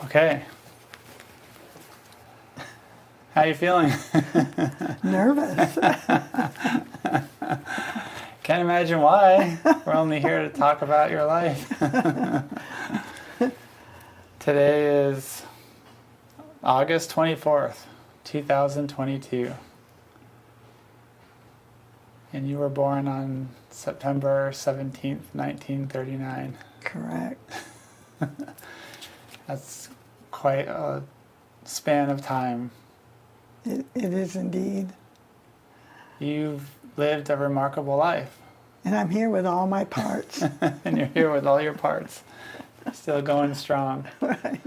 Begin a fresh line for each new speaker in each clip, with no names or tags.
Okay. How you feeling?
Nervous.
Can't imagine why. We're only here to talk about your life. Today is August 24th, 2022. And you were born on September 17th, 1939.
Correct.
That's quite a span of time.
It is indeed.
You've lived a remarkable life.
And I'm here with all my parts.
And you're here with all your parts. Still going strong.
Right.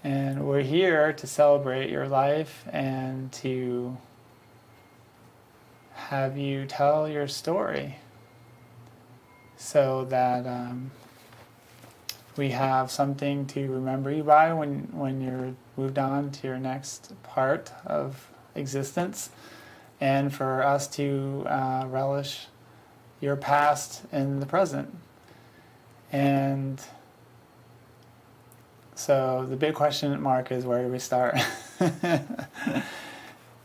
And we're here to celebrate your life and to have you tell your story so that we have something to remember you by when you're moved on to your next part of existence, and for us to relish your past in the present. And so the big question mark is, where do we start?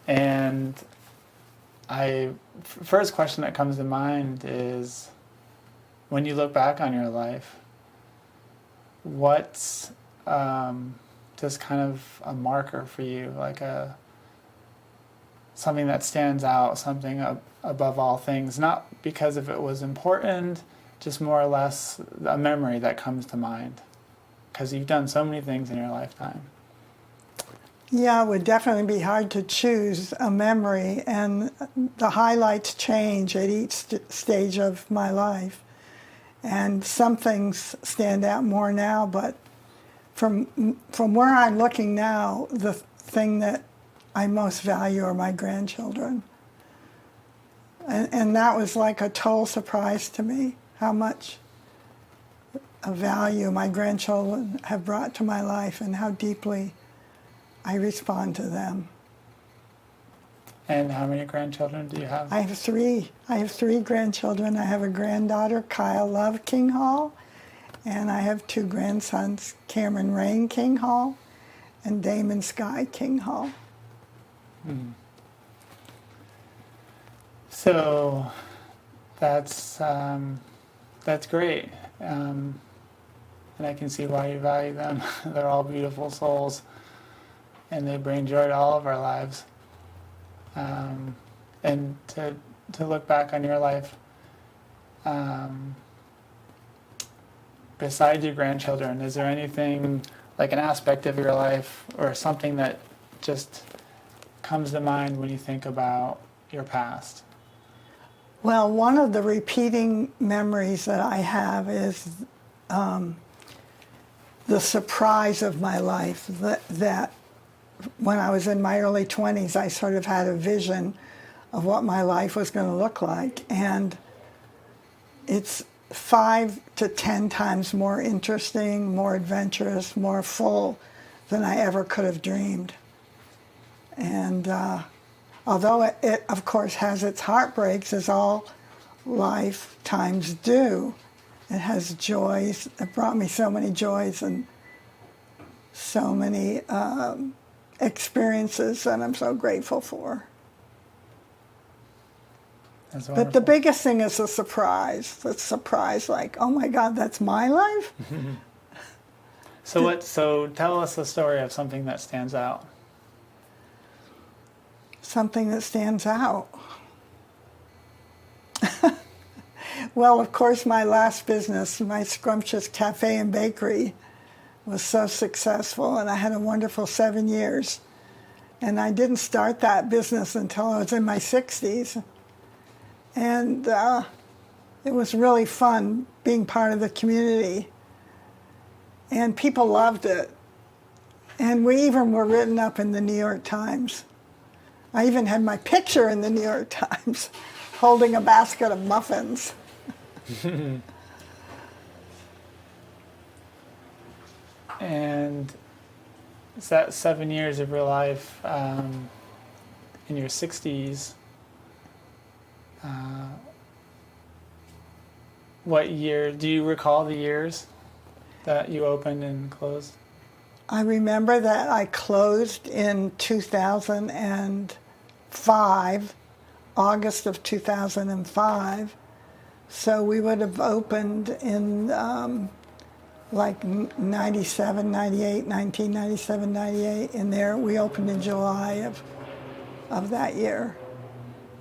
And first question that comes to mind is, when you look back on your life, what's just kind of a marker for you, like something that stands out, something above all things, not because if it was important, just more or less a memory that comes to mind, because you've done so many things in your lifetime.
Yeah, it would definitely be hard to choose a memory, and the highlights change at each stage of my life. And some things stand out more now, but from where I'm looking now, the thing that I most value are my grandchildren. And that was like a total surprise to me, how much a value my grandchildren have brought to my life and how deeply I respond to them.
And how many grandchildren do you have?
I have three. I have three grandchildren. I have a granddaughter, Kyle Love Kinghall, and I have two grandsons, Cameron Rain Kinghall and Damon Sky Kinghall.
So that's great, and I can see why you value them. They're all beautiful souls, and they bring joy to all of our lives. And to look back on your life, besides your grandchildren, is there anything, like an aspect of your life or something that just comes to mind when you think about your past?
Well, one of the repeating memories that I have is the surprise of my life, that when I was in my early 20s, I sort of had a vision of what my life was going to look like. And it's 5 to 10 times more interesting, more adventurous, more full than I ever could have dreamed. And although it, of course, has its heartbreaks, as all lifetimes do, it has joys. It brought me so many joys and so many experiences that I'm so grateful for.
That's
But
wonderful.
the biggest thing is the surprise. The surprise, like, oh my God, that's my life?
So tell us a story of something that stands out.
Something that stands out. Well, of course, my last business, my scrumptious cafe and bakery, was so successful, and I had a wonderful 7 years. And I didn't start that business until I was in my 60s. And it was really fun being part of the community. And people loved it. And we even were written up in the New York Times. I even had my picture in the New York Times holding a basket of muffins.
And is that 7 years of your life in your 60s? What year, do you recall the years that you opened and closed?
I remember that I closed in 2005, August of 2005. So we would have opened in like 97, 98, 1997, 98. In there, we opened in July of that year.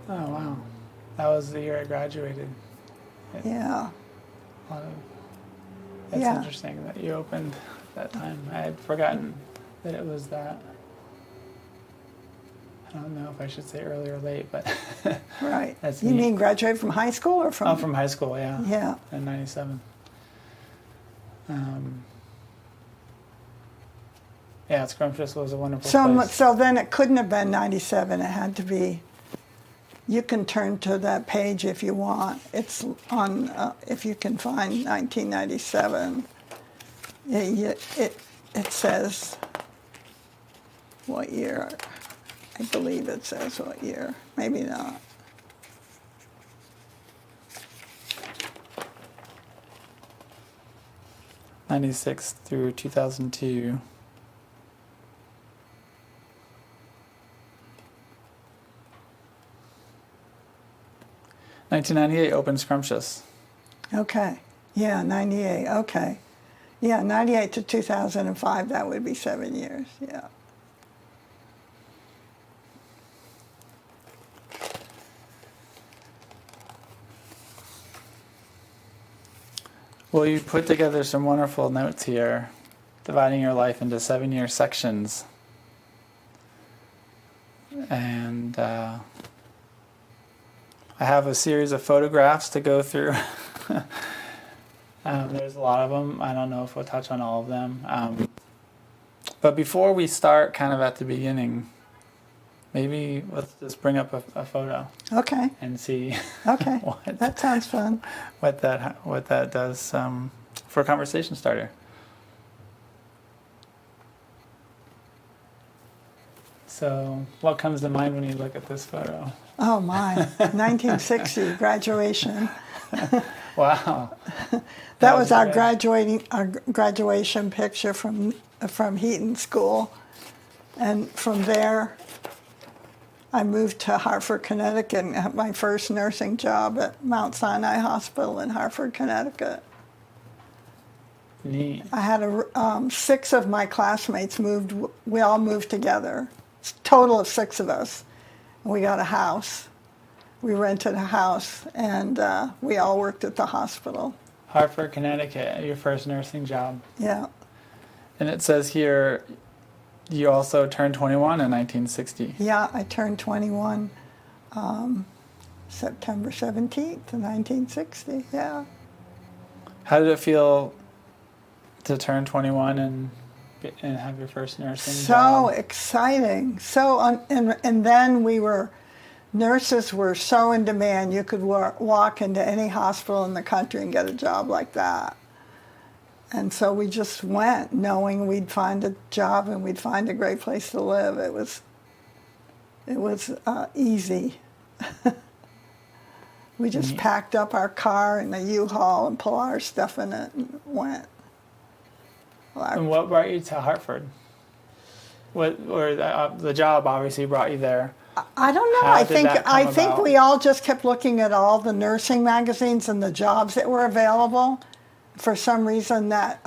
Oh, wow. That was the year I graduated.
Yeah.
A lot of, it's
Yeah.
interesting that you opened that time. I had forgotten that it was that. I don't know if I should say early or late, but
Right.
that's
You
neat.
mean graduate from high school or from?
Oh, from high school, yeah.
Yeah.
In 97. Yeah, Scrumptious was a wonderful place.
So then it couldn't have been 97. It had to be. You can turn to that page if you want. It's on, if you can find 1997. It says what year. I believe it says what year. Maybe not.
'96 through 2002. '98 opened Scrumptious.
Okay. Yeah, 98. Okay. Yeah, 98 to 2005, that would be 7 years. Yeah.
Well, you put together some wonderful notes here, dividing your life into 7-year sections. And I have a series of photographs to go through. There's a lot of them. I don't know if we'll touch on all of them. But before we start kind of at the beginning, maybe let's just bring up a photo
Okay.
and see
Okay.
what,
That sounds fun.
what that does for a conversation starter. So what comes to mind when you look at this photo?
Oh, my. 1960, graduation.
Wow.
That was our
great.
graduation picture from Heaton School. And from there, I moved to Hartford, Connecticut, and had my first nursing job at Mount Sinai Hospital in Hartford, Connecticut.
Neat.
I had 6 of my classmates moved. We all moved together. It's a total of 6 of us. We got a house. We rented a house, and we all worked at the hospital.
Hartford, Connecticut, your first nursing job.
Yeah.
And it says here you also turned 21 in 1960.
Yeah, I turned 21 September 17th, 1960. Yeah.
How did it feel to turn 21 and have your first nursing job?
So exciting. And then nurses were so in demand. You could walk into any hospital in the country and get a job like that. And so we just went, knowing we'd find a job and we'd find a great place to live. It was easy. We just packed up our car in a U-Haul and put our stuff in it and went.
And what brought you to Hartford? The job obviously brought you there.
I don't know.
How
I
did
think
that come about?
we all just kept looking at all the nursing magazines and the jobs that were available. For some reason, that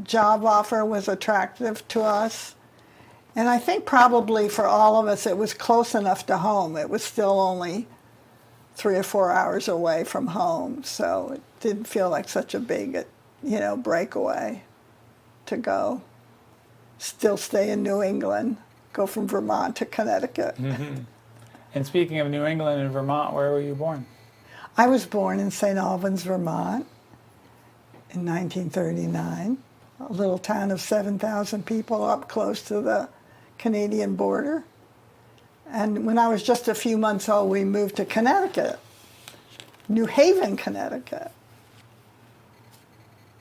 job offer was attractive to us. And I think probably for all of us, it was close enough to home. It was still only 3 or 4 hours away from home, so it didn't feel like such a big, breakaway to go. Still stay in New England, go from Vermont to Connecticut.
Mm-hmm. And speaking of New England and Vermont, where were you born?
I was born in St. Albans, Vermont in 1939, a little town of 7,000 people up close to the Canadian border. And when I was just a few months old, we moved to Connecticut, New Haven, Connecticut.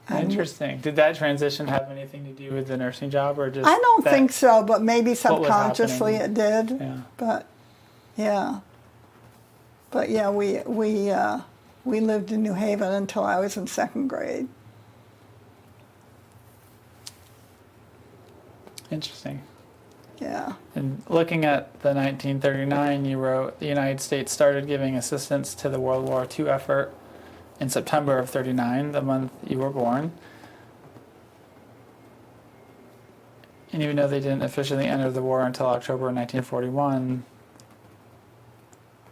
Interesting. Did that transition have anything to do with the nursing job, or just?
I don't think so, but maybe
what was
subconsciously it
happening?
did.
Yeah.
But yeah, we lived in New Haven until I was in 2nd grade.
Interesting.
Yeah.
And looking at the 1939, you wrote, the United States started giving assistance to the World War II effort in September of 39, the month you were born. And even though they didn't officially enter the war until October 1941,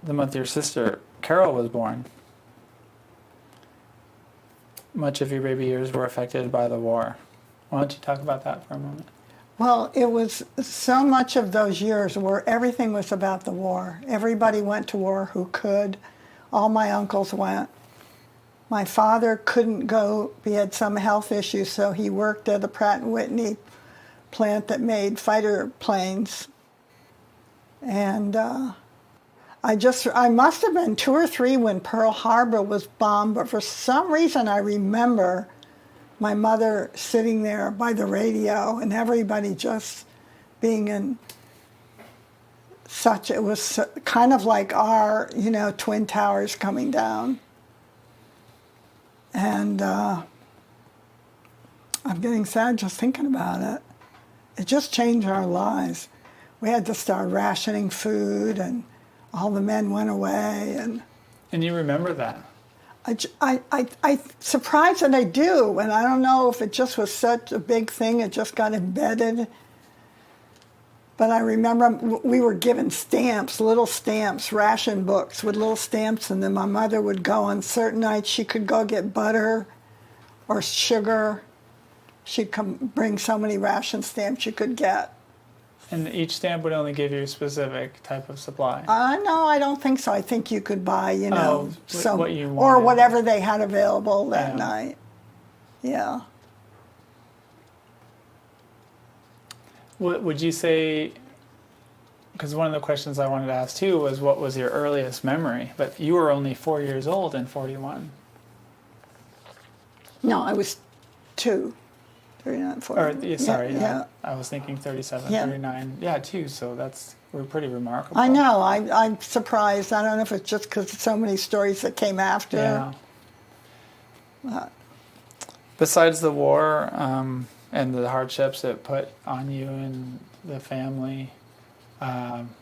the month your sister Carol was born, much of your baby years were affected by the war. Why don't you talk about that for a moment?
Well, it was so much of those years where everything was about the war. Everybody went to war who could. All my uncles went. My father couldn't go. He had some health issues, so he worked at the Pratt & Whitney plant that made fighter planes. And I must have been 2 or 3 when Pearl Harbor was bombed, but for some reason I remember my mother sitting there by the radio and everybody just being in such, it was kind of like our, Twin Towers coming down. And I'm getting sad just thinking about it. It just changed our lives. We had to start rationing food, and all the men went away.
And you remember that?
I surprised that I do, and I don't know if it just was such a big thing, it just got embedded. But I remember we were given stamps, little stamps, ration books with little stamps, and then my mother would go on certain nights, she could go get butter or sugar. She'd come bring so many ration stamps you could get.
And each stamp would only give you a specific type of supply?
No, I don't think so. I think you could buy, some,
what you wanted.
or whatever they had available that night. Yeah.
What would you say, because one of the questions I wanted to ask too was what was your earliest memory? But you were only 4 years old in 41.
No, I was 2. 39, 40.
Yeah. I was thinking 37, 39. Yeah, 2, so we're pretty remarkable.
I know. I'm surprised. I don't know if it's just because of so many stories that came after.
Yeah. Besides the war and the hardships it put on you and the family,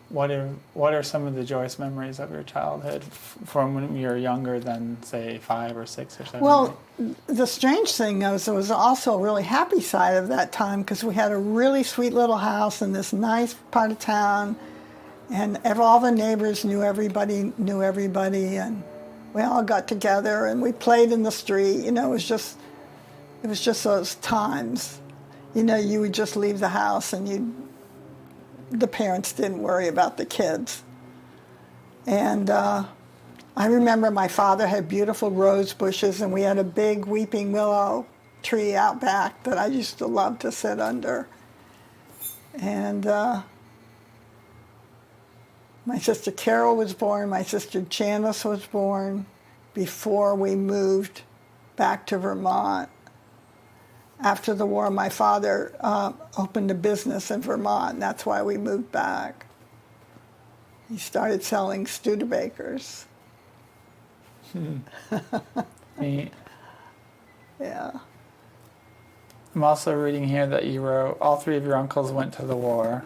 what are some of the joyous memories of your childhood from when you were younger than, say, 5 or 6 or 7?
Well, the strange thing is there was also a really happy side of that time because we had a really sweet little house in this nice part of town, and all the neighbors knew everybody, and we all got together and we played in the street. It was just those times. You would just leave the house and the parents didn't worry about the kids. And I remember my father had beautiful rose bushes, and we had a big weeping willow tree out back that I used to love to sit under. And my sister Carol was born, my sister Janice was born before we moved back to Vermont. After the war, my father opened a business in Vermont, and that's why we moved back. He started selling Studebakers.
Neat.
Yeah.
I'm also reading here that you wrote, all 3 of your uncles went to the war.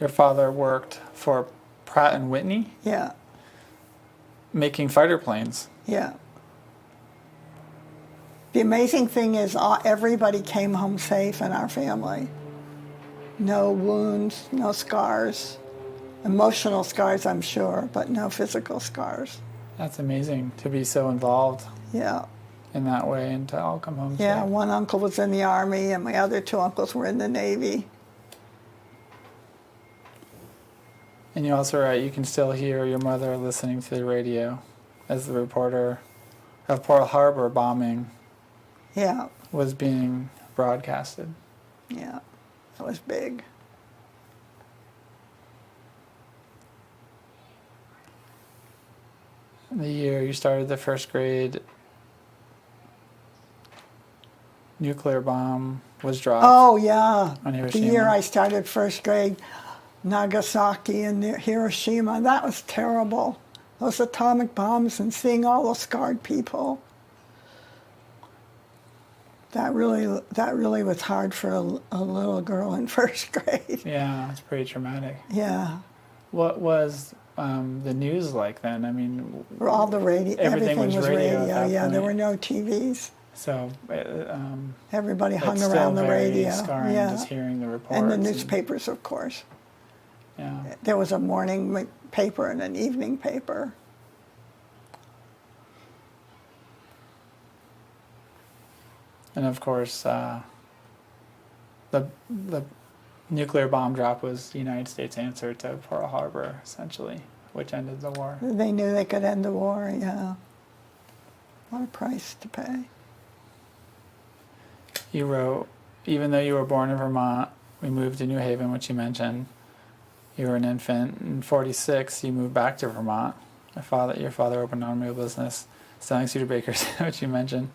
Your father worked for Pratt & Whitney?
Yeah.
Making fighter planes?
Yeah. The amazing thing is everybody came home safe in our family. No wounds, no scars. Emotional scars, I'm sure, but no physical scars.
That's amazing to be so involved in that way and to all come home
Yeah,
safe.
one uncle was in the Army and my other 2 uncles were in the Navy.
And you also write, you can still hear your mother listening to the radio as the reporter of Pearl Harbor bombing was being broadcasted.
Yeah, that was big.
The year you started the 1st grade, nuclear bomb was dropped.
Oh, yeah.
On Hiroshima.
The year I started 1st grade, Nagasaki and Hiroshima, that was terrible. Those atomic bombs and seeing all those scarred people. that really was hard for a little girl in first grade.
Yeah, it's pretty traumatic.
Yeah.
What was the news like then? I mean,
All the radio, everything was radio.
at that
Yeah, there
point.
were no TVs.
So
Everybody hung
it's
around
still
the
very
radio.
scarring
Yeah.
just hearing the reports.
And the newspapers, of course.
Yeah.
There was a morning paper and an evening paper.
And of course, the nuclear bomb drop was the United States' answer to Pearl Harbor, essentially, which ended the war.
They knew they could end the war, yeah. What a price to pay.
You wrote, even though you were born in Vermont, we moved to New Haven, which you mentioned. You were an infant. In '46, you moved back to Vermont. Your father opened an automobile business selling Studebakers, which you mentioned.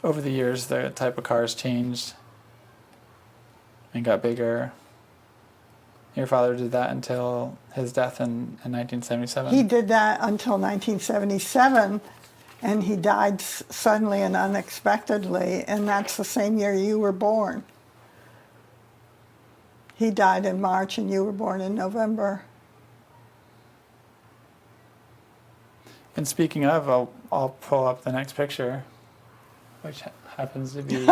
Over the years, the type of cars changed and got bigger. Your father did that until his death in 1977.
He did that until 1977, and he died suddenly and unexpectedly, and that's the same year you were born. He died in March, and you were born in November.
And speaking of, I'll pull up the next picture, which happens to be...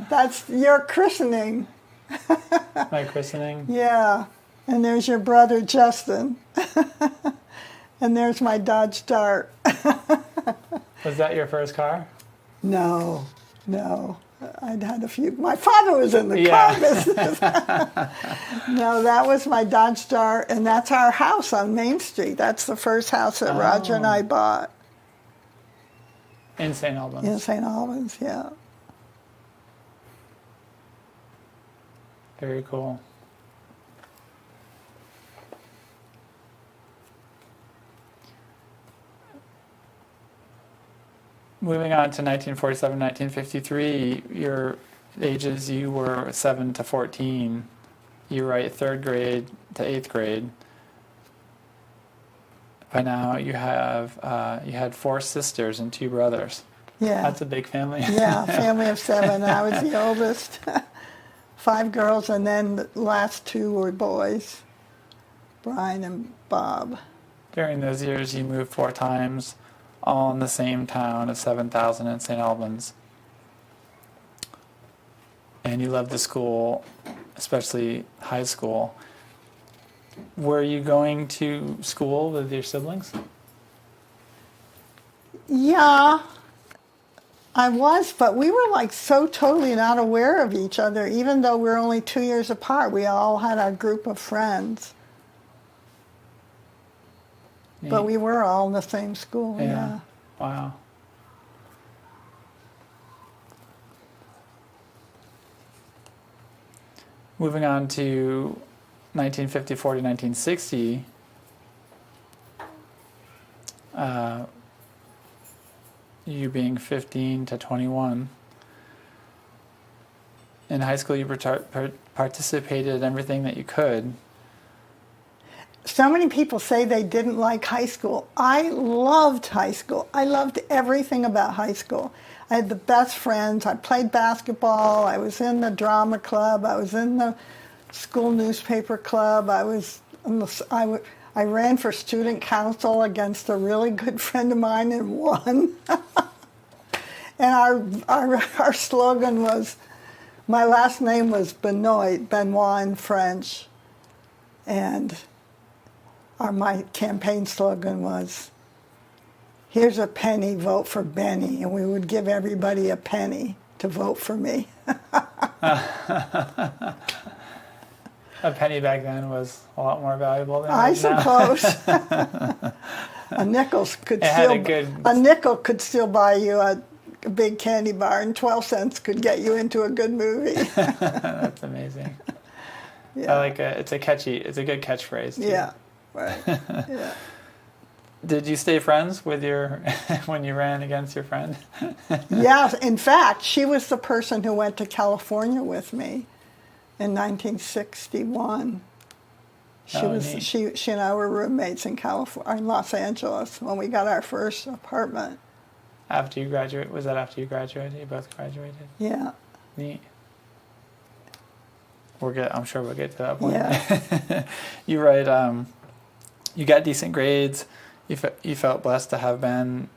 That's your christening.
my christening.
Yeah, and there's your brother Justin. And there's my Dodge Dart.
Was that your first car?
No. I'd had a few. My father was in the car business. No, that was my Dodge Dart, and that's our house on Main Street. That's the first house that Roger and I bought.
In St. Albans.
In St. Albans, yeah.
Very cool. Moving on to 1947, 1953, your ages, you were 7 to 14. You write 3rd grade to 8th grade. By now, you had 4 sisters and 2 brothers.
Yeah.
That's a big family.
Yeah, family of 7. I was the oldest. 5 girls, and then the last 2 were boys, Brian and Bob.
During those years, you moved 4 times, all in the same town of 7,000 in St. Albans. And you loved the school, especially high school. Were you going to school with your siblings?
Yeah, I was, but we were like so totally not aware of each other, even though we're only 2 years apart. We all had our group of friends. But we were all in the same school, yeah.
Wow. Moving on to 1954 to 1960, you being 15 to 21. In high school, you participated in everything that you could.
So many people say they didn't like high school. I loved high school. I loved everything about high school. I had the best friends. I played basketball. I was in the drama club. I was in the school newspaper club. I ran for student council against a really good friend of mine and won. And our slogan was, my last name was Benoit in French, and my campaign slogan was, here's a penny, vote for Benny. And we would give everybody a penny to vote for me.
A penny back then was a lot more valuable than
I
it is now.
suppose. A nickel could still buy you a big candy bar, and 12 cents could get you into a good movie.
That's amazing. Yeah. I like it. It's a good catchphrase too.
Yeah. Right. Yeah.
Did you stay friends with when you ran against your friend?
Yes. In fact, she was the person who went to California with me in 1961.
Neat.
She and I were roommates in California, in Los Angeles, when we got our first apartment.
After you graduate, was that after you graduated? You both graduated?
Yeah.
Neat. I'm sure we'll get to that point.
Yeah.
You write, you got decent grades. You felt blessed to have been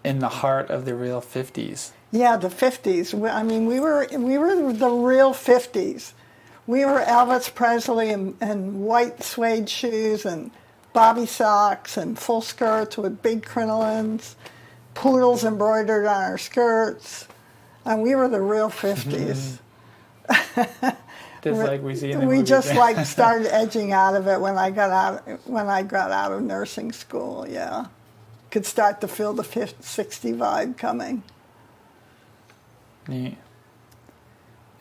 in the heart of the real 50s.
Yeah, the 50s. I mean, we were the real 50s. We were Elvis Presley in white suede shoes and bobby socks and full skirts with big crinolines, poodles embroidered on our skirts. And we were the real 50s.
Just like we see in the
We
movies.
just like started edging out of it when I got out of nursing school. Yeah, could start to feel the 60 vibe coming.
Neat.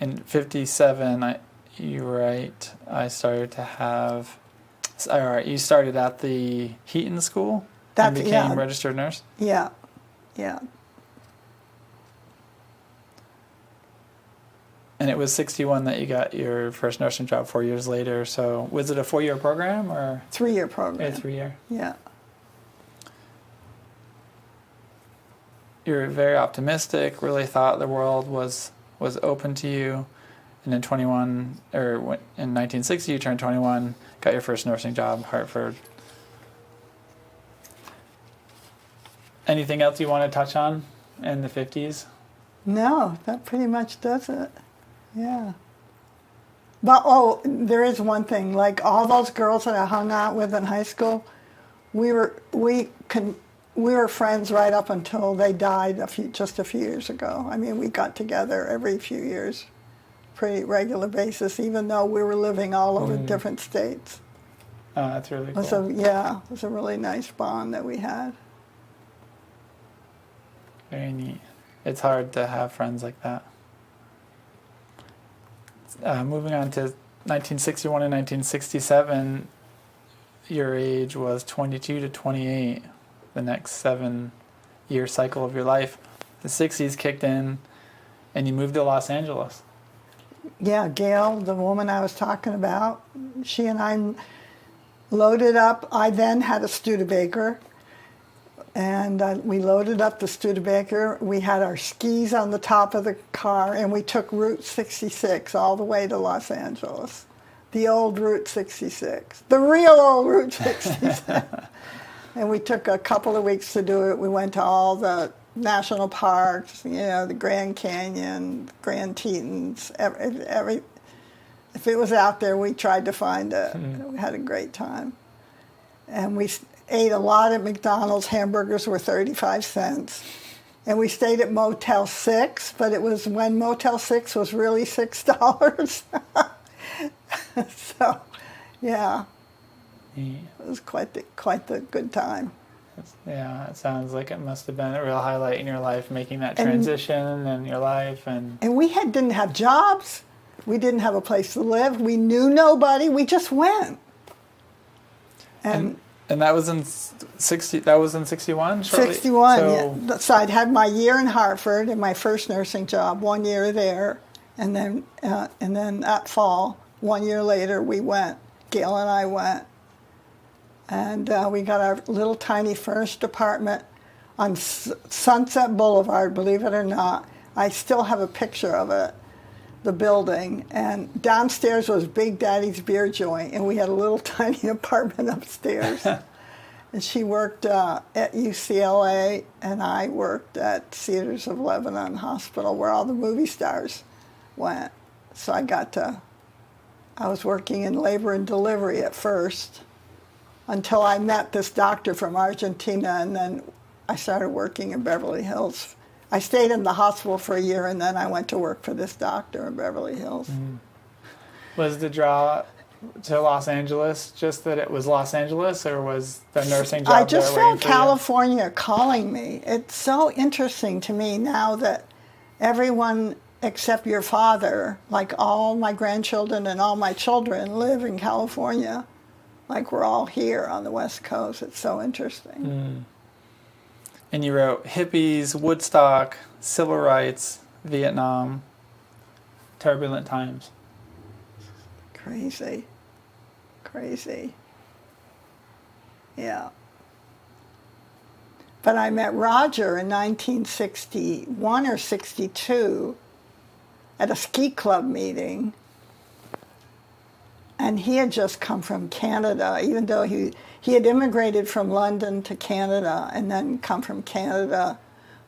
In 57, you write, I started to have. All right, you started at the Heaton School and became registered nurse.
Yeah, yeah.
And it was 61 that you got your first nursing job 4 years later. So was it a 4-year program or?
3-year program.
A 3-year.
Yeah.
You were very optimistic, really thought the world was open to you. And in 1960, you turned 21, got your first nursing job, Hartford. Anything else you want to touch on in the 50s?
No, that pretty much does it. Yeah. But, there is one thing. Like, all those girls that I hung out with in high school, we were friends right up until they died just a few years ago. I mean, we got together every few years, pretty regular basis, even though we were living all over different states.
Oh, that's really cool.
It was a really nice bond that we had.
Very neat. It's hard to have friends like that. Moving on to 1961 and 1967, your age was 22 to 28, the next 7-year cycle of your life. The 60s kicked in, and you moved to Los Angeles.
Yeah, Gail, the woman I was talking about, she and I loaded up. I then had a Studebaker, and we loaded up the Studebaker. We had our skis on the top of the car, and we took Route 66 all the way to Los Angeles. The old Route 66. The real old Route 66. And we took a couple of weeks to do it. We went to all the national parks, the Grand Canyon, Grand Tetons. If it was out there, we tried to find it. We had a great time. And we ate a lot at McDonald's. Hamburgers were 35 cents. And we stayed at Motel 6, but it was when Motel 6 was really $6. So, yeah. It was quite the good time.
Yeah, it sounds like it must have been a real highlight in your life, making that transition in your life. And
we didn't have jobs. We didn't have a place to live. We knew nobody. We just went.
And that was in 60. That was in 61.
61. Yeah. So I'd had my year in Hartford and my first nursing job. 1 year there, and then that fall, 1 year later, we went. Gail and I went, and we got our little tiny furnished apartment on Sunset Boulevard. Believe it or not, I still have a picture of it. The building, and downstairs was Big Daddy's beer joint, and we had a little tiny apartment upstairs. And she worked at UCLA, and I worked at Cedars of Lebanon Hospital, where all the movie stars went. So I was working in labor and delivery at first, until I met this doctor from Argentina, and then I started working in Beverly Hills. I stayed in the hospital for a year, and then I went to work for this doctor in Beverly Hills.
Was the draw to Los Angeles just that it was Los Angeles, or was the nursing job
I just
there
felt California calling me. It's so interesting to me now that everyone except your father, like all my grandchildren and all my children, live in California. Like we're all here on the West Coast. It's so interesting.
And you wrote hippies, Woodstock, civil rights, Vietnam, turbulent times.
Crazy. Crazy. Yeah. But I met Roger in 1961 or 62 at a ski club meeting. And he had just come from Canada, even though he had immigrated from London to Canada and then come from Canada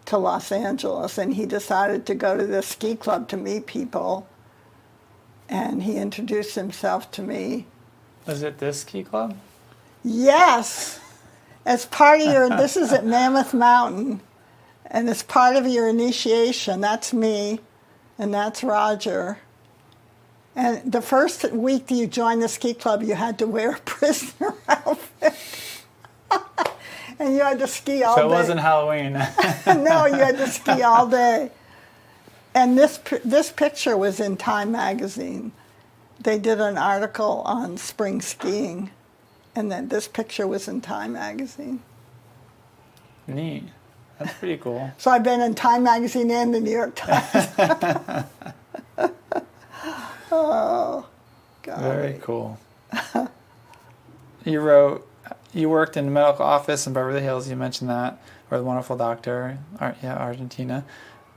to Los Angeles. And he decided to go to this ski club to meet people. And he introduced himself to me.
Was it this ski club?
Yes. As part of your, this is at Mammoth Mountain. And as part of your initiation, that's me and that's Roger. And the first week that you joined the ski club, you had to wear a prisoner outfit. And you had to ski all day.
So it wasn't Halloween.
No, you had to ski all day. And this picture was in Time magazine. They did an article on spring skiing. And then this picture was in Time magazine.
Neat. That's pretty cool.
So I've been in Time magazine and the New York Times. Oh, God.
Very cool. You worked in the medical office in Beverly Hills, you mentioned that, or the wonderful doctor, Argentina.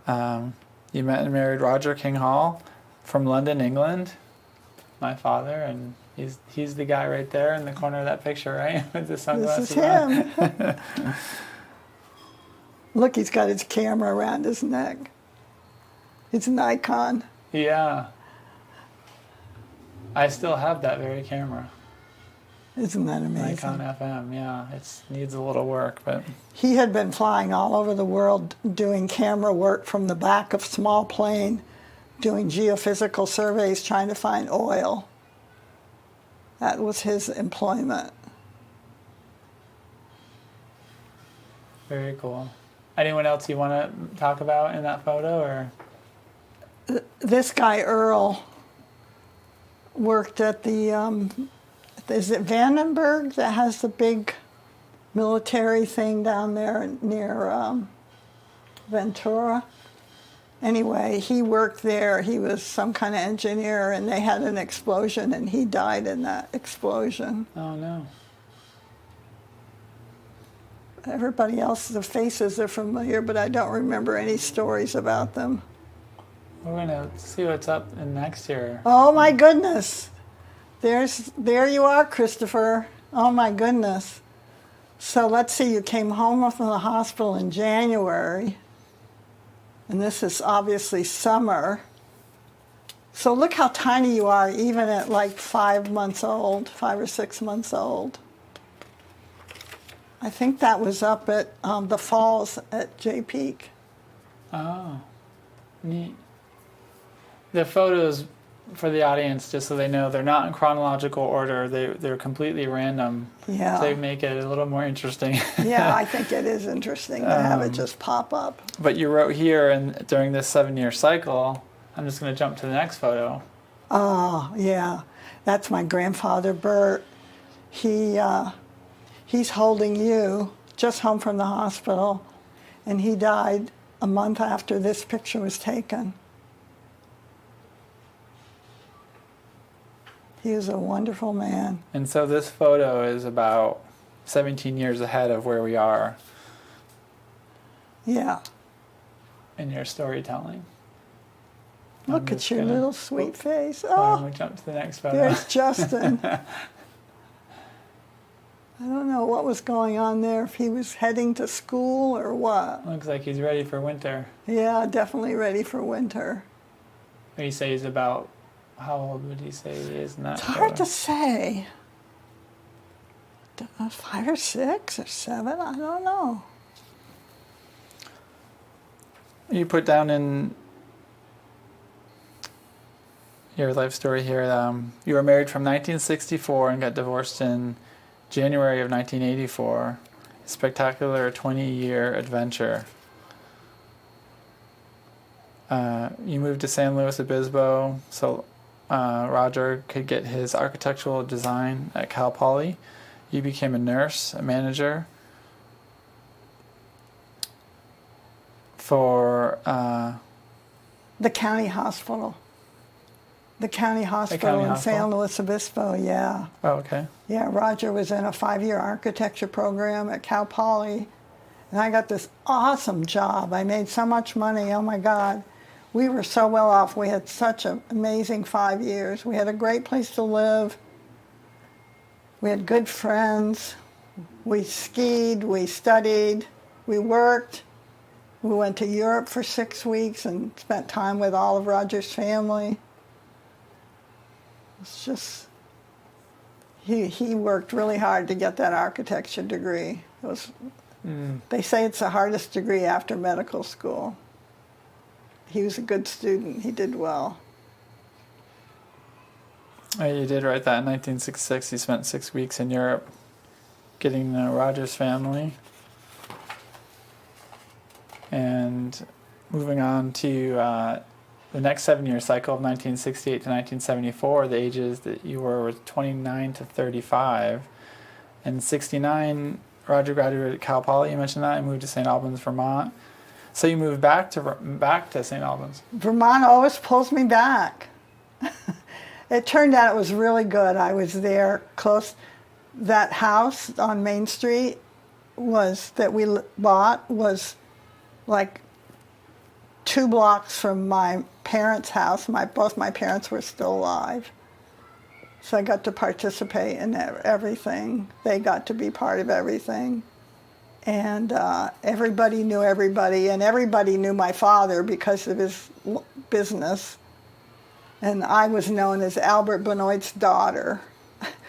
You met and married Roger King Hall from London, England, my father, and he's the guy right there in the corner of that picture, right? With the sunglasses
This is him. Look, he's got his camera around his neck. It's an icon.
Yeah. I still have that very camera.
Isn't that amazing?
Nikon FM, yeah. It needs a little work, but...
He had been flying all over the world doing camera work from the back of small plane, doing geophysical surveys, trying to find oil. That was his employment.
Very cool. Anyone else you want to talk about in that photo, or?
This guy, Earl, worked at the, is it Vandenberg that has the big military thing down there near Ventura? Anyway, he worked there. He was some kind of engineer, and they had an explosion, and he died in that explosion.
Oh, no.
Everybody else, the faces are familiar, but I don't remember any stories about them.
We're going to see what's up in next year.
Oh, my goodness. There you are, Christopher. Oh, my goodness. So let's see, you came home from the hospital in January, and this is obviously summer. So look how tiny you are, even at like 5 months old, 5 or 6 months old. I think that was up at the falls at Jay Peak.
Oh, neat. The photos, for the audience, just so they know, they're not in chronological order. They're completely random.
Yeah.
So they make it a little more interesting.
Yeah, I think it is interesting to have it just pop up.
But you wrote here, and during this 7-year cycle, I'm just going to jump to the next photo.
Oh, yeah. That's my grandfather, Bert. He's holding you, just home from the hospital, and he died a month after this picture was taken. He was a wonderful man.
And so this photo is about 17 years ahead of where we are.
Yeah.
In your storytelling.
Look at your little sweet face.
Oh,
Oh,
we jump to the next photo.
there's Justin. I don't know what was going on there, if he was heading to school or what.
Looks like he's ready for winter.
Yeah, definitely ready for winter.
He say he's about, how old would he say he is in that
It's hard
photo?
to say. 5 or 6 or 7, I don't know.
You put down in your life story here, you were married from 1964 and got divorced in January of 1984. A spectacular 20-year adventure. You moved to San Luis Obispo so Roger could get his architectural design at Cal Poly. You became a nurse, a manager for...
The county hospital. The county hospital in
hospital?
San Luis Obispo, yeah.
Oh, okay.
Yeah, Roger was in a 5-year architecture program at Cal Poly, and I got this awesome job. I made so much money, oh my God. We were so well off. We had such an amazing 5 years. We had a great place to live. We had good friends. We skied, we studied, we worked. We went to Europe for 6 weeks and spent time with all of Roger's family. It's just, he worked really hard to get that architecture degree. It was, They say it's the hardest degree after medical school. He was a good student. He did well.
Oh, you did write that in 1966. You spent 6 weeks in Europe getting to know Roger's family. And moving on to the next 7-year cycle of 1968 to 1974, the ages that you were 29 to 35. In 69, Roger graduated at Cal Poly. You mentioned that. And moved to St. Albans, Vermont. So you moved back to St. Albans.
Vermont always pulls me back. It turned out it was really good. I was there close. That house on Main Street that we bought was like 2 blocks from my parents' house. Both my parents were still alive. So I got to participate in everything. They got to be part of everything. And everybody knew everybody, and everybody knew my father because of his business. And I was known as Albert Benoit's daughter.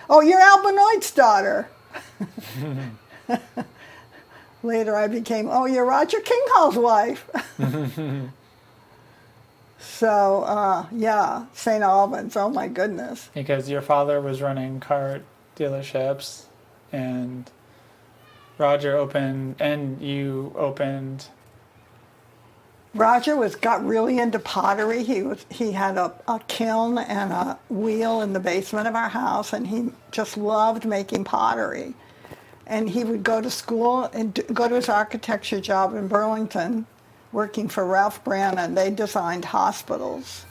Oh, you're Al Benoit's daughter. Later I became, oh, you're Roger Kinghall's wife. So, yeah, St. Albans, oh my goodness.
Because your father was running car dealerships, and Roger opened, and you opened.
Roger got really into pottery. He had a kiln and a wheel in the basement of our house, and he just loved making pottery. And he would go to school and go to his architecture job in Burlington, working for Ralph Brannan. They designed hospitals.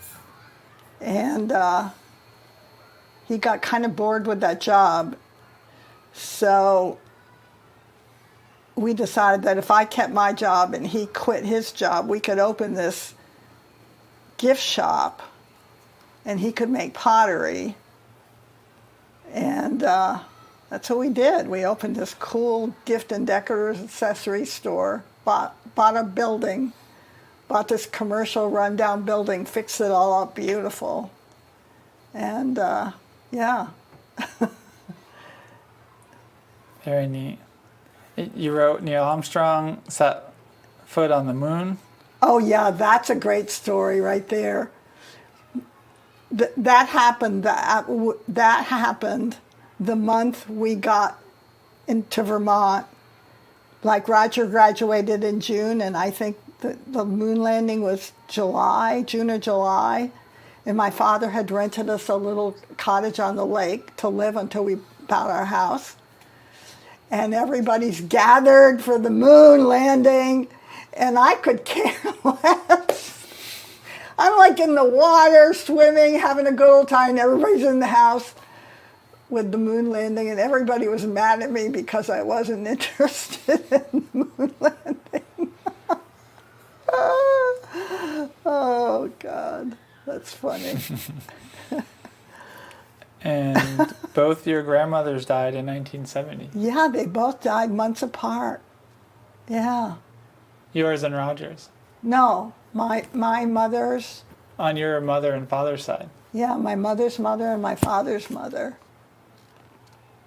And he got kind of bored with that job. So we decided that if I kept my job and he quit his job, we could open this gift shop and he could make pottery. And that's what we did. We opened this cool gift and decorative accessory store, bought a building, bought this commercial rundown building, fixed it all up beautiful. And yeah.
Very neat. You wrote Neil Armstrong set foot on the moon.
Oh yeah, that's a great story right there. That happened. That happened the month we got into Vermont. Like Roger graduated in June, and I think the moon landing was June or July. And my father had rented us a little cottage on the lake to live until we bought our house. And everybody's gathered for the moon landing, and I could care less. I'm like in the water, swimming, having a good old time. Everybody's in the house with the moon landing, and everybody was mad at me because I wasn't interested in the moon landing. Oh, God, that's funny.
And both your grandmothers died in 1970.
Yeah, they both died months apart. Yeah.
Yours and Roger's.
No, my mother's.
On your mother and father's side.
Yeah, my mother's mother and my father's mother.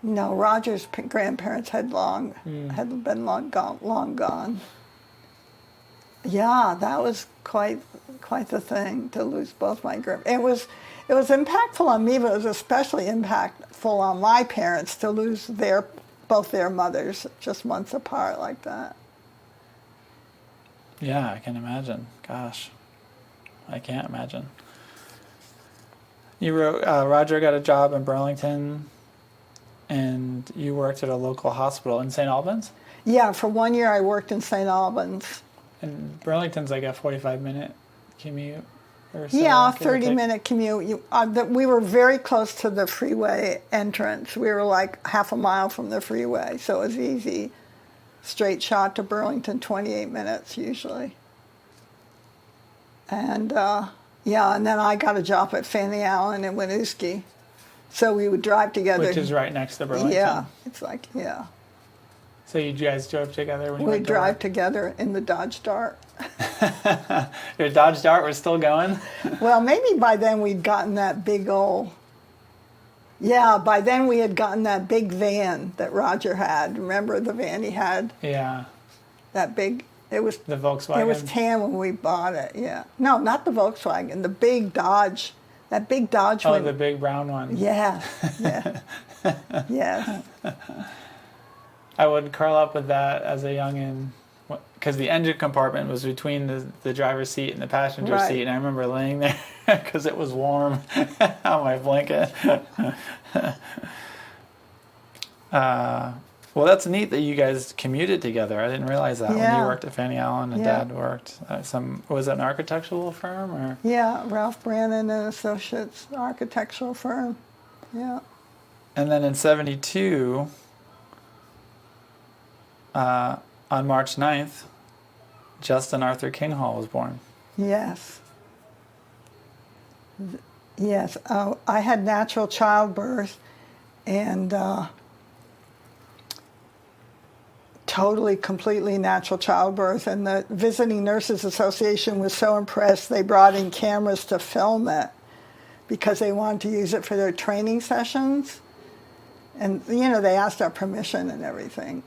No, Roger's grandparents had been long gone. Yeah, that was quite the thing to lose both my grandparents. It was impactful on me, but it was especially impactful on my parents to lose both their mothers just months apart like that.
Yeah, I can imagine. Gosh, I can't imagine. You wrote, Roger got a job in Burlington, and you worked at a local hospital in St. Albans?
Yeah, for 1 year I worked in St. Albans.
And Burlington's like a 45-minute commute or so?
Yeah,
give or take?
30-minute commute. We were very close to the freeway entrance. We were like half a mile from the freeway, so it was easy. Straight shot to Burlington, 28 minutes usually. And and then I got a job at Fanny Allen in Winooski. So we would drive together.
Which is right next to Burlington.
Yeah, it's like, yeah.
So you guys drove together when you
We'd
went to
drive
work?
together in the Dodge Dart.
Your Dodge Dart was still going?
Well, maybe by then we'd gotten that big old... Yeah, by then we had gotten that big van that Roger had. Remember the van he had?
Yeah.
That big... It was
The Volkswagen?
It was tan when we bought it, yeah. No, not the Volkswagen. The big Dodge. That big Dodge one.
Oh, the big brown one.
Yeah, yeah. Yes.
I would curl up with that as a youngin', because the engine compartment was between the driver's seat and the passenger
Right.
seat, and I remember laying there because it was warm on my blanket. Well, that's neat that you guys commuted together. I didn't realize that when
Yeah.
you worked at Fanny Allen and
Yeah.
Dad worked. Was it an architectural firm or?
Yeah, Ralph Brannon and Associates architectural firm. Yeah.
And then in '72, on March 9th, Justin Arthur King Hall was born.
Yes. Yes. I had natural childbirth and totally, completely natural childbirth. And the Visiting Nurses Association was so impressed they brought in cameras to film it because they wanted to use it for their training sessions. And, you know, they asked our permission and everything.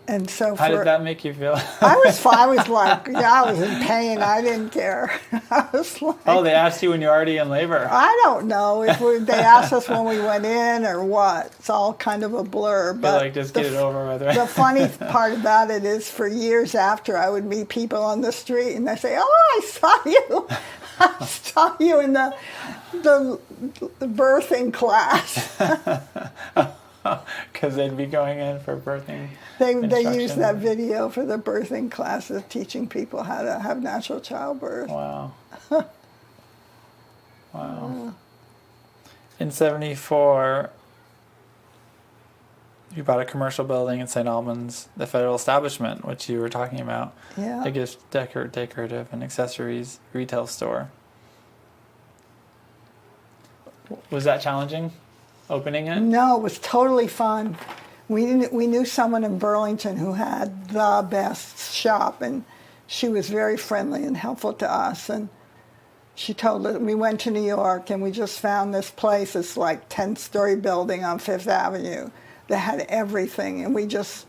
And so
How did that make you feel?
I was fine. I was like, yeah, I was in pain. I didn't care. I was like,
Oh, they asked you when you're already in labor.
I don't know if they asked us when we went in or what. It's all kind of a blur.
You're
But
like, just get it over with, right?
the funny part about it is for years after, I would meet people on the street and they say, oh, I saw you. I saw you in the birthing class.
Because they'd be going in for birthing.
They
instruction.
use that video for the birthing classes, teaching people how to have natural childbirth.
Wow. Wow. In '74, you bought a commercial building in St. Albans, the Federal Establishment, which you were talking about.
Yeah.
A gift decorative and accessories retail store. Was that challenging, opening it?
No, it was totally fun. We knew someone in Burlington who had the best shop, and she was very friendly and helpful to us. And she told us, we went to New York and we just found this place. It's like 10-story building on Fifth Avenue that had everything, and we just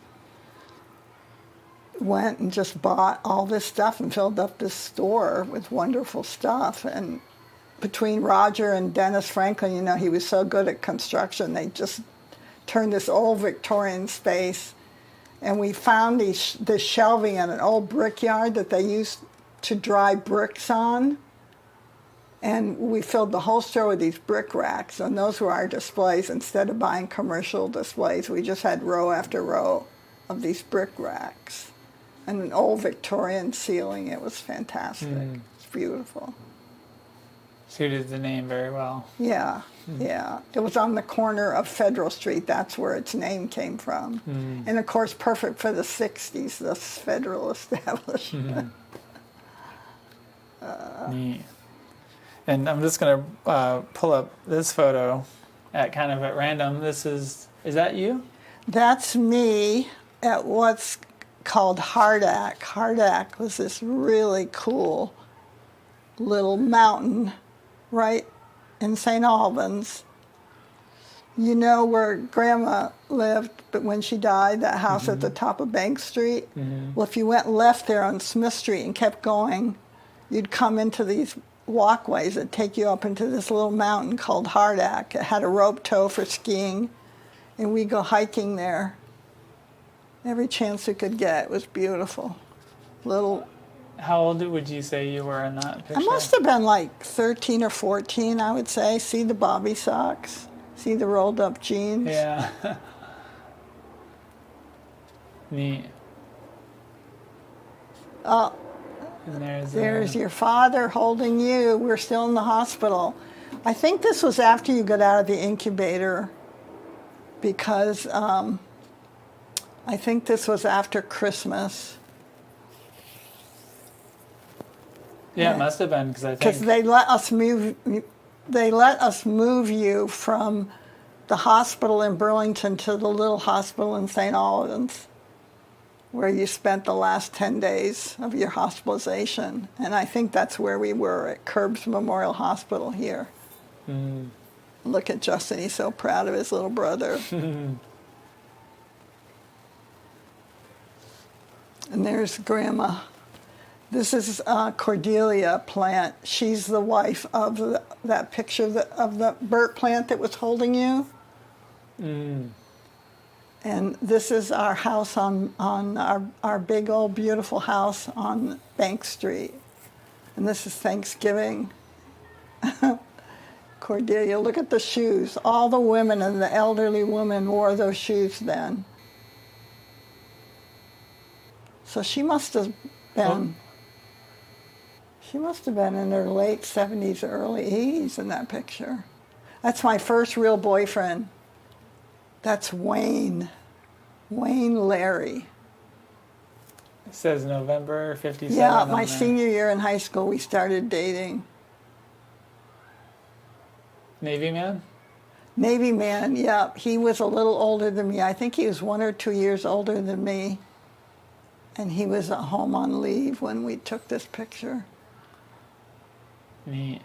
went and just bought all this stuff and filled up this store with wonderful stuff. And between Roger and Dennis Franklin, you know, he was so good at construction, they just turned this old Victorian space, and we found this shelving in an old brickyard that they used to dry bricks on, and we filled the whole store with these brick racks, and those were our displays. Instead of buying commercial displays, we just had row after row of these brick racks and an old Victorian ceiling. It was fantastic. It's beautiful.
Suited the name very well.
Yeah, yeah. It was on the corner of Federal Street. That's where its name came from. And of course, perfect for the 60s, this Federal Establishment.
Neat. And I'm just going to pull up this photo at random. Is that you?
That's me at what's called Hardack. Hardack was this really cool little mountain right in St. Albans. You know where Grandma lived, but when she died, that house at the top of Bank Street? Well, if you went left there on Smith Street and kept going, you'd come into these walkways that take you up into this little mountain called Hardack. It had a rope tow for skiing, and we'd go hiking there every chance we could get. It was beautiful.
How old would you say you were in that picture?
I must have been like 13 or 14, I would say. See the bobby socks? See the rolled up jeans?
Yeah.
Oh,
And
there's your father holding you. We're still in the hospital. I think this was after you got out of the incubator, because I think this was after Christmas.
Yeah, it must have been, because I think...
Because they let us move. They let us move you from the hospital in Burlington to the little hospital in St. Albans, where you spent the last 10 days of your hospitalization. And I think that's where we were, at Curbs Memorial Hospital here.
Mm.
Look at Justin, he's so proud of his little brother. And there's Grandma. This is Cordelia Plant. She's the wife of that picture of the Burt plant that was holding you.
Mm.
And this is our house on our big old beautiful house on Bank Street. And this is Thanksgiving. Cordelia, look at the shoes. All the women and the elderly women wore those shoes then. So she must have been... She must have been in her late 70s, early 80s in that picture. That's my first real boyfriend. That's Wayne. Wayne Larry.
It says November 57.
Yeah, my senior year in high school, we started dating.
Navy man?
Navy man, yeah. He was a little older than me. I think he was 1 or 2 years older than me. And he was at home on leave when we took this picture.
Neat.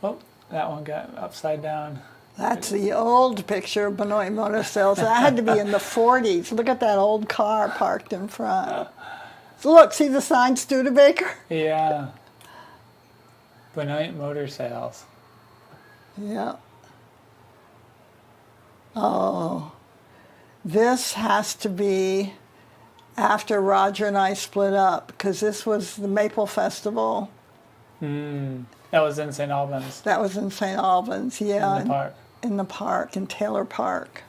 Oh, that one got upside down.
That's the old picture of Benoit Motor Sales. That had to be in the 40s. Look at that old car parked in front. So look, see the sign, Studebaker?
Yeah. Benoit Motor Sales.
Yeah. Oh. This has to be after Roger and I split up, because this was the Maple Festival.
Mm. That was in St. Albans.
That was in St. Albans, yeah.
In the park.
In the park, in Taylor Park.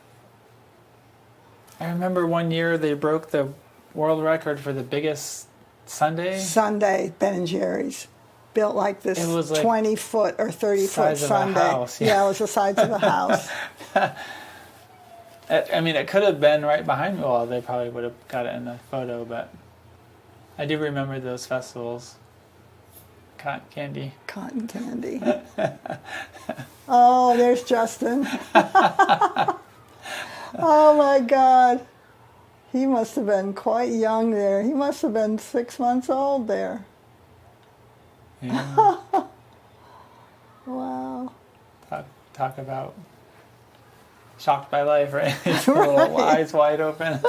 I remember one year they broke the world record for the biggest sundae.
Sundae, Ben & Jerry's. Built like this,
it was like
20-foot or 30-foot sundae.
House, yeah.
Yeah, it was the size of a house.
I mean, it could have been right behind me. Well, they probably would have got it in the photo, but I do remember those festivals. Cotton candy.
Cotton candy. Oh, there's Justin. Oh, my God. He must have been quite young there. He must have been 6 months old there.
Yeah.
Wow.
Talk about shocked by life, right? His little eyes wide open.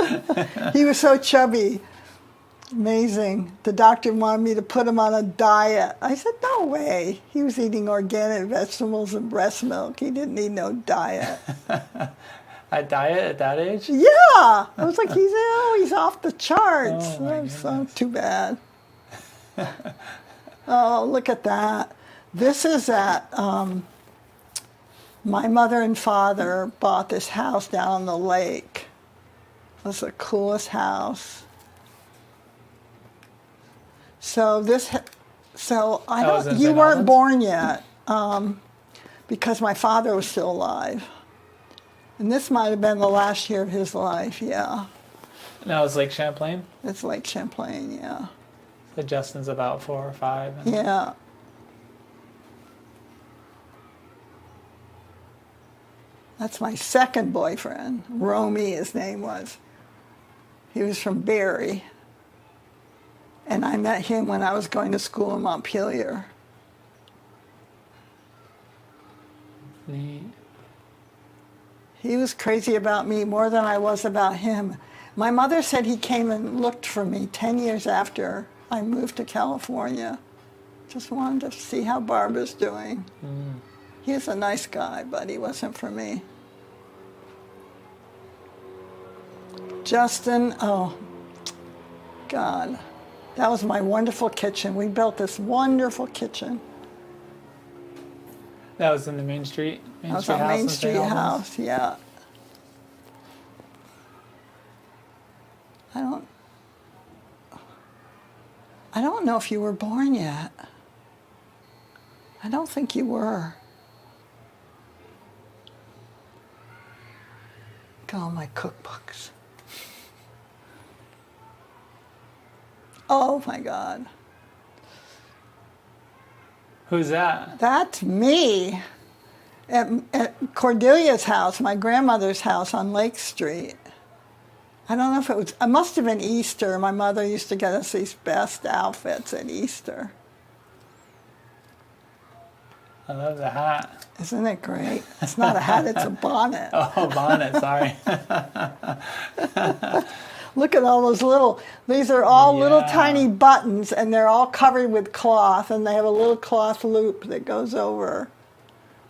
He was so chubby. Amazing. The doctor wanted me to put him on a diet. I said, no way. He was eating organic vegetables and breast milk. He didn't need no diet.
A diet at that age?
Yeah. I was like, he's off the charts.
Oh, my
That's too bad. Oh, look at that. This is at, my mother and father bought this house down on the lake. It was the coolest house. So you weren't born yet, because my father was still alive. And this might have been the last year of his life, yeah.
Now it's Lake Champlain?
It's Lake Champlain, yeah.
So Justin's about 4 or 5.
Yeah. That's my second boyfriend. Romy, his name was. He was from Barrie. And I met him when I was going to school in Montpelier.
Neat.
He was crazy about me more than I was about him. My mother said he came and looked for me 10 years after I moved to California. Just wanted to see how Barbara's doing.
Mm.
He's a nice guy, but he wasn't for me. Justin, oh, God. That was my wonderful kitchen. We built this wonderful kitchen.
That was in the Main Street?
That was our Main Street house, yeah. I don't know if you were born yet. I don't think you were. Look at all my cookbooks. Oh my God.
Who's that?
That's me at Cordelia's house, my grandmother's house on Lake Street. I don't know if it must have been Easter. My mother used to get us these best outfits at Easter.
I love the hat.
Isn't it great? It's not a hat, it's a bonnet.
Oh, bonnet, sorry.
Look at all those these are all little
Yeah.
tiny buttons, and they're all covered with cloth, and they have a little cloth loop that goes over.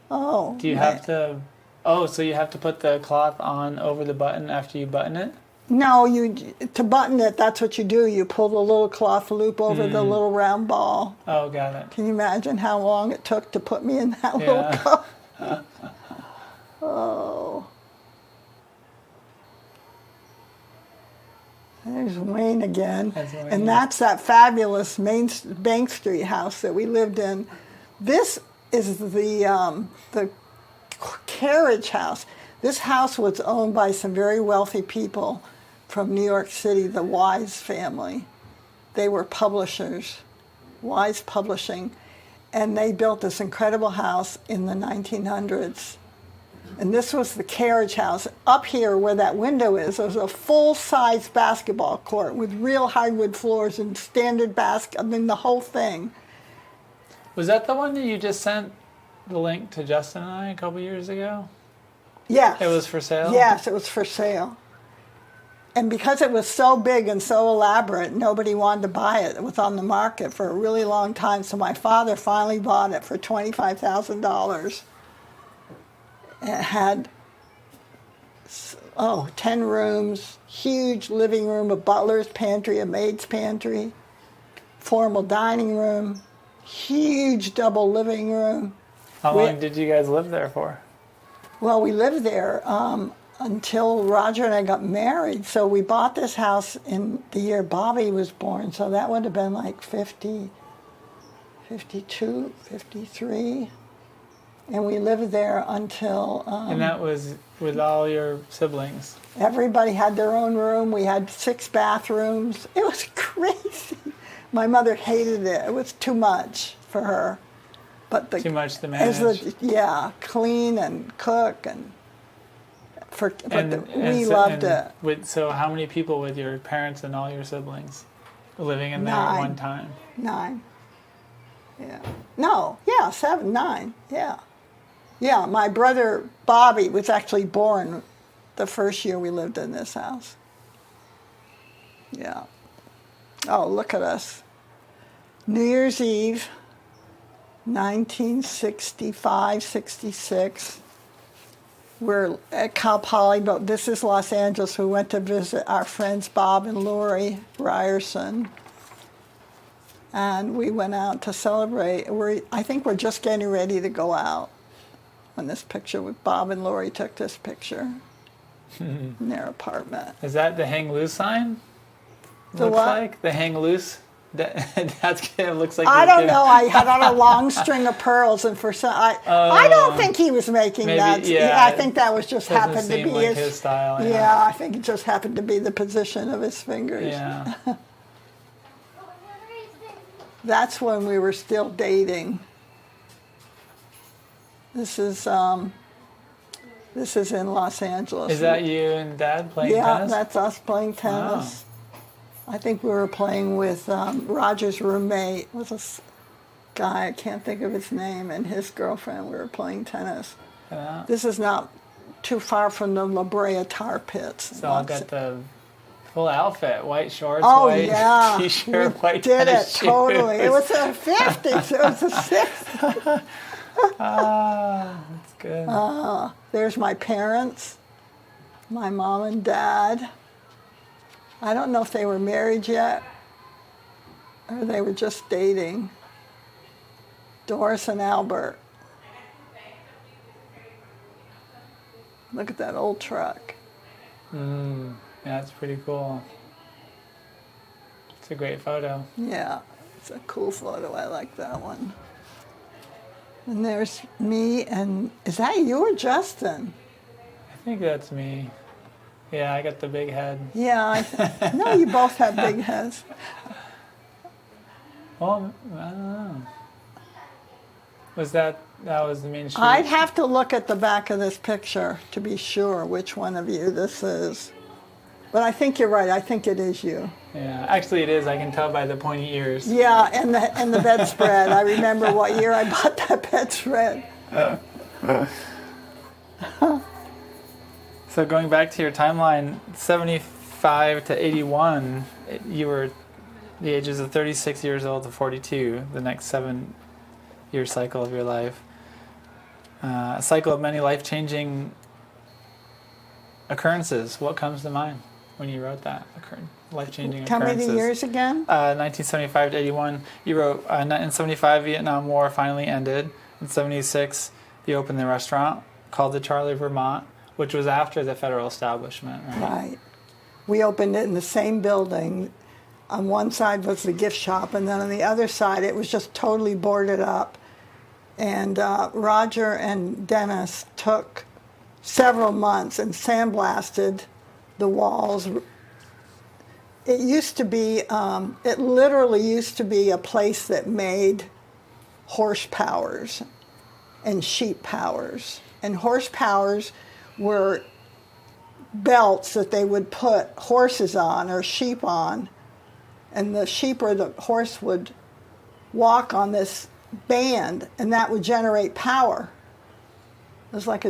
Oh.
Do you have to, so you have to put the cloth on over the button after you button it?
No, to button it, that's what you do. You pull the little cloth loop over the little round ball.
Oh, got it.
Can you imagine how long it took to put me in that little cup? Oh. There's Wayne again.
That's Wayne.
And that's that fabulous Bank Street house that we lived in. This is the carriage house. This house was owned by some very wealthy people from New York City, the Wise family. They were publishers, Wise Publishing, and they built this incredible house in the 1900s. And this was the carriage house. Up here where that window is, there was a full-size basketball court with real hardwood floors and standard the whole thing.
Was that the one that you just sent the link to Justin and I a couple years ago?
Yes.
It was for sale?
Yes, it was for sale. And because it was so big and so elaborate, nobody wanted to buy it. It was on the market for a really long time, so my father finally bought it for $25,000. It had 10 rooms, huge living room, a butler's pantry, a maid's pantry, formal dining room, huge double living room.
How long did you guys live there for?
Well, we lived there until Roger and I got married. So we bought this house in the year Bobby was born. So that would have been like 50, 52, 53. And we lived there until...
and that was with all your siblings?
Everybody had their own room. We had 6 bathrooms. It was crazy. My mother hated it. It was too much for her. But
Too much to manage.
Clean and cook and we loved it.
So how many people with your parents and all your siblings living in there at one time?
9. Yeah. No. Yeah. 7, 9. Yeah. Yeah. My brother Bobby was actually born the first year we lived in this house. Yeah. Oh, look at us. New Year's Eve, 1965, 66. We're at Cal Poly, but this is Los Angeles. We went to visit our friends Bob and Lori Ryerson. And we went out to celebrate. I think we're just getting ready to go out when this picture with Bob and Lori took this picture in their apartment.
Is that the hang loose sign?
The
looks
what?
like the hang loose. That's it looks like.
I don't know. I had on a long string of pearls, and for some, I don't think he was making
maybe,
that.
yeah,
I think that was just
doesn't
happened to
seem
be
like his style.
Yeah, I think it just happened to be the position of his fingers.
Yeah.
That's when we were still dating. This is in Los Angeles.
Is that you and Dad playing tennis?
Yeah, that's us playing tennis.
Wow.
I think we were playing with Roger's roommate was a guy, I can't think of his name, and his girlfriend. We were playing tennis.
Yeah.
This is not too far from the La Brea tar pits.
So I got the full outfit: white shorts,
Oh,
white
yeah.
t-shirt,
We
white
did
tennis
it, totally.
shoes.
It was the 50s. It was the 60s.
That's good.
There's my parents, my mom and dad. I don't know if they were married yet or they were just dating. Doris and Albert. Look at that old truck.
Yeah, that's pretty cool. It's a great photo.
Yeah, It's a cool photo. I like that one. And there's me, and is that you or Justin?
I think that's me. Yeah, I got the big head.
Yeah, no, you both have big heads.
Well, I don't know. That was the main street?
I'd have to look at the back of this picture to be sure which one of you this is. But I think you're right. I think it is you.
Yeah, actually it is. I can tell by the pointy ears.
Yeah, and the bedspread. I remember what year I bought that bedspread.
So going back to your timeline, 75 to 81, you were the ages of 36 years old to 42, the next 7-year cycle of your life. A cycle of many life-changing occurrences. What comes to mind when you wrote that? Life-changing
Tell
occurrences.
me the years again.
1975 to 81. You wrote, in 75, Vietnam War finally ended. In 76, you opened the restaurant called the Charlie Vermont, which was after the federal establishment, right?
Right. We opened it in the same building. On one side was the gift shop, and then on the other side it was just totally boarded up. And Roger and Dennis took several months and sandblasted the walls. It used to be, it literally used to be a place that made horse powers and sheep powers. And horse powers were belts that they would put horses on or sheep on, and the sheep or the horse would walk on this band, and that would generate power. It was like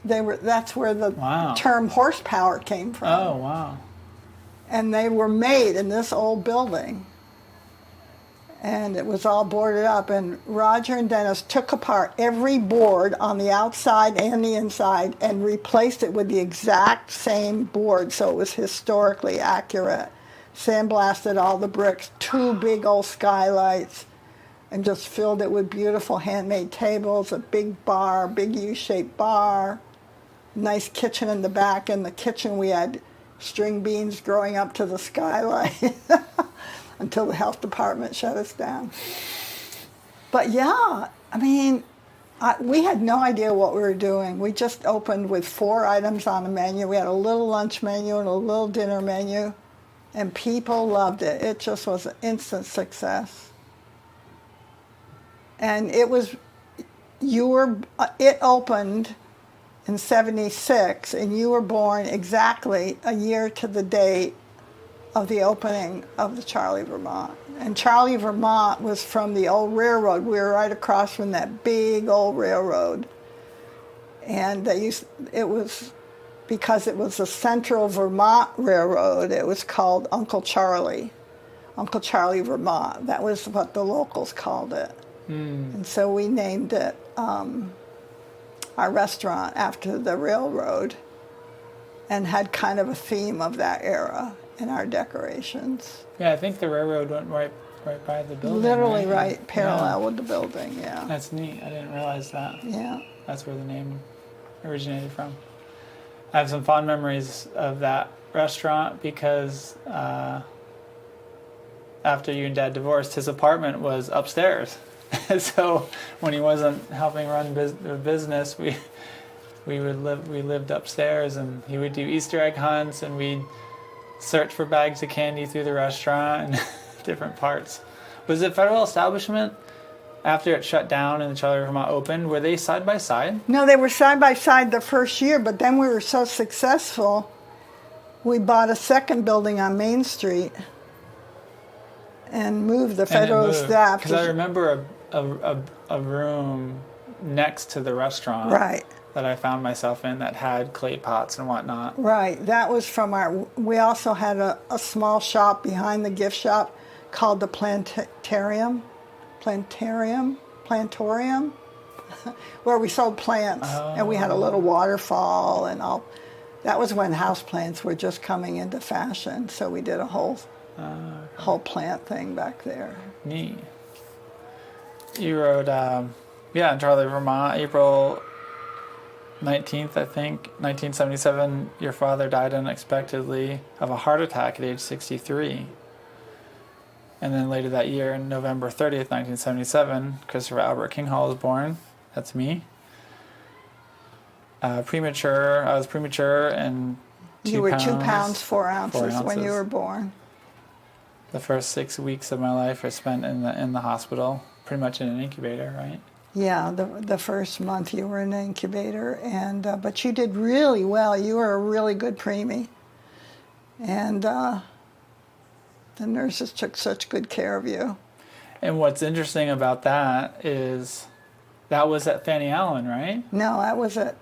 that's where the term horsepower came from.
Oh, wow.
And they were made in this old building. And it was all boarded up. And Roger and Dennis took apart every board on the outside and the inside and replaced it with the exact same board, so it was historically accurate. Sandblasted all the bricks, 2 big old skylights, and just filled it with beautiful handmade tables, a big bar, big U-shaped bar, nice kitchen in the back. In the kitchen we had string beans growing up to the skylight until the health department shut us down. But yeah, I mean, we had no idea what we were doing. We just opened with 4 items on the menu. We had a little lunch menu and a little dinner menu, and people loved it. It just was an instant success. And it opened in 76, and you were born exactly a year to the date of the opening of the Charlie Vermont. And Charlie Vermont was from the old railroad. We were right across from that big old railroad. And it was, because it was the Central Vermont Railroad, it was called Uncle Charlie Vermont. That was what the locals called it. And so we named it our restaurant after the railroad, and had kind of a theme of that era in our decorations.
Yeah, I think the railroad went right by the building.
Literally right parallel with the building, yeah.
That's neat. I didn't realize that.
Yeah.
That's where the name originated from. I have some fond memories of that restaurant because after you and Dad divorced, his apartment was upstairs. So when he wasn't helping run the business, we lived upstairs, and he would do Easter egg hunts, and we'd search for bags of candy through the restaurant and different parts. Was it federal establishment after it shut down and the Charlie Vermont opened? Were they side by side?
No, they were side by side the first year, but then we were so successful, we bought a second building on Main Street and moved the federal staff.
Because I remember a room next to the restaurant,
right,
that I found myself in that had clay pots and whatnot.
Right, that was from we also had a small shop behind the gift shop called the Plantorium, where we sold plants, and we had a little waterfall and all. That was when houseplants were just coming into fashion, so we did a whole plant thing back there.
Neat. You wrote, in Charlie Vermont, April 19th, I think, 1977, your father died unexpectedly of a heart attack at age 63. And then later that year, on November 30th, 1977, Christopher Albert King Hall was born. That's me. Premature. I was premature and 2
You were
pounds,
2 pounds, 4 ounces,
4 ounces
when you were born.
The first 6 weeks of my life are spent in the hospital, pretty much in an incubator, right?
Yeah, the first month you were in an incubator, and but you did really well. You were a really good preemie, and the nurses took such good care of you.
And what's interesting about that is that was at Fanny Allen, right?
No, that was at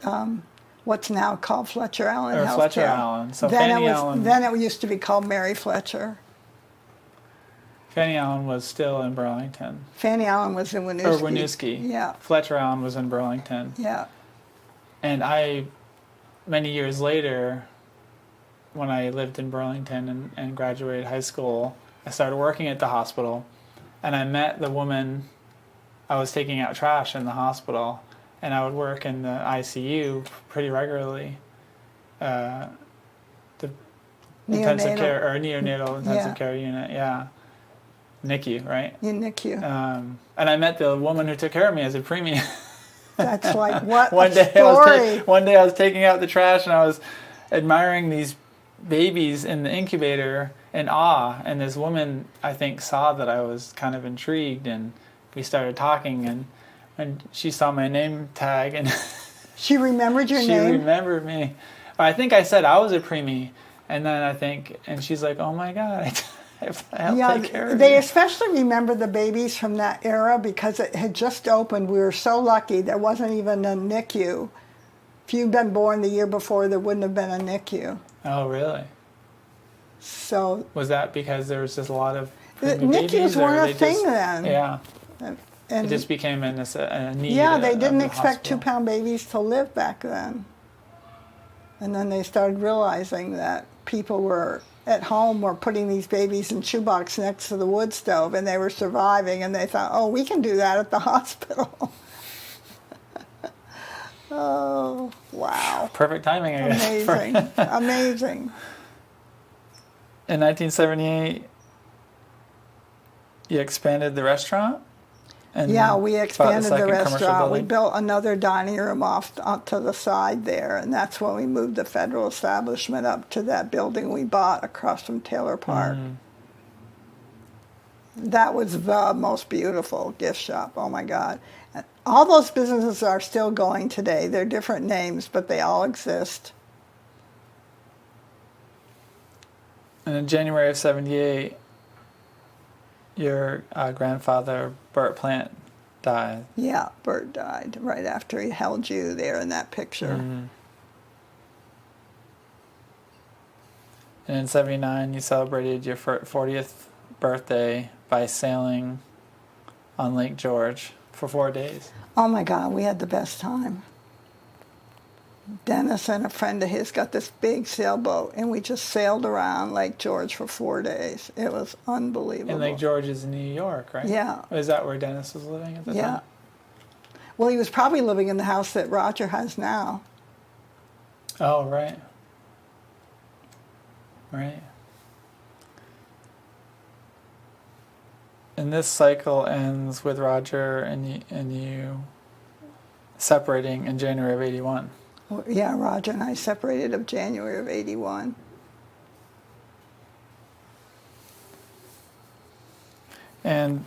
what's now called Fletcher Allen
Or
Healthcare.
Fletcher Allen. So
then
Fanny
it was,
Allen.
Then it used to be called Mary Fletcher.
Fanny Allen was still in Burlington.
Fanny Allen was in Winooski.
Or Winooski.
Yeah.
Fletcher Allen was in Burlington.
Yeah.
And many years later, when I lived in Burlington and graduated high school, I started working at the hospital. And I met the woman. I was taking out trash in the hospital. And I would work in the ICU pretty regularly. The intensive care, or neonatal intensive care unit, yeah. NICU, right?
In NICU.
And I met the woman who took care of me as a preemie.
That's like, what
one
a
day
story.
One day I was taking out the trash and I was admiring these babies in the incubator in awe. And this woman, I think, saw that I was kind of intrigued, and we started talking. And she saw my name tag, and
She remembered your
she
name?
remembered me. I think I said I was a preemie. And then and she's like, "Oh my God, I helped take care of
they
you."
especially remember the babies from that era because it had just opened. We were so lucky. There wasn't even a NICU. If you'd been born the year before, there wouldn't have been a NICU.
Oh, really?
So
Was that because there was just a lot of
NICUs weren't a thing then.
Yeah.
And
It just became a need.
yeah, they
of
didn't
the
expect
hospital.
2-pound babies to live back then. And then they started realizing that people were at home were putting these babies in shoebox next to the wood stove, and they were surviving, and they thought, oh, we can do that at the hospital. Oh, wow.
Perfect timing, I guess.
Amazing. Amazing.
In 1978, you expanded the restaurant? And
Yeah, we
bought a
expanded the
second commercial
restaurant. We
building?
built another dining room off to the side there, and that's when we moved the federal establishment up to that building we bought across from Taylor Park. That was the most beautiful gift shop. Oh my God. All those businesses are still going today. They're different names, but they all exist.
And in January of 78, your grandfather, Bert Plant, died.
Yeah, Bert died right after he held you there in that picture.
And in 79, you celebrated your 40th birthday by sailing on Lake George for 4 days.
Oh my God, we had the best time. Dennis and a friend of his got this big sailboat, and we just sailed around Lake George for 4 days. It was unbelievable.
And Lake George is in New York, right?
Yeah.
Is that where Dennis was living at the
Yeah.
time?
Well, he was probably living in the house that Roger has now.
Oh, right. Right. And this cycle ends with Roger and you separating in January of 81.
Well, yeah, Roger and I separated of January of 81.
And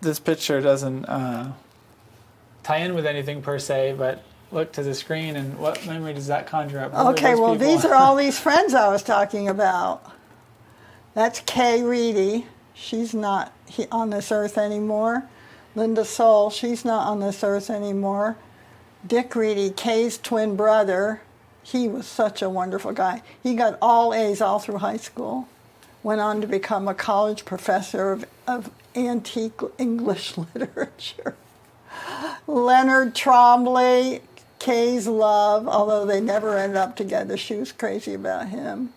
this picture doesn't tie in with anything per se, but look to the screen, and what memory does that conjure up? Who are
Okay,
those
well,
people?
these are all these friends I was talking about. That's Kay Reedy. She's not on this earth anymore. Linda Soul, she's not on this earth anymore. Dick Reedy, Kay's twin brother, he was such a wonderful guy. He got all A's all through high school. Went on to become a college professor of antique English literature. Leonard Trombley, Kay's love, although they never ended up together. She was crazy about him.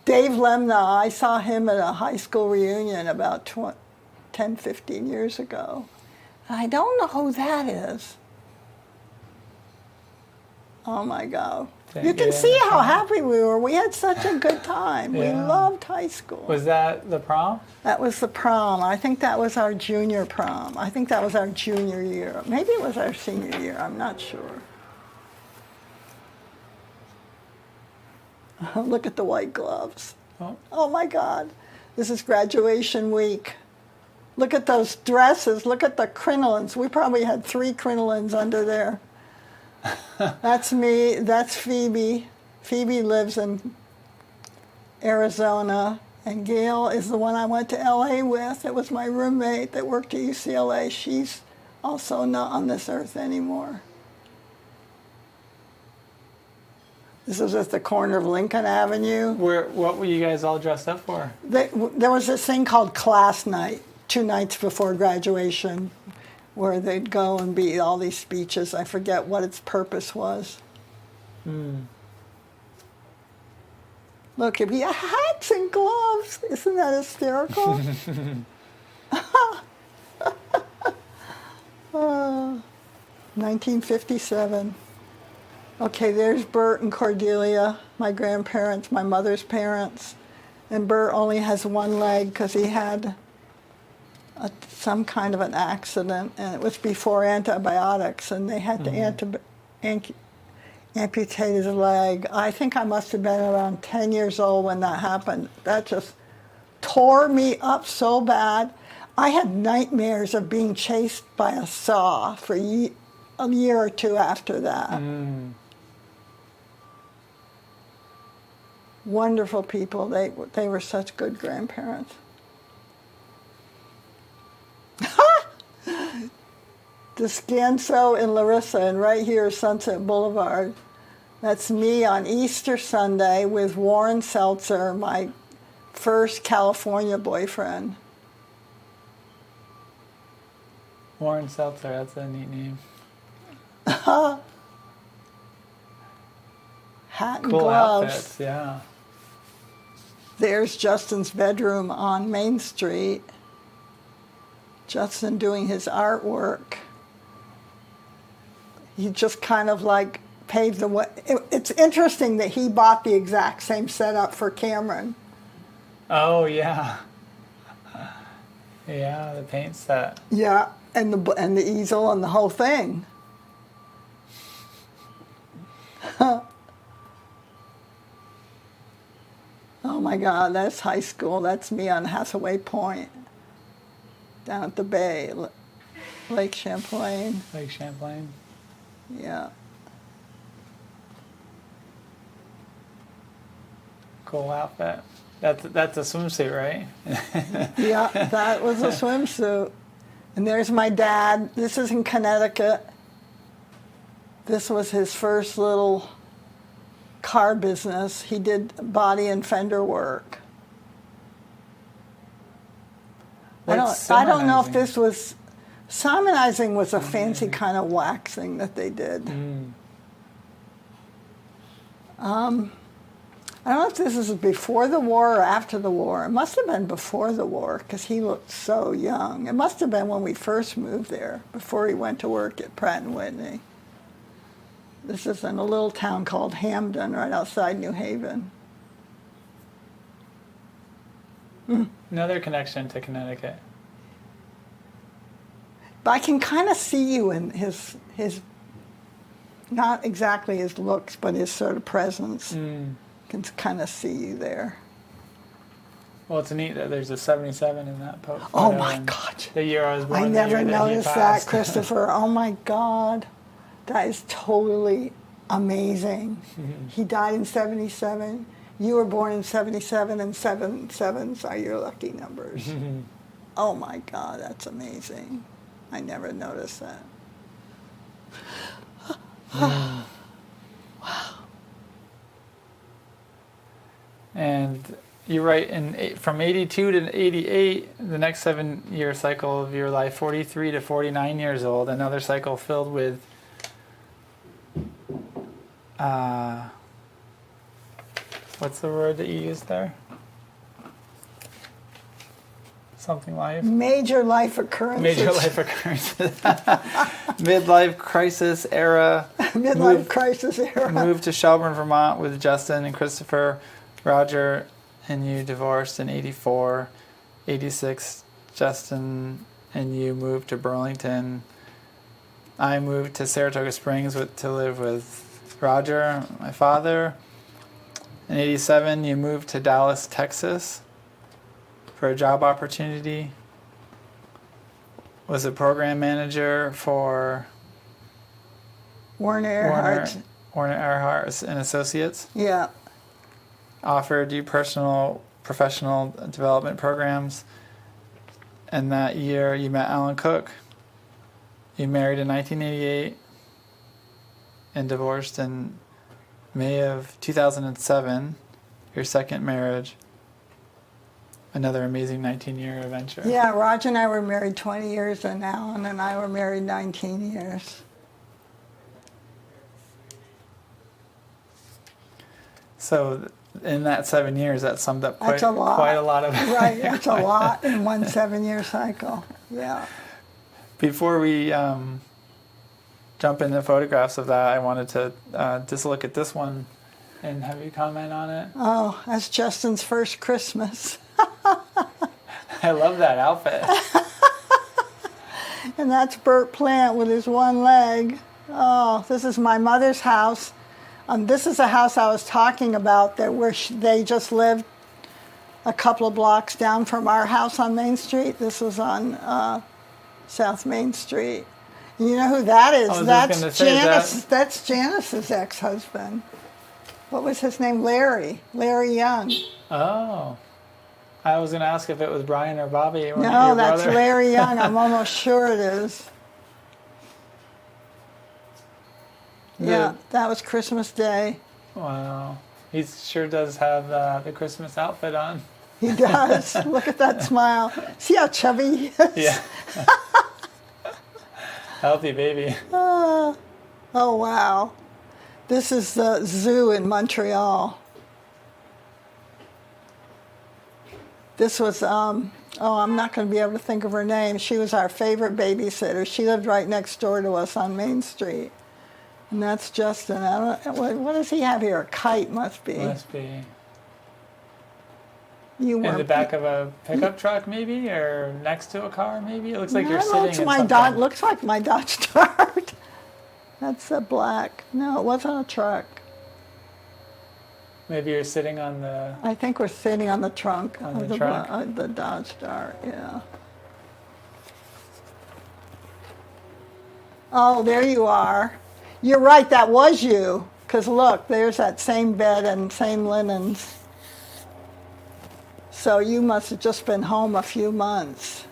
Dave Lemna, I saw him at a high school reunion about 10, 15 years ago. I don't know who that is. Oh my God.
Thank
You can
you.
see how happy we were. We had such a good time. We
Yeah.
loved high school.
Was that the prom?
That was the prom. I think that was our junior prom. I think that was our junior year. Maybe it was our senior year. I'm not sure. Look at the white gloves.
Oh.
Oh my God. This is graduation week. Look at those dresses. Look at the crinolines. We probably had 3 crinolines under there. That's me. That's Phoebe. Phoebe lives in Arizona. And Gail is the one I went to LA with. It was my roommate that worked at UCLA. She's also not on this earth anymore. This is at the corner of Lincoln Avenue.
What were you guys all dressed up for?
There was this thing called class night, 2 nights before graduation, where they'd go and be all these speeches. I forget what its purpose was. Look, we had hats and gloves. Isn't that hysterical? 1957. Okay, there's Bert and Cordelia, my grandparents, my mother's parents. And Bert only has one leg because he had some kind of an accident, and it was before antibiotics, and they had to amputate his leg. I think I must have been around 10 years old when that happened. That just tore me up so bad. I had nightmares of being chased by a saw for a year or 2 after that. Wonderful people. They were such good grandparents. Descanso and Larissa, and right here is Sunset Boulevard. That's me on Easter Sunday with Warren Seltzer, my first California boyfriend.
Warren Seltzer, that's a neat name.
Hat and
Cool
gloves.
outfits, yeah.
There's Justin's bedroom on Main Street. Justin doing his artwork. He just kind of like paved the way. It's interesting that he bought the exact same setup for Cameron.
Oh, yeah. Yeah, the paint set.
Yeah, and the easel and the whole thing. Oh my God, that's high school. That's me on Hathaway Point, down at the bay, Lake Champlain.
Lake Champlain.
Yeah.
Cool outfit. That's a swimsuit, right?
Yeah, that was a swimsuit. And there's my dad. This is in Connecticut. This was his first little car business. He did body and fender work. I don't know if this was... Simonizing was a fancy kind of waxing that they did. I don't know if this is before the war or after the war. It must have been before the war because he looked so young. It must have been when we first moved there, before he went to work at Pratt & Whitney. This is in a little town called Hamden, right outside New Haven.
Another connection to Connecticut.
But I can kind of see you in his not exactly his looks, but his sort of presence. Can kind of see you there.
Well, it's neat that there's a 77 in that photo.
Oh my God.
The year I was born.
I never noticed that,
passed.
Christopher. Oh my God. That is totally amazing. He died in 77. You were born in 77, and 77s are your lucky numbers. Oh my God, that's amazing. I never noticed that. Wow.
And you're right, from 82 to 88, the next 7-year cycle of your life, 43 to 49 years old, another cycle filled with what's the word that you used there? something life.
Major life occurrences.
Major life occurrences. Midlife crisis era.
Midlife crisis era.
Moved to Shelburne, Vermont with Justin and Christopher. Roger and you divorced in 84. 86, Justin and you moved to Burlington. I moved to Saratoga Springs to live with Roger, my father. In 87, you moved to Dallas, Texas for a job opportunity. Was a program manager for
Warner Earhart.
Warner Earhart and Associates.
Yeah.
Offered you professional development programs. And that year you met Alan Cook. You married in 1988 and divorced in May of 2007, your second marriage. Another amazing 19-year adventure.
Yeah, Roger and I were married 20 years, and Alan and I were married 19 years.
So in that 7 years, that summed up
That's a lot.
quite a lot of
Right, that's a lot in one 7-year cycle. Yeah.
Before we jump into photographs of that, I wanted to just look at this one and have you comment on it.
Oh, that's Justin's first Christmas.
I love that outfit.
And that's Bert Plant with his one leg. Oh, this is my mother's house. This is a house I was talking about that where they just lived a couple of blocks down from our house on Main Street. This was on South Main Street. You know who that is? That's Janice. That's Janice's ex-husband. What was his name? Larry Young.
Oh. I was going to ask if it was Brian or Bobby.
No, that's brother. Larry Young. I'm almost sure it is. Yeah, that was Christmas Day.
Wow. He sure does have the Christmas outfit on.
He does. Look at that smile. See how chubby he is?
Yeah. Healthy baby.
Oh, wow. This is the zoo in Montreal. This was, I'm not going to be able to think of her name. She was our favorite babysitter. She lived right next door to us on Main Street. And that's Justin. What does he have here? A kite, must be.
Must be.
In
the back of a pickup truck, maybe? Or next to a car, maybe? It looks like you're sitting in something.
Looks like my Dodge Dart. That's a black. No, it wasn't a truck.
Maybe you're sitting on the...
I think we're sitting on the trunk
of the
the Dodge Dart, yeah. Oh, there you are. You're right, that was you. Because look, there's that same bed and same linens. So you must have just been home a few months.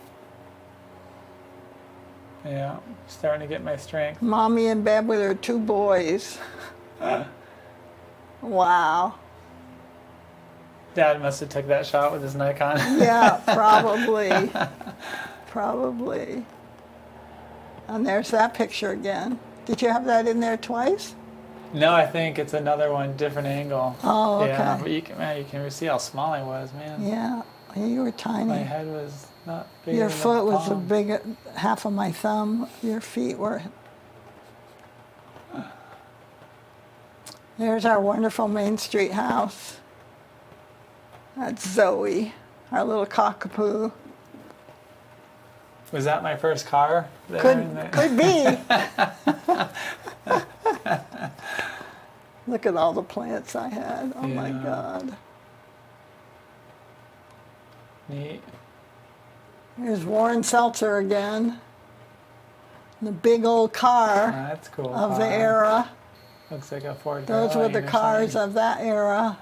Yeah, starting to get my strength.
Mommy in bed with her 2 boys. Wow.
Dad must have took that shot with his Nikon.
Yeah, probably. Probably. And there's that picture again. Did you have that in there twice?
No, I think it's another one, different angle.
Oh, okay.
Yeah, but you can see how small I was, man.
Yeah, you were tiny.
My head was not big.
Your foot was a big half of my thumb. Your feet were. There's our wonderful Main Street house. That's Zoe, our little cockapoo.
Was that my first car?
Could be. Look at all the plants I had. Oh, yeah. My God.
Neat.
Here's Warren Seltzer again. The big old car.
That's cool.
Of the era.
Looks like a Ford.
Those were the cars of that era.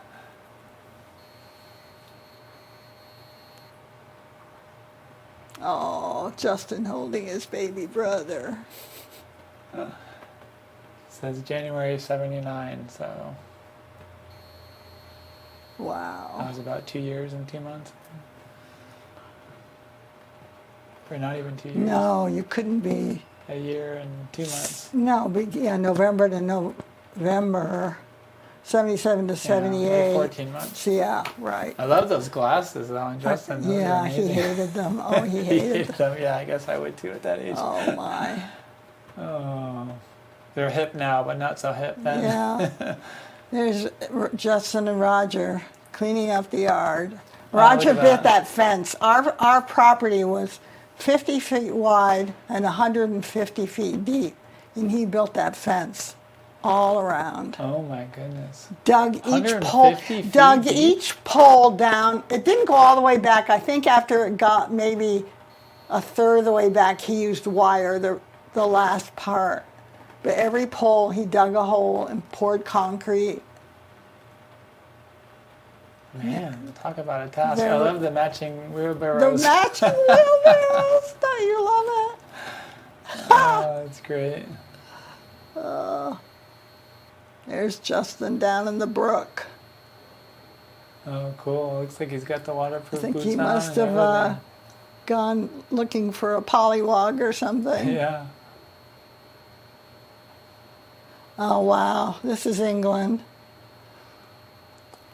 Oh, Justin holding his baby brother.
Says January 79, so.
Wow.
That was about 2 years and 2 months. Or not even 2 years.
No, you couldn't be.
A year and 2 months.
No, yeah, November to November. 77 to
like
78.
14 months.
So, yeah, right.
I love those glasses, though, and Justin. Those are
Yeah, he
amazing.
hated them. Oh, he
He
hated
hated them. Yeah, I guess I would too at that age.
Oh, my.
Oh, they're hip now, but not so hip then.
Yeah. There's Justin and Roger cleaning up the yard.
Oh,
Roger
look at
bit
that.
that fence. Our property was 50 feet wide and 150 feet deep, and he built that fence all around.
Oh my goodness.
Dug each
150 feet
dug
deep?
each pole down. It didn't go all the way back. I think after it got maybe a third of the way back, he used wire, the last part. But every pole, he dug a hole and poured concrete.
Man, talk about a task.
They're-
I love the matching
The
wheelbarrows.
matching wheelbarrows. Don't you love it?
Oh, that's great.
There's Justin down in the brook.
Oh, cool. Looks like he's got the
I
waterproof
think
boots
he
on
must
and
have gone looking for a pollywog or something.
everything. Yeah.
Oh, wow. This is England.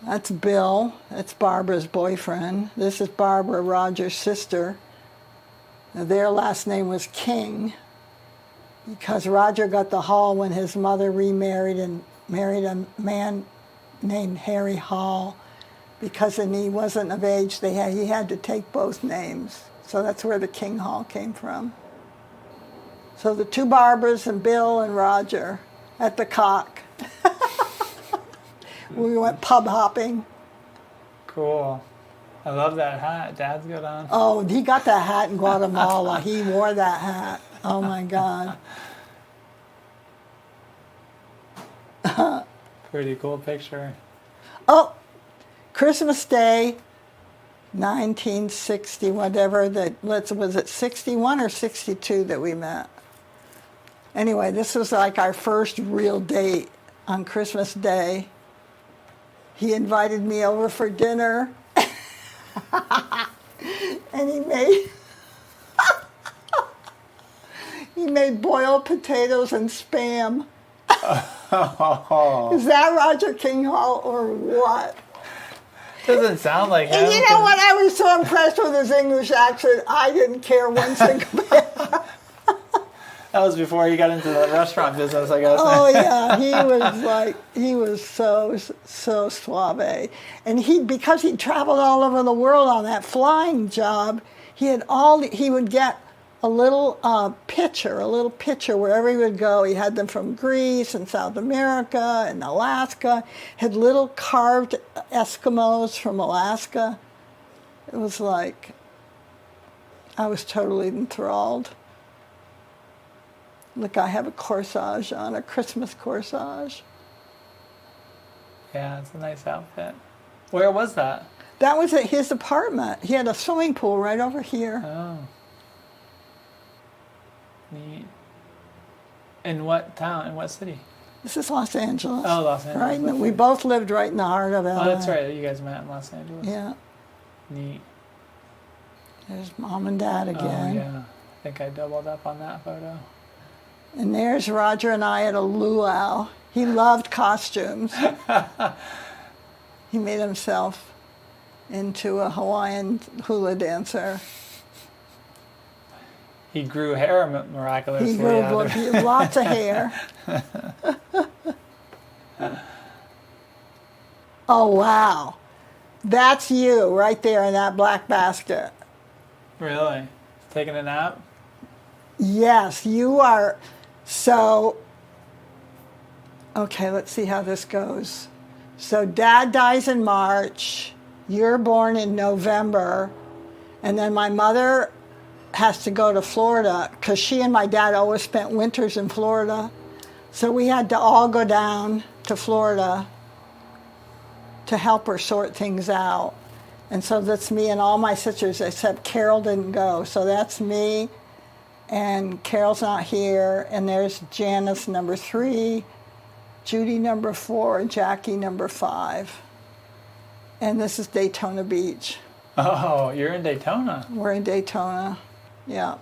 That's Bill. That's Barbara's boyfriend. This is Barbara, Roger's sister. Now, their last name was King because Roger got the Hall when his mother remarried and married a man named Harry Hall. Because when he wasn't of age, he had to take both names. So that's where the King Hall came from. So the two Barbaras and Bill and Roger at the Cock. We went pub hopping.
Cool. I love that hat Dad's got on.
Oh, he got that hat in Guatemala. He wore that hat. Oh my God.
Pretty cool picture.
Oh, Christmas Day, 1960, whatever. Was it 61 or 62 that we met? Anyway, this was like our first real date on Christmas Day. He invited me over for dinner, and he made boiled potatoes and Spam.
Oh,
Is that Roger King Hall or what?
doesn't sound like him.
And you know what? I was so impressed with his English accent, I didn't care one single bit.
That was before he got into the restaurant business, I guess.
Oh yeah, he was so suave, and because he traveled all over the world on that flying job, he would get a little pitcher wherever he would go. He had them from Greece and South America and Alaska. Had little carved Eskimos from Alaska. It was like I was totally enthralled. Look, I have a corsage on, a Christmas corsage.
Yeah, it's a nice outfit. Where was that?
That was at his apartment. He had a swimming pool right over here.
Oh. Neat. In what town? In what city?
This is Los Angeles.
Oh, Los Angeles.
Right? We both lived right in the heart of LA.
Oh, that's right. You guys met in Los Angeles.
Yeah.
Neat.
There's Mom and Dad again.
Oh, yeah. I think I doubled up on that photo.
And there's Roger and I at a luau. He loved costumes. He made himself into a Hawaiian hula dancer.
He grew hair miraculously.
He grew
out of it.
lots of hair. Oh, wow. That's you right there in that black basket.
Really? Taking a nap?
Yes, you are. So, okay, let's see how this goes. So Dad dies in March. You're born in November. And then my mother has to go to Florida because she and my dad always spent winters in Florida. So we had to all go down to Florida to help her sort things out. And so that's me and all my sisters, except Carol didn't go. So that's me, and Carol's not here. And there's Janice, number 3, Judy, number 4, Jackie, number 5. And this is Daytona Beach.
Oh, you're in Daytona.
We're in Daytona, yeah.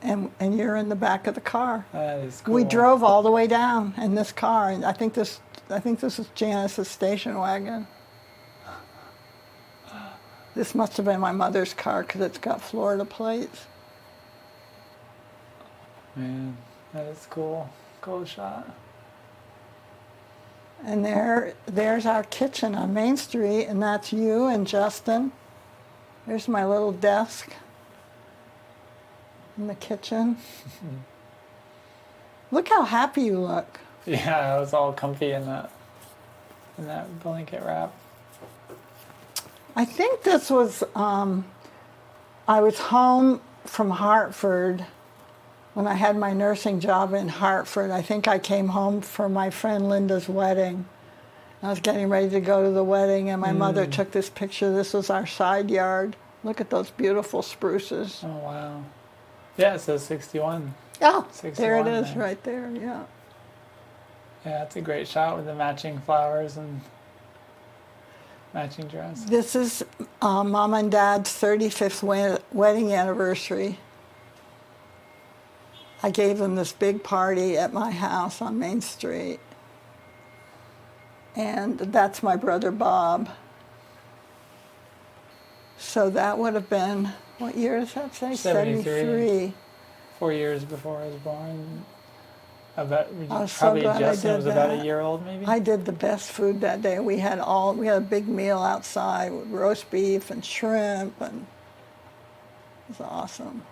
and you're in the back of the car.
That is cool.
We drove all the way down in this car, and I think this is Janice's station wagon. This must have been my mother's car because it's got Florida plates.
Man, that is cool. Cool shot.
And there's our kitchen on Main Street, and that's you and Justin. There's my little desk in the kitchen. Look how happy you look.
Yeah, I was all comfy in that blanket wrap.
I think this was, I was home from Hartford when I had my nursing job in Hartford. I think I came home for my friend Linda's wedding. I was getting ready to go to the wedding, and my mother took this picture. This was our side yard. Look at those beautiful spruces.
Oh, wow. Yeah, it says 61.
Oh,
61
there it is,
there.
right there, yeah.
Yeah, it's a great shot with the matching flowers and matching dress.
This is Mom and Dad's 35th wedding anniversary. I gave them this big party at my house on Main Street. And that's my brother Bob. So that would have been, what year does that say? 73.
4 years before I was born. About,
I was so
probably
glad I
Justin
did
was about
that.
a year old, maybe?
I did the best food that day. We had a big meal outside with roast beef and shrimp, and it was awesome.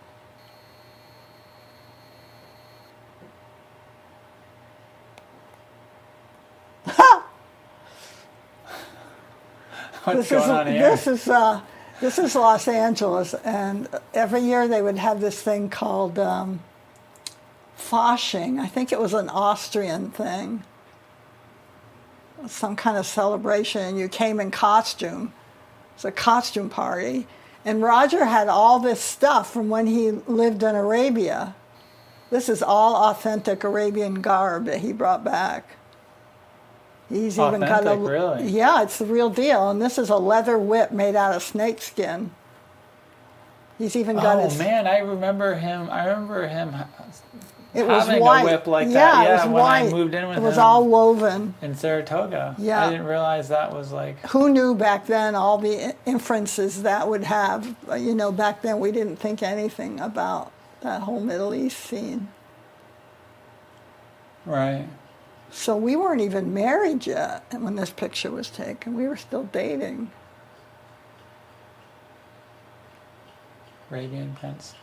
What's going on here?
This is Los Angeles, and every year they would have this thing called Fasching. I think it was an Austrian thing, some kind of celebration, and you came in costume. It's a costume party, and Roger had all this stuff from when he lived in Arabia. This is all authentic Arabian garb that he brought back. He's even got a,
really?
Yeah, it's the real deal. And this is a leather whip made out of snakeskin. He's even got his.
Oh man, I remember him.
It was
having
white.
a whip like
Yeah,
that.
it was
when
white.
I moved in with
It
him.
was all woven.
In Saratoga.
Yeah.
I didn't realize that was like.
Who knew back then all the inferences that would have? You know, back then we didn't think anything about that whole Middle East scene.
Right.
So we weren't even married yet when this picture was taken. We were still dating.
Arabian Prince.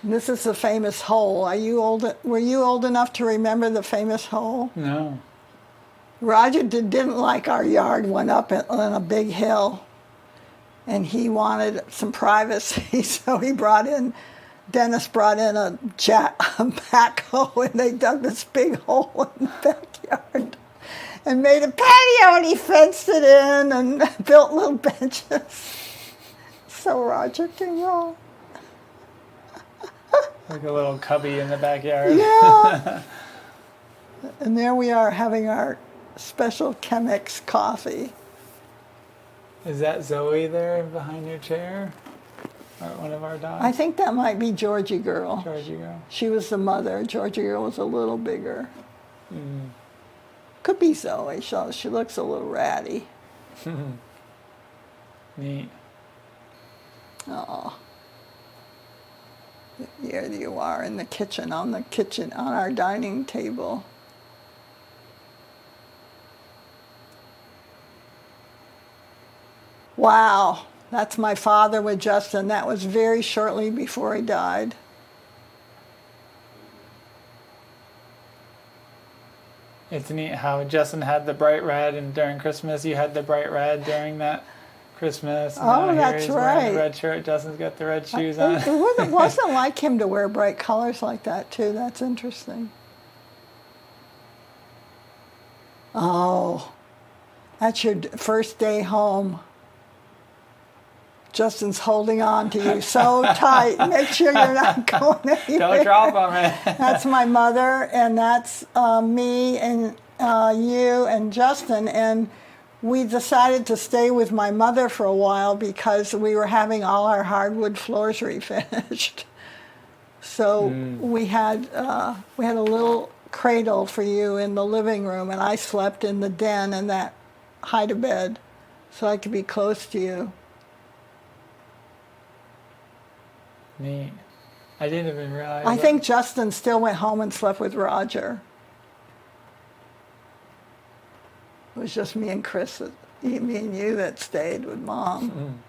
And this is the famous hole. Were you old enough to remember the famous hole?
No.
Roger didn't like our yard, went up on a big hill, and he wanted some privacy, so Dennis brought in a backhoe, and they dug this big hole in the backyard and made a patio, and he fenced it in and built little benches so Roger can roll.
Like a little cubby in the backyard.
Yeah. And there we are having our special Chemex coffee.
Is that Zoe there behind your chair? Or one of our dogs?
I think that might be Georgie Girl.
Georgie girl.
She was the mother. Georgie Girl was a little bigger. Could be Zoe. She looks a little ratty.
Neat.
Oh. Here you are in the kitchen, on our dining table. Wow, that's my father with Justin. That was very shortly before he died.
It's neat how Justin had the bright red, and during Christmas you had the bright red during that Christmas. And
Oh,
now here
that's
he's wearing
right.
the red shirt. Justin's got the red shoes on.
It wasn't like him to wear bright colors like that, too. That's interesting. Oh, that's your first day home. Justin's holding on to you so tight. Make sure you're not going anywhere.
Don't drop on it.
That's my mother, and that's me and you and Justin. And we decided to stay with my mother for a while because we were having all our hardwood floors refinished. So we had a little cradle for you in the living room, and I slept in the den in that hide-a-bed so I could be close to you.
Neat. I didn't even realize.
I think Justin still went home and slept with Roger. It was just me and Chris, me and you that stayed with Mom.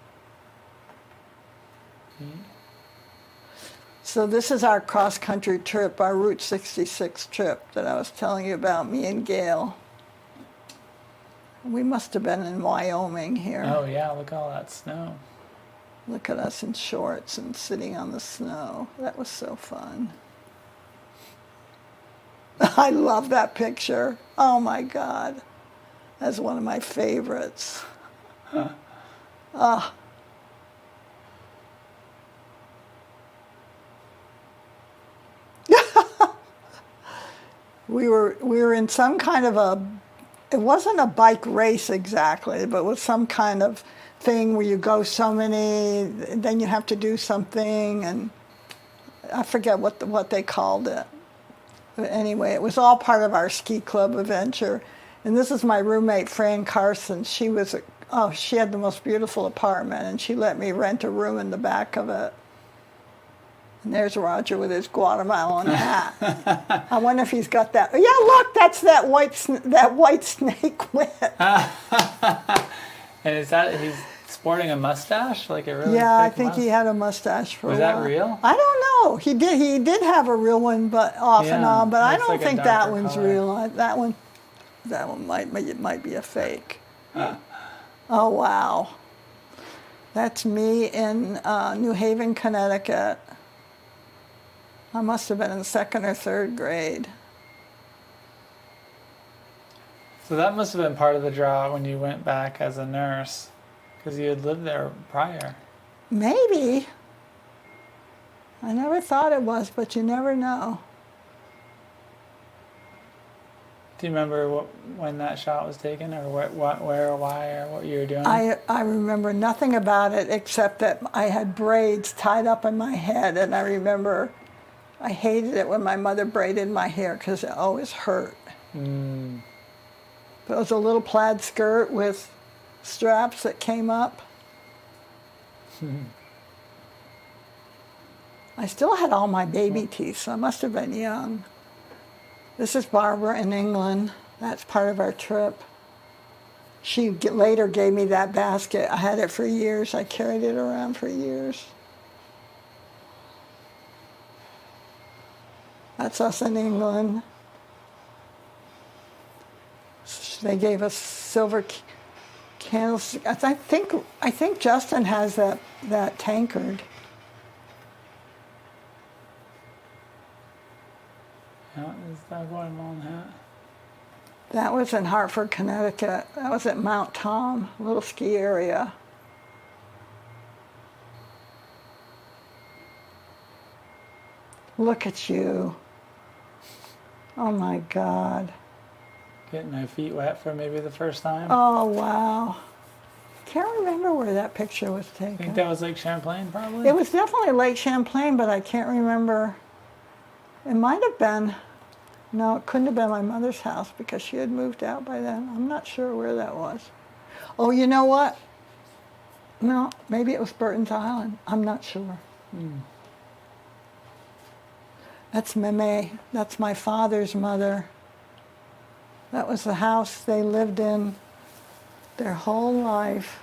So this is our cross-country trip, our Route 66 trip that I was telling you about, me and Gail. We must have been in Wyoming here.
Oh yeah, look at all that snow.
Look at us in shorts and sitting on the snow. That was so fun. I love that picture. Oh my God. That's one of my favorites. We were in some kind of it wasn't a bike race exactly, but it was some kind of thing where you go so many, then you have to do something, and I forget what they called it. But anyway, it was all part of our ski club adventure. And this is my roommate, Fran Carson. She had the most beautiful apartment, and she let me rent a room in the back of it. And there's Roger with his Guatemalan hat. I wonder if he's got that. Yeah, look, that's that white snake whip.
And is that he's sporting a mustache, like a really?
Yeah, I
thick
think he had a mustache for a while.
Was that real?
I don't know. He did have a real one, but off and on. But I don't
like
think
a
that
darker
one's
color.
real. That one might be a fake. Oh wow, that's me in New Haven, Connecticut. I must have been in 2nd or 3rd grade.
So that must have been part of the draw when you went back as a nurse, because you had lived there prior.
Maybe. I never thought it was, but you never know.
Do you remember when that shot was taken, or where, or why, or what you were doing?
I remember nothing about it except that I had braids tied up in my head, and I remember I hated it when my mother braided my hair because it always hurt. But it was a little plaid skirt with straps that came up. I still had all my baby teeth, so I must have been young. This is Barbara in England. That's part of our trip. She later gave me that basket. I had it for years. I carried it around for years. That's us in England. They gave us silver candlesticks. I think Justin has that tankard.
Yeah, is that Guatemalan hat?
That was in Hartford, Connecticut. That was at Mount Tom, a little ski area. Look at you. Oh my God.
Getting my feet wet for maybe the first time.
Oh wow. Can't remember where that picture was
I
taken.
think that was Lake Champlain, probably.
It was definitely Lake Champlain, but I can't remember. It might have been. No, it couldn't have been my mother's house because she had moved out by then. I'm not sure where that was. Oh, you know what? No, maybe it was Burton's Island. I'm not sure. That's Meme. That's my father's mother. That was the house they lived in their whole life.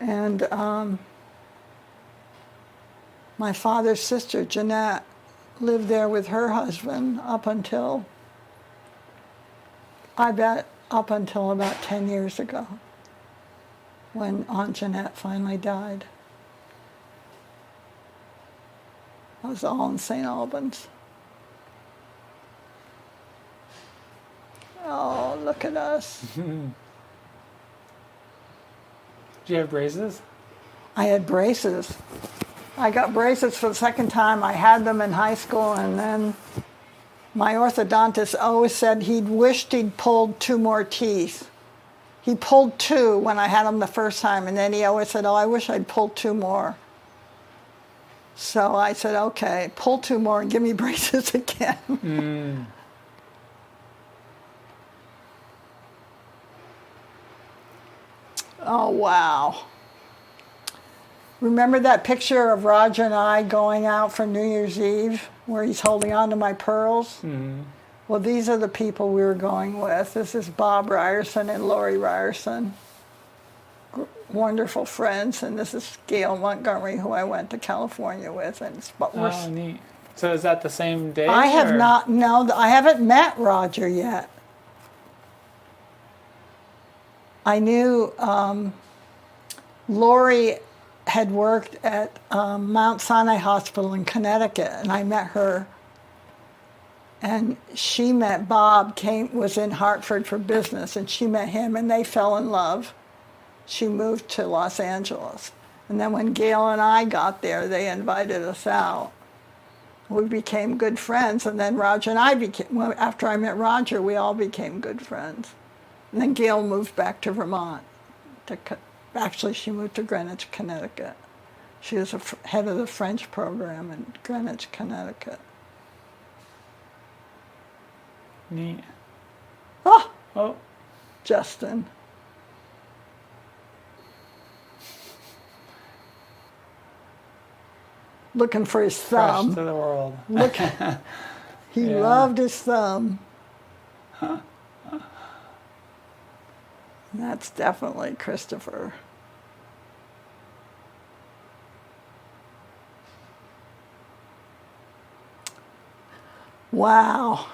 And my father's sister, Jeanette, lived there with her husband up until about 10 years ago, when Aunt Jeanette finally died. I was all in St. Albans. Oh, look at us.
Did you have braces?
I had braces. I got braces for the second time. I had them in high school, and then my orthodontist always said he'd wished he'd pulled 2 more teeth. He pulled 2 when I had them the first time, and then he always said, oh, I wish I'd pulled 2 more. So I said, okay, pull 2 more and give me braces again.
Mm.
Oh, wow. Remember that picture of Roger and I going out for New Year's Eve where he's holding on to my pearls?
Mm.
Well, these are the people we were going with. This is Bob Ryerson and Lori Ryerson. Wonderful friends. And this is Gail Montgomery, who I went to California with.
Oh, neat. So is that the same day?
I have not, no, I haven't met Roger yet. I knew Lori had worked at Mount Sinai Hospital in Connecticut, and I met her. And she met Bob, was in Hartford for business, and she met him, and they fell in love. She moved to Los Angeles. And then when Gail and I got there, they invited us out. We became good friends, and then Roger and I after I met Roger, we all became good friends. And then Gail moved back to Vermont. Actually, she moved to Greenwich, Connecticut. She was head of the French program in Greenwich, Connecticut.
Neat.
Oh, Justin. Looking for his thumb.
Fresh to the world.
Look, he loved his thumb. That's definitely Christopher. Wow.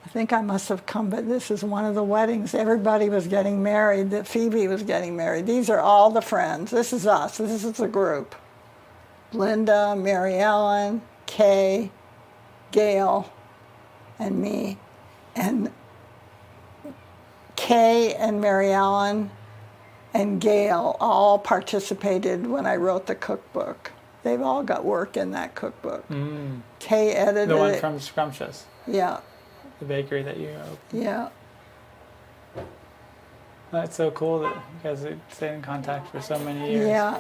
I think I must have come, but this is one of the weddings. Everybody was getting married. That Phoebe was getting married. These are all the friends. This is us. This is the group. Linda, Mary Ellen, Kay, Gail, and me. And Kay and Mary Ellen and Gail all participated when I wrote the cookbook. They've all got work in that cookbook. Mm. Kay edited it.
The one from Scrumptious.
Yeah.
The bakery that you opened.
Yeah.
That's so cool that you guys have stayed in contact for so many years.
Yeah.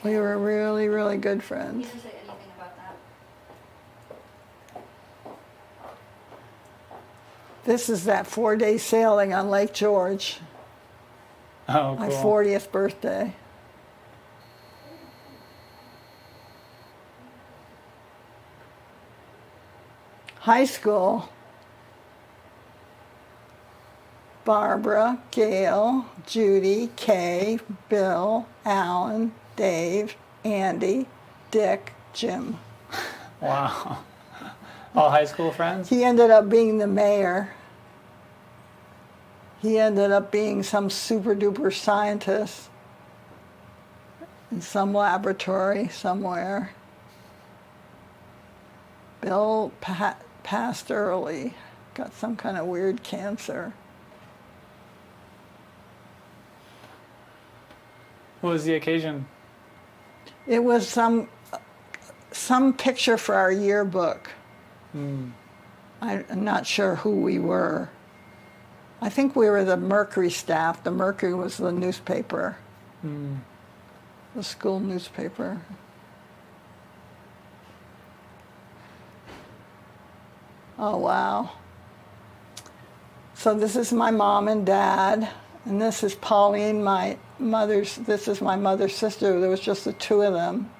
We were really, really good friends.
You didn't say anything about that.
This is that 4-day sailing on Lake George.
Oh, cool.
My 40th birthday. High school. Barbara, Gail, Judy, Kay, Bill, Alan, Dave, Andy, Dick, Jim.
Wow. All high school friends?
He ended up being the mayor. He ended up being some super duper scientist in some laboratory somewhere. Bill passed early, got some kind of weird cancer.
What was the occasion?
It was some picture for our yearbook.
Mm.
I'm not sure who we were. I think we were the Mercury staff. The Mercury was the newspaper, the school newspaper. Oh, wow. So this is my mom and dad, and this is Pauline, this is my mother's sister. There was just the 2 of them.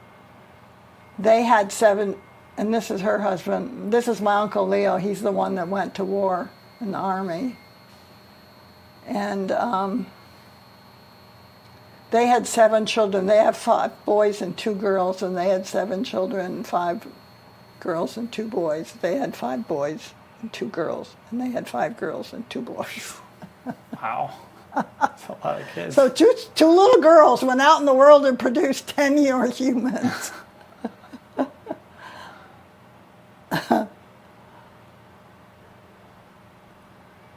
They had 7, and this is her husband. This is my Uncle Leo. He's the one that went to war in the Army. And they had 7 children. They have 5 boys and 2 girls, and they had 7 children, 5 girls and 2 boys. They had 5 boys and 2 girls, and they had 5 girls and 2 boys.
Wow. That's a lot of kids.
So two little girls went out in the world and produced 10-year humans.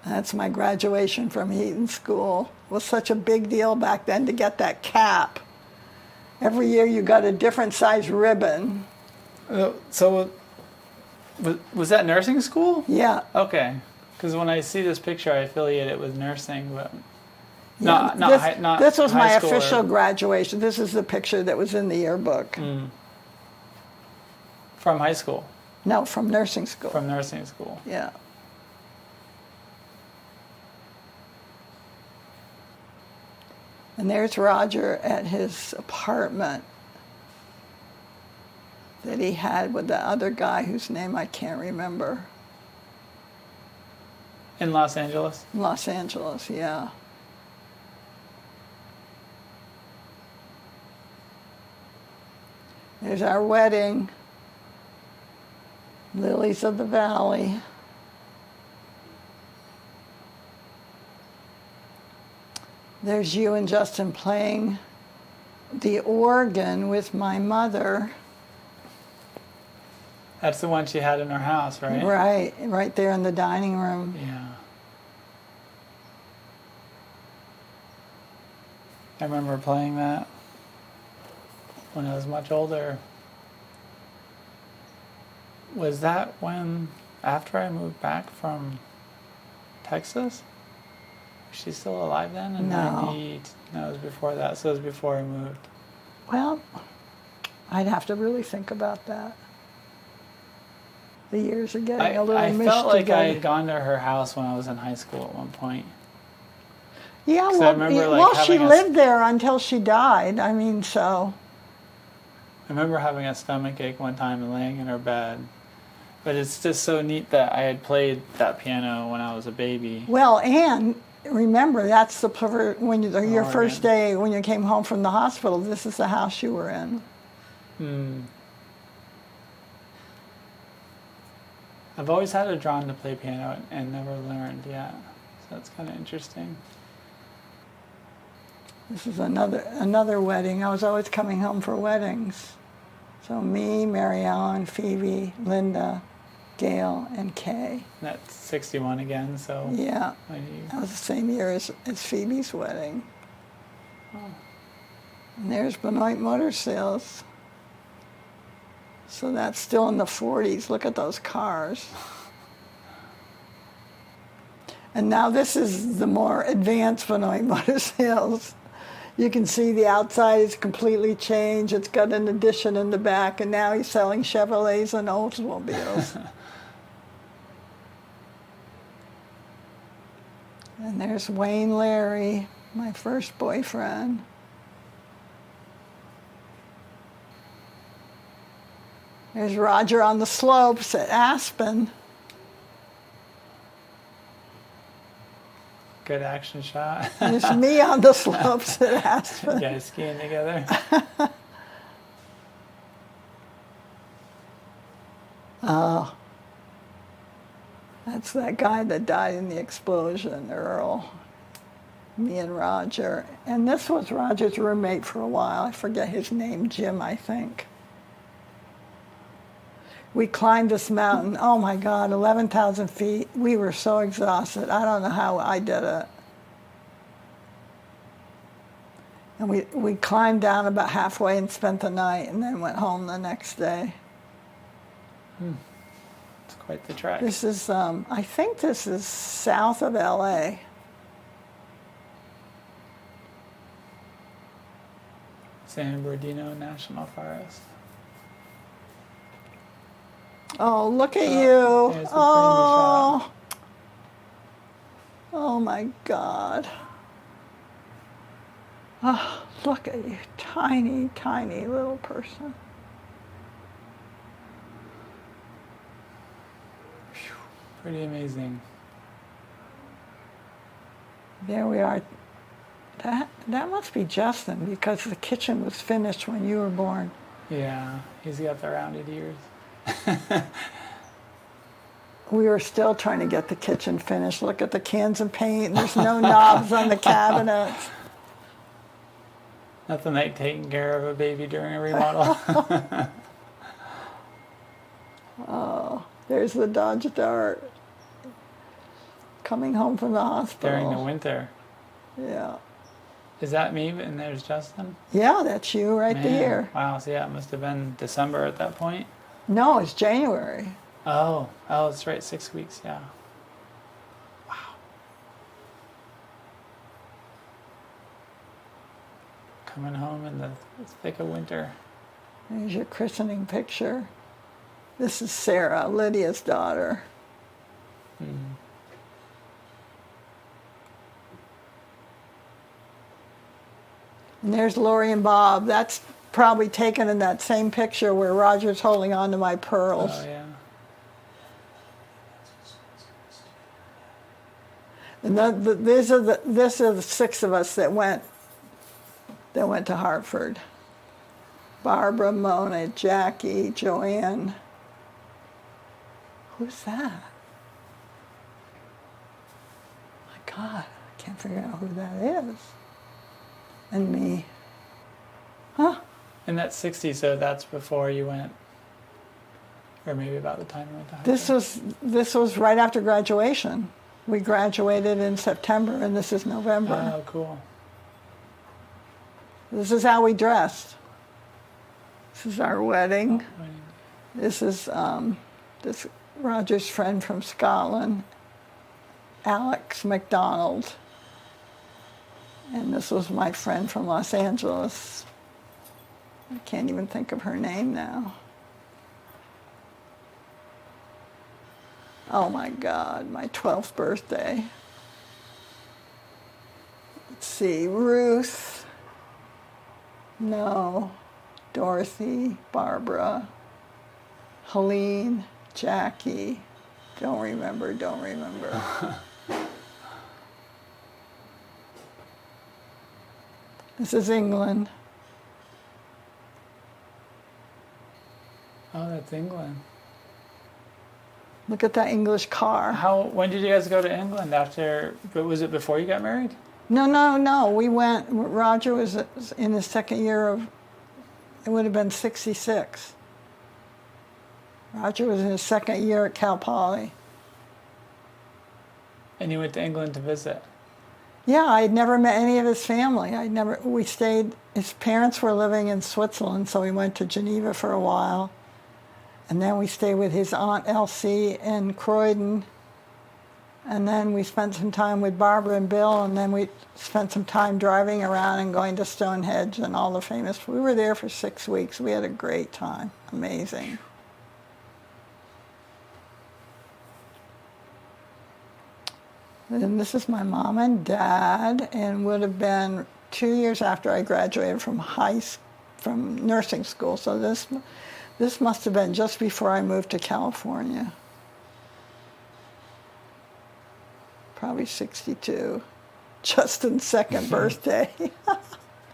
That's my graduation from Eton School. It was such a big deal back then to get that cap. Every year you got a different size ribbon.
So was that nursing school?
Yeah.
Okay. Because when I see this picture, I affiliate it with nursing, but
Yeah,
not
this was
high
my
school
official graduation. This is the picture that was in the yearbook.
From high school,
No, from nursing school.
from nursing school.
Yeah. And there's Roger at his apartment that he had with the other guy whose name I can't remember.
In Los Angeles?
Los Angeles, yeah. There's our wedding. Lilies of the Valley. There's you and Justin playing the organ with my mother.
That's the one she had in her house, right?
Right there in the dining room.
Yeah. I remember playing that when I was much older. Was that when, after I moved back from Texas? Was she still alive then? In
No.
90, no, it was before that, so it was before I moved.
Well, I'd have to really think about that. The years are getting a little
I
mished
felt like
together.
I had gone to her house when I was in high school at one point.
Yeah,
'Cause I
well,
remember, like,
well, she
having a-
lived there until she died. I mean, so.
I remember having a stomach ache one time and laying in her bed. But it's just so neat that I had played that piano when I was a baby.
Well, and remember, that's when your
Oh,
first
yeah.
day when you came home from the hospital. This is the house you were in.
I've always had a drawn to play piano and never learned yet. So that's kind of interesting.
This is another wedding. I was always coming home for weddings. So me, Mary Ellen, Phoebe, Linda, Gail, and Kay.
That's 61 again, so
Yeah,
when you,
that was the same year as Phoebe's wedding. And there's Benoit Motor Sales. So that's still in the 40s. Look at those cars. And now this is the more advanced Benoit Motor Sales. You can see the outside is completely changed. It's got an addition in the back, and now he's selling Chevrolets and Oldsmobiles. And there's Wayne Larry, my first boyfriend. There's Roger on the slopes at Aspen.
good action shot.
There's me on the slopes at Aspen.
You guys skiing together.
That's that guy that died in the explosion, Earl. Me and Roger. And this was Roger's roommate for a while. I forget his name, Jim, I think. We climbed this mountain. Oh my God, 11,000 feet. We were so exhausted. I don't know how I did it. And we climbed down about halfway and spent the night and then went home the next day.
It's quite the trek.
This is, I think this is south of LA.
San Bernardino National Forest.
Oh, look at you.
There's the
Oh. Oh my God. Oh, look at you. Tiny, tiny little person.
Pretty amazing.
There we are. That must be Justin because the kitchen was finished when you were born.
Yeah, he's got the rounded ears.
We were still trying to get the kitchen finished. Look at the cans of paint. There's no knobs on the cabinets.
Nothing like taking care of a baby during a remodel.
Oh, there's the Dodge Dart. Coming home from the hospital.
During the winter.
Yeah.
Is that me? And there's Justin?
Yeah, that's you right
Man,
there.
Wow, so yeah, it must have been December at that point.
No, it's January.
Oh, that's right, 6 weeks, yeah. Wow. Coming home in the thick of winter.
There's your christening picture. This is Sarah, Lydia's daughter.
Mm.
And there's Lori and Bob. That's probably taken in that same picture where Roger's holding on to my pearls.
Oh, yeah.
And these are the 6 of us that went to Hartford. Barbara, Mona, Jackie, Joanne. Who's that? My God, I can't figure out who that is. And me. Huh?
And that's 60, so that's before you went, or maybe about the time you went to Harvard.
This was right after graduation. We graduated in September, and this is November.
Oh, cool.
This is how we dressed. This is our wedding.
Oh,
This is this Roger's friend from Scotland, Alex McDonald. And this was my friend from Los Angeles. I can't even think of her name now. Oh my God, my 12th birthday. Let's see, Ruth. No. Dorothy, Barbara, Helene, Jackie. Don't remember. This is England.
Oh, that's England.
Look at that English car.
When did you guys go to England after, but was it before you got married?
No. We went, Roger was in his second year of, it would have been 66. Roger was in his second year at Cal Poly.
And you went to England to visit?
Yeah, I had never met any of his family. We stayed, his parents were living in Switzerland, so we went to Geneva for a while. And then we stayed with his Aunt Elsie in Croydon. And then we spent some time with Barbara and Bill, and then we spent some time driving around and going to Stonehenge and all the famous. We were there for 6 weeks. We had a great time. Amazing. And this is my mom and dad, and would have been 2 years after I graduated from from nursing school. So this must have been just before I moved to California. Probably 62. Justin's second birthday.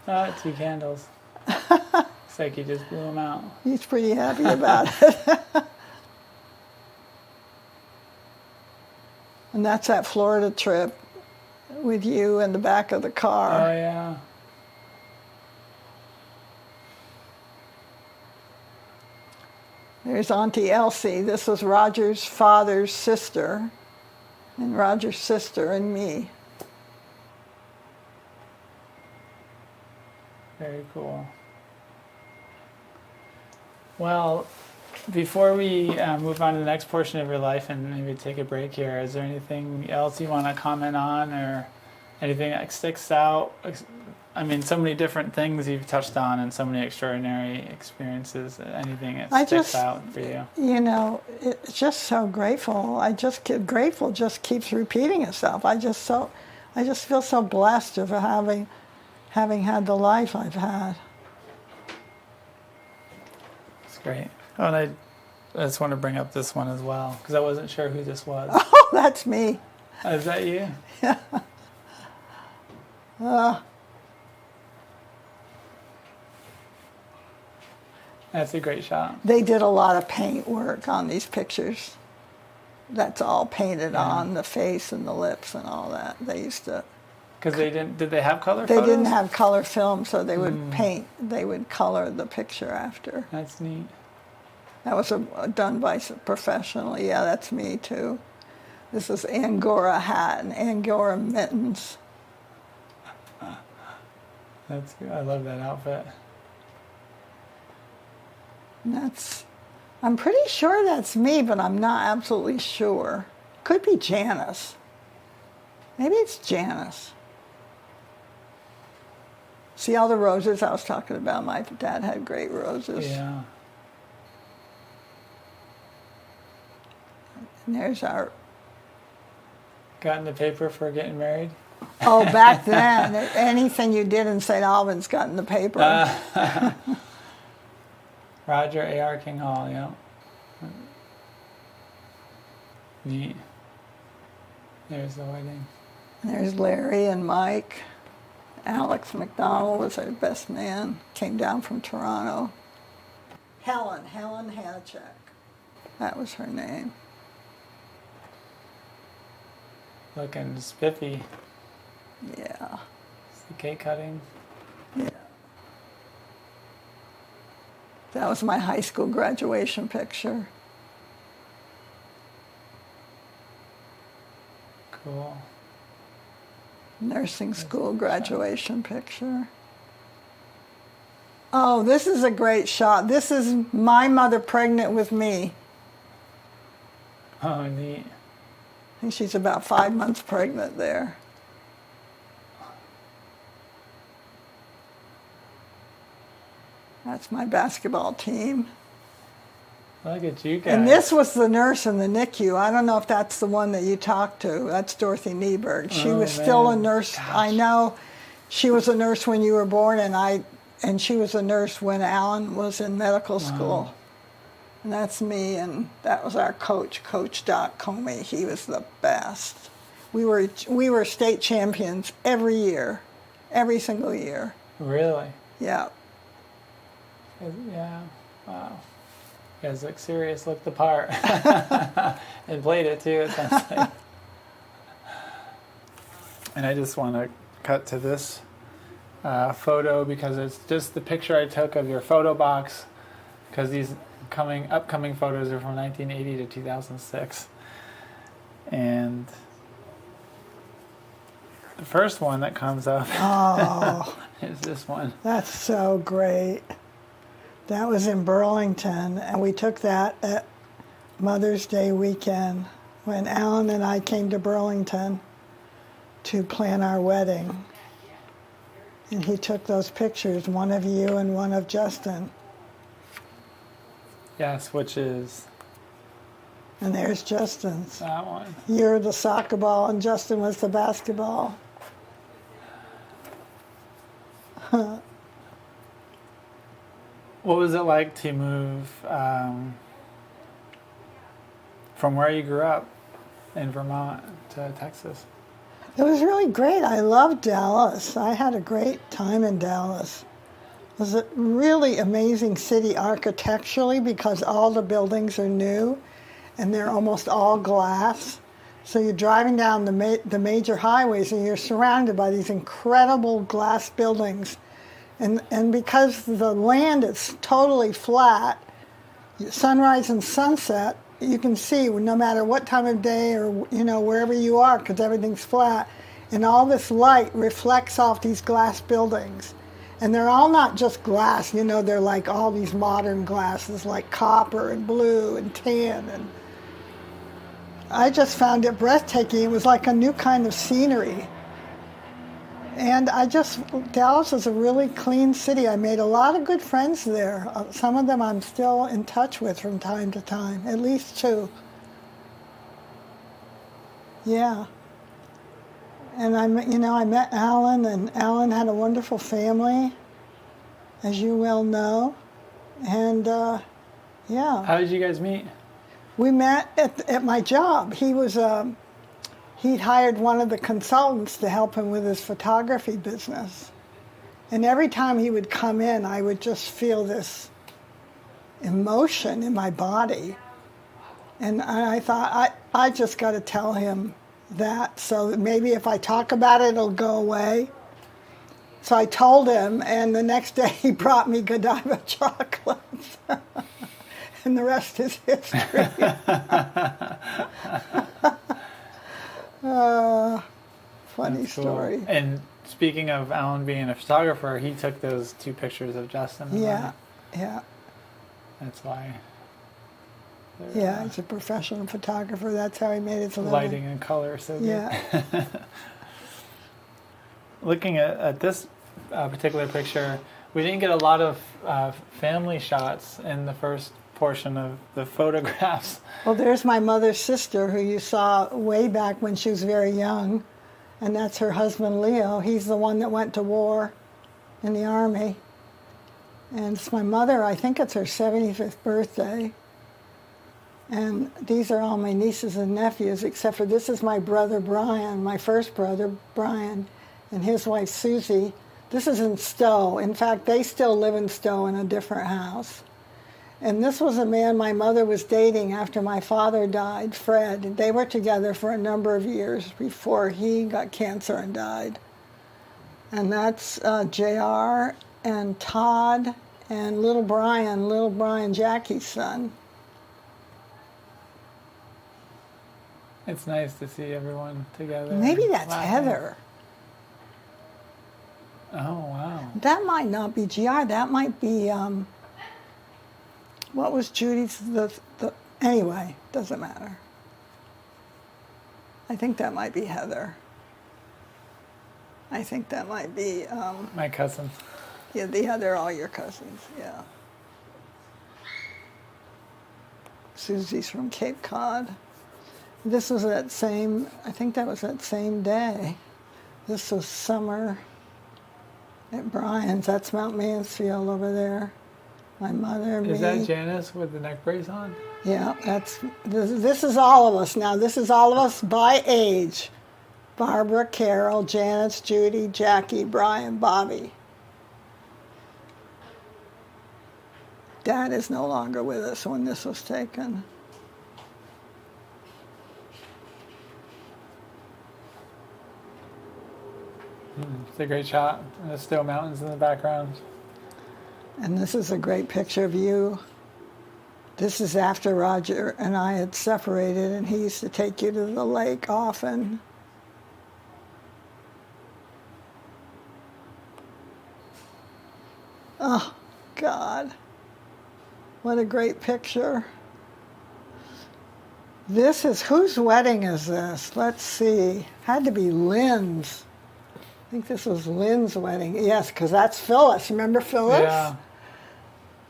Oh, 2 candles. It's like you just blew them out.
He's pretty happy about it. And that's that Florida trip with you in the back of the car.
Oh, yeah.
There's Auntie Elsie. This was Roger's father's sister, and Roger's sister and me.
Very cool. Well, before we move on to the next portion of your life and maybe take a break here, is there anything else you want to comment on, or anything that sticks out? I mean, so many different things you've touched on and so many extraordinary experiences. Anything that sticks out for you?
You know, it's just so grateful. Grateful just keeps repeating itself. I just feel so blessed of having had the life I've had.
It's great. Oh, and I just want to bring up this one as well, because I wasn't sure who this was.
Oh, that's me.
Is that you?
Yeah.
That's a great shot.
They did a lot of paint work on these pictures. That's all painted on the face and the lips and all that. They used to.
Because did they have color
They
photos?
didn't have color film, so they would paint, they would color the picture after.
That's neat.
That was done by some professional. Yeah, that's me too. This is Angora hat and Angora mittens.
That's good. I love that outfit.
And I'm pretty sure that's me, but I'm not absolutely sure. Could be Janice. Maybe it's Janice. See all the roses I was talking about? My dad had great roses.
Yeah.
And there's our,
Got in the paper for getting married?
oh, back then, anything you did in St. Albans got in the paper.
Roger A.R. King Hall, yeah. Neat. There's the wedding.
And there's Larry and Mike. Alex McDonald was our best man, came down from Toronto. Helen Hatchak. That was her name.
Looking spiffy.
Yeah.
It's the cake cutting.
Yeah. That was my high school graduation picture.
Cool.
Nursing school graduation picture. Oh, this is a great shot. This is my mother pregnant with me.
Oh, neat.
I think she's about 5 months pregnant there. That's my basketball team.
Look at you guys.
And this was the nurse in the NICU. I don't know if that's the one that you talked to. That's Dorothy Nieberg. She was still a nurse.
Gosh.
I know she was a nurse when you were born, and she was a nurse when Alan was in medical school. And that's me, and that was our coach, Coach Doc Comey. He was the best. We were state champions every year, every single year.
Really?
Yeah.
Yeah. Wow. You guys look serious, looked the part. And played it too, it sounds like. And I just want to cut to this photo because it's just the picture I took of your photo box, because these upcoming photos are from 1980 to 2006. And the first one that comes up is this one.
That's so great. That was in Burlington, and we took that at Mother's Day weekend when Alan and I came to Burlington to plan our wedding. And he took those pictures, one of you and one of Justin.
Yes, which is
And there's Justin's.
that one.
You're the soccer ball, and Justin was the basketball.
What was it like to move from where you grew up in Vermont to Texas?
It was really great. I loved Dallas. I had a great time in Dallas. It was a really amazing city architecturally because all the buildings are new and they're almost all glass. So you're driving down the major highways and you're surrounded by these incredible glass buildings. And because the land is totally flat, sunrise and sunset, you can see no matter what time of day or wherever you are, because everything's flat, and all this light reflects off these glass buildings. And they're all not just glass, they're like all these modern glasses like copper and blue and tan. And I just found it breathtaking. It was like a new kind of scenery. And Dallas is a really clean city. I made a lot of good friends there. Some of them I'm still in touch with from time to time, at least 2. Yeah. And I met Alan, and Alan had a wonderful family, as you well know. And yeah.
How did you guys meet?
We met at my job. He'd hired one of the consultants to help him with his photography business. And every time he would come in, I would just feel this emotion in my body. And I thought, I just got to tell him that, so that maybe if I talk about it, it'll go away. So I told him, and the next day he brought me Godiva chocolates. And the rest is history. Funny
That's cool.
story.
And speaking of Alan being a photographer, he took those 2 pictures of Justin.
Yeah.
That's why.
Yeah, he's a professional photographer. That's how he made his living.
Lighting and color, so good.
Yeah.
Looking at this particular picture, we didn't get a lot of family shots in the first portion of the photographs.
Well, there's my mother's sister who you saw way back when she was very young, and that's her husband Leo. He's the one that went to war in the Army. And it's my mother, I think it's her 75th birthday. And these are all my nieces and nephews, except for this is my brother Brian, my first brother Brian, and his wife Susie. This is in Stowe. In fact, they still live in Stowe in a different house. And this was a man my mother was dating after my father died, Fred. They were together for a number of years before he got cancer and died. And that's JR and Todd and little Brian, Jackie's son.
It's nice to see everyone together.
Maybe that's
laughing.
Heather.
Oh, wow.
That might not be GR. That might be, what was Judy's, anyway, doesn't matter. I think that might be Heather. I think that might be,
My cousin.
yeah, they're all your cousins, yeah. Susie's from Cape Cod. This was I think that was that same day. This was summer at Brian's. That's Mount Mansfield over there. My mother, me.
Is that Janice with the neck brace on?
Yeah, this is all of us now. This is all of us by age. Barbara, Carol, Janice, Judy, Jackie, Brian, Bobby. Dad is no longer with us when this was taken.
It's a great shot. And the Stowe Mountains in the background.
And this is a great picture of you. This is after Roger and I had separated, and he used to take you to the lake often. Oh, God. What a great picture. This is, whose wedding is this? Let's see. Had to be Lynn's. I think this was Lynn's wedding. Yes, because that's Phyllis. Remember Phyllis?
Yeah.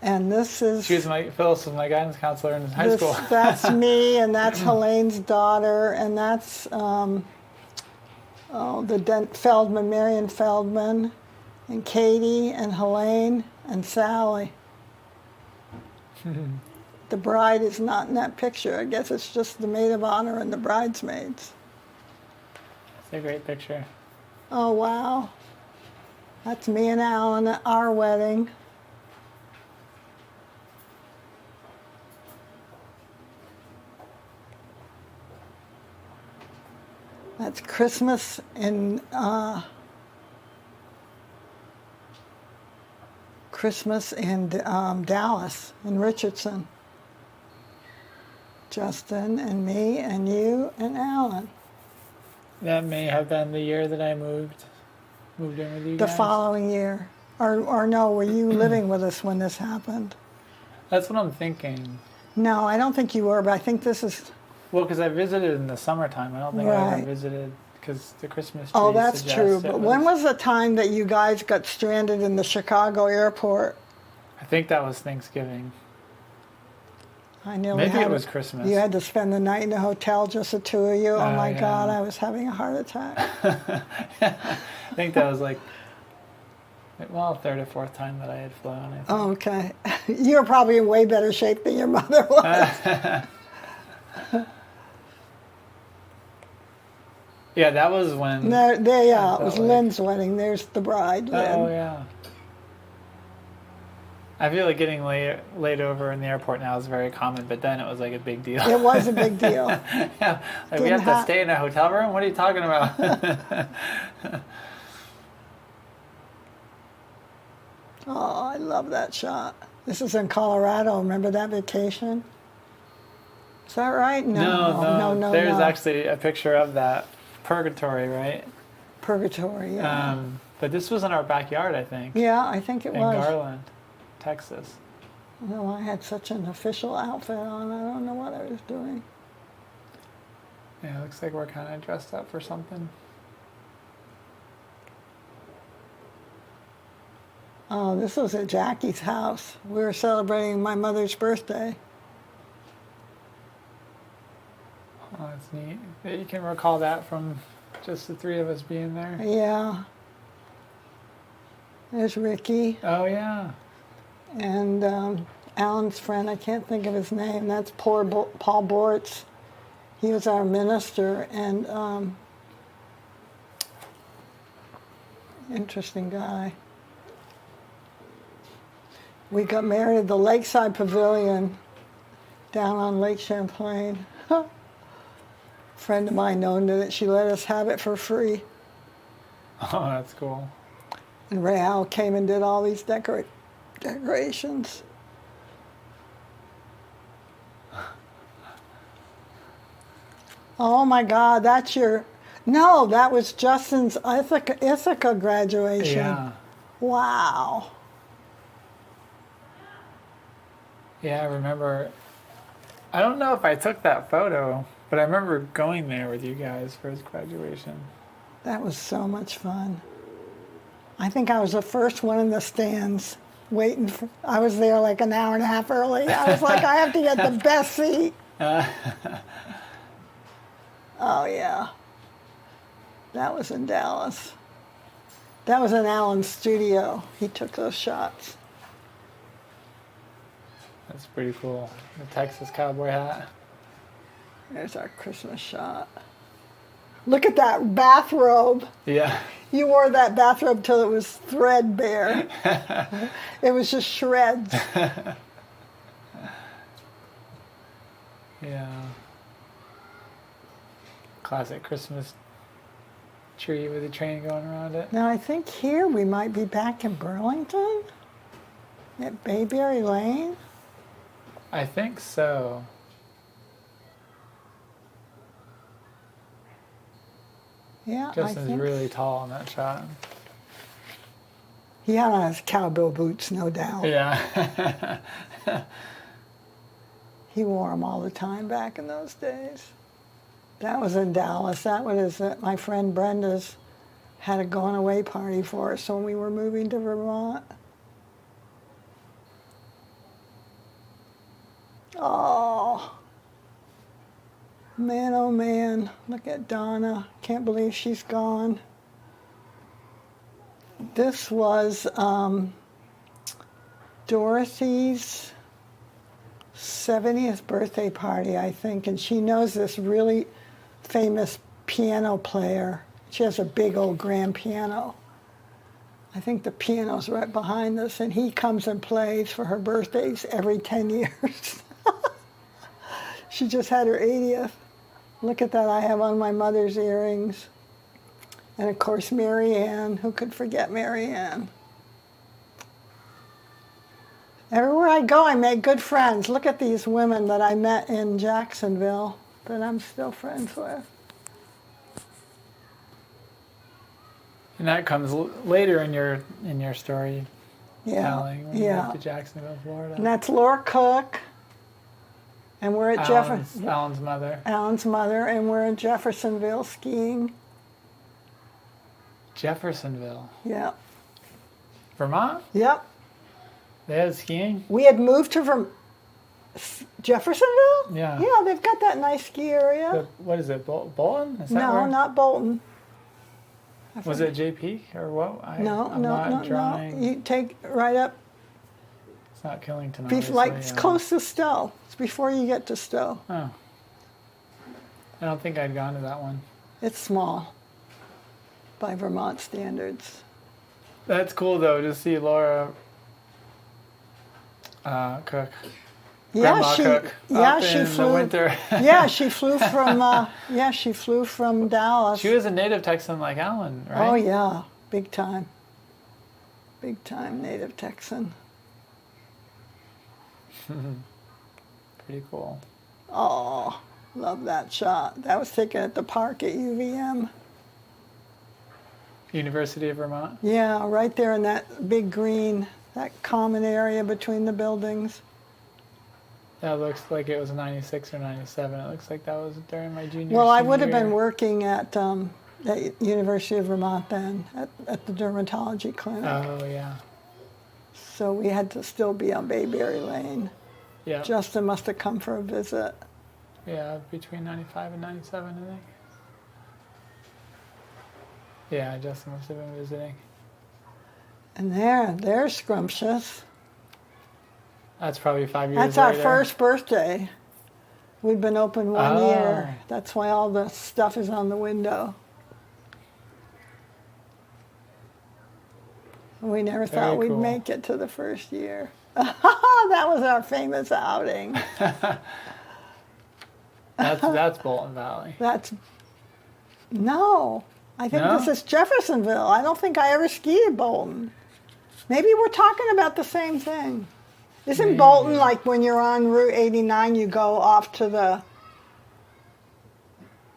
And this is...
Phyllis was my guidance counselor in high school.
That's me, and that's Helene's daughter, and that's Feldman, Marion Feldman, and Katie, and Helene, and Sally. The bride is not in that picture. I guess it's just the maid of honor and the bridesmaids.
It's a great picture.
Oh, wow. That's me and Alan at our wedding. That's Christmas in Dallas, in Richardson. Justin and me and you and Alan.
That may have been the year that I moved in with you
The
guys.
following year. Or no, were you living with us when this happened?
That's what I'm thinking.
No, I don't think you were, but I think this is...
Well, because I visited in the summertime. I don't think I
Right.
ever visited because the Christmas tree
Oh, that's
suggests
true.
it
But when was the time that you guys got stranded in the Chicago airport?
I think that was Thanksgiving.
I nearly
Maybe
had
it was Christmas.
You had to spend the night in a hotel, just the two of you. Oh, my
yeah.
God, I was having a heart attack.
I think that was third or fourth time that I had flown. I think.
Oh, okay. You were probably in way better shape than your mother was.
Yeah, that was when.
It was
like-
Lynn's wedding. There's the bride, Lynn.
Oh yeah. I feel like getting laid over in the airport now is very common, but then it was like a big deal.
It was a big deal.
Yeah, like we have to stay in a hotel room? What are you talking about?
Oh, I love that shot. This is in Colorado. Remember that vacation? Is that right? No.
There's actually a picture of that. Purgatory, right?
Purgatory, yeah.
But this was in our backyard, I think.
Yeah, I think it
in
was.
Garland, Texas.
Well, I had such an official outfit on. I don't know what I was doing.
Yeah, it looks like we're kind of dressed up for something.
Oh, this was at Jackie's house. We were celebrating my mother's birthday.
Oh, that's neat. That you can recall that from just the three of us being there.
Yeah. There's Ricky
Oh, yeah.
and Alan's friend. I can't think of his name. That's Paul Bortz. He was our minister and interesting guy. We got married at the Lakeside Pavilion down on Lake Champlain. A friend of mine owned it. She let us have it for free.
Oh, that's cool.
And Real came and did all these decorations. Oh my God, that's your... No, that was Justin's Ithaca graduation.
Yeah.
Wow.
Yeah, I remember. I don't know if I took that photo, but I remember going there with you guys for his graduation.
That was so much fun. I think I was the first one in the stands waiting for... I was there like an hour and a half early. I was like, I have to get the best seat. Oh, yeah. That was in Dallas. That was in Alan's studio. He took those shots.
That's pretty cool. The Texas cowboy hat.
There's our Christmas shot. Look at that bathrobe.
Yeah.
You wore that bathrobe till it was threadbare. It was just shreds.
Yeah. Classic Christmas tree with a train going around it.
Now I think here we might be back in Burlington at Bayberry Lane.
I think so.
Yeah, I
Justin's
think
really tall in that shot.
he had on his cowboy boots, no doubt.
Yeah.
He wore them all the time back in those days. That was in Dallas. That was my friend Brenda's had a going away party for us when we were moving to Vermont. Oh man, look at Donna. Can't believe she's gone. This was Dorothy's 70th birthday party, I think, and she knows this really famous piano player. She has a big old grand piano. I think the piano's right behind us, and he comes and plays for her birthdays every 10 years. She just had her 80th. Look at that, I have on my mother's earrings. And of course, Mary Ann. Who could forget Mary Ann? Everywhere I go, I make good friends. Look at these women that I met in Jacksonville that I'm still friends with.
And that comes later in your story telling when you
yeah.
went to Jacksonville, Florida.
And that's Laura Cook. And we're at
Alan's mother.
Alan's mother, and we're in Jeffersonville skiing.
Jeffersonville.
Yeah.
Vermont?
Yep.
They had skiing?
We had moved to Jeffersonville?
Yeah.
Yeah, they've got that nice ski area.
What is it, Bolton? Is that
No,
where?
not Bolton.
Was it J Peak or what?
No. You take right up.
It's not Killington,
It's close to Stowe. It's before you get to Stowe.
Oh. I don't think I'd gone to that one.
It's small by Vermont standards.
That's cool, though, to see Laura Cook. Grandma Cook. She flew. The winter.
Yeah, she flew from. She flew from Dallas.
She was a native Texan like Alan, right?
Oh yeah, big time. Big time native Texan.
Pretty cool.
Oh, love that shot. That was taken at the park at UVM.
University of Vermont?
Yeah, right there in that big green, that common area between the buildings.
That looks like it was 96 or 97. It looks like that was during my junior
Well, I
senior
would have
year.
been working at University of Vermont then, at the dermatology clinic.
Oh, yeah.
So we had to still be on Bayberry Lane.
Yeah.
Justin must have come for a visit.
Yeah, between 95 and 97, I think. Yeah, Justin must have been visiting.
And they're scrumptious.
That's probably 5 years
That's
later.
our first birthday. We've been open 1 year. That's why all the stuff is on the window. We never thought we'd make it to the first year. That was our famous outing.
That's Bolton Valley.
No. I think
No?
this is Jeffersonville. I don't think I ever skied at Bolton. Maybe we're talking about the same thing. Isn't Bolton like when you're on Route 89, you go off to the...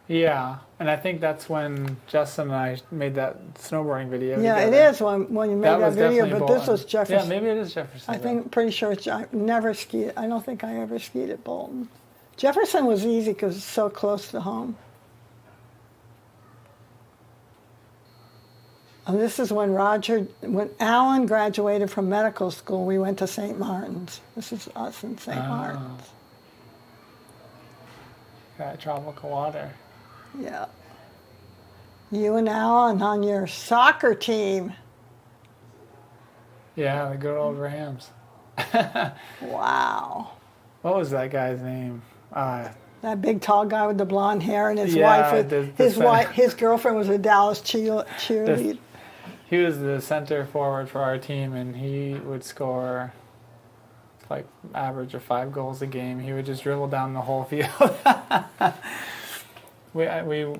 Yeah, and I think that's when Justin and I made that snowboarding video.
Yeah,
together.
it is when you made that
was
video,
definitely
but
Bolton.
this was Jefferson.
Yeah, maybe it is Jefferson.
I think, pretty sure I never skied. I don't think I ever skied at Bolton. Jefferson was easy because it's so close to home. And this is when Alan graduated from medical school, we went to St. Martin's. This is us in St. Martin's.
Got tropical water.
Yeah. You and Alan on your soccer team.
Yeah, the good old Rams.
Wow.
What was that guy's name?
That big tall guy with the blonde hair and his
Yeah,
wife, his girlfriend was a Dallas cheerleader.
He was the center forward for our team, and he would score like average of 5 goals a game. He would just dribble down the whole field. we won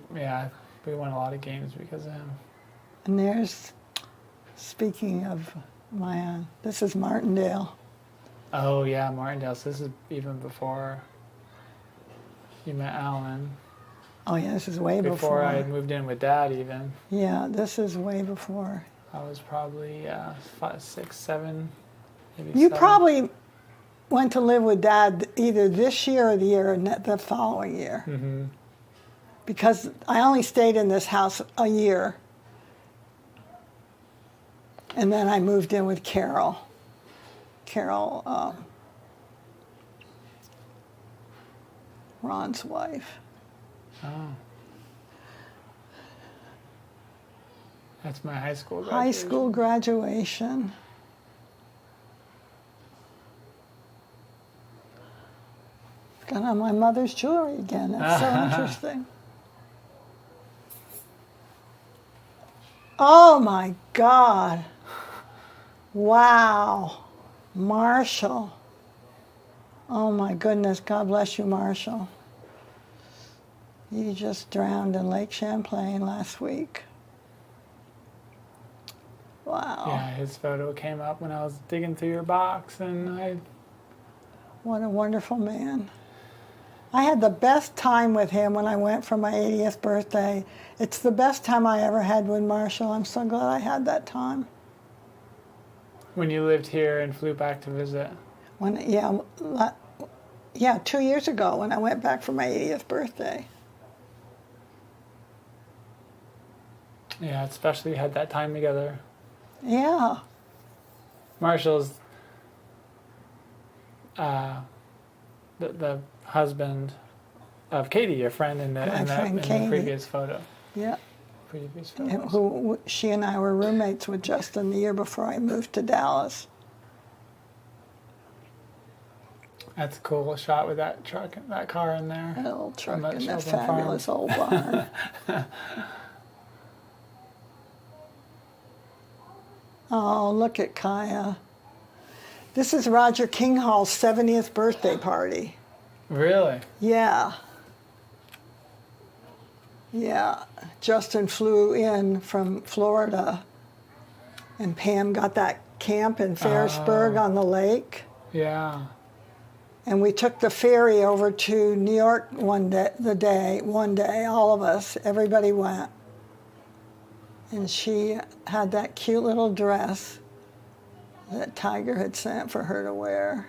a lot of games because of him.
And there's, speaking of this is Martindale.
Oh yeah, Martindale. So this is even before you met Alan.
Oh yeah, this is way before.
Before I had moved in with Dad even.
Yeah, this is way before.
I was probably 5, 6, 7, maybe
You
7.
probably went to live with Dad either this year or the following year.
Mm-hmm.
Because I only stayed in this house a year. And then I moved in with Carol. Ron's wife.
Oh. That's my high school graduation.
High school graduation. Got on my mother's jewelry again. That's so interesting. Oh my God. Wow. Marshall. Oh my goodness. God bless you, Marshall. You just drowned in Lake Champlain last week. Wow.
Yeah, his photo came up when I was digging through your box, and
What a wonderful man. I had the best time with him when I went for my 80th birthday. It's the best time I ever had with Marshall. I'm so glad I had that time.
When you lived here and flew back to visit.
2 years ago when I went back for my 80th birthday.
Yeah, especially had that time together.
Yeah.
Marshall's the husband of Katie, your friend in the previous photo.
Yeah.
Previous photos.
Who she and I were roommates with Justin the year before I moved to Dallas.
That's a cool shot with that car in there.
That old truck
that
and that
Shelburne
fabulous old barn. Oh, look at Kaya. This is Roger Kinghall's 70th birthday party.
Really?
Yeah. Yeah. Justin flew in from Florida, and Pam got that camp in Ferrisburg on the lake.
Yeah.
And we took the ferry over to New York one day, all of us, everybody went. And she had that cute little dress that Tiger had sent for her to wear.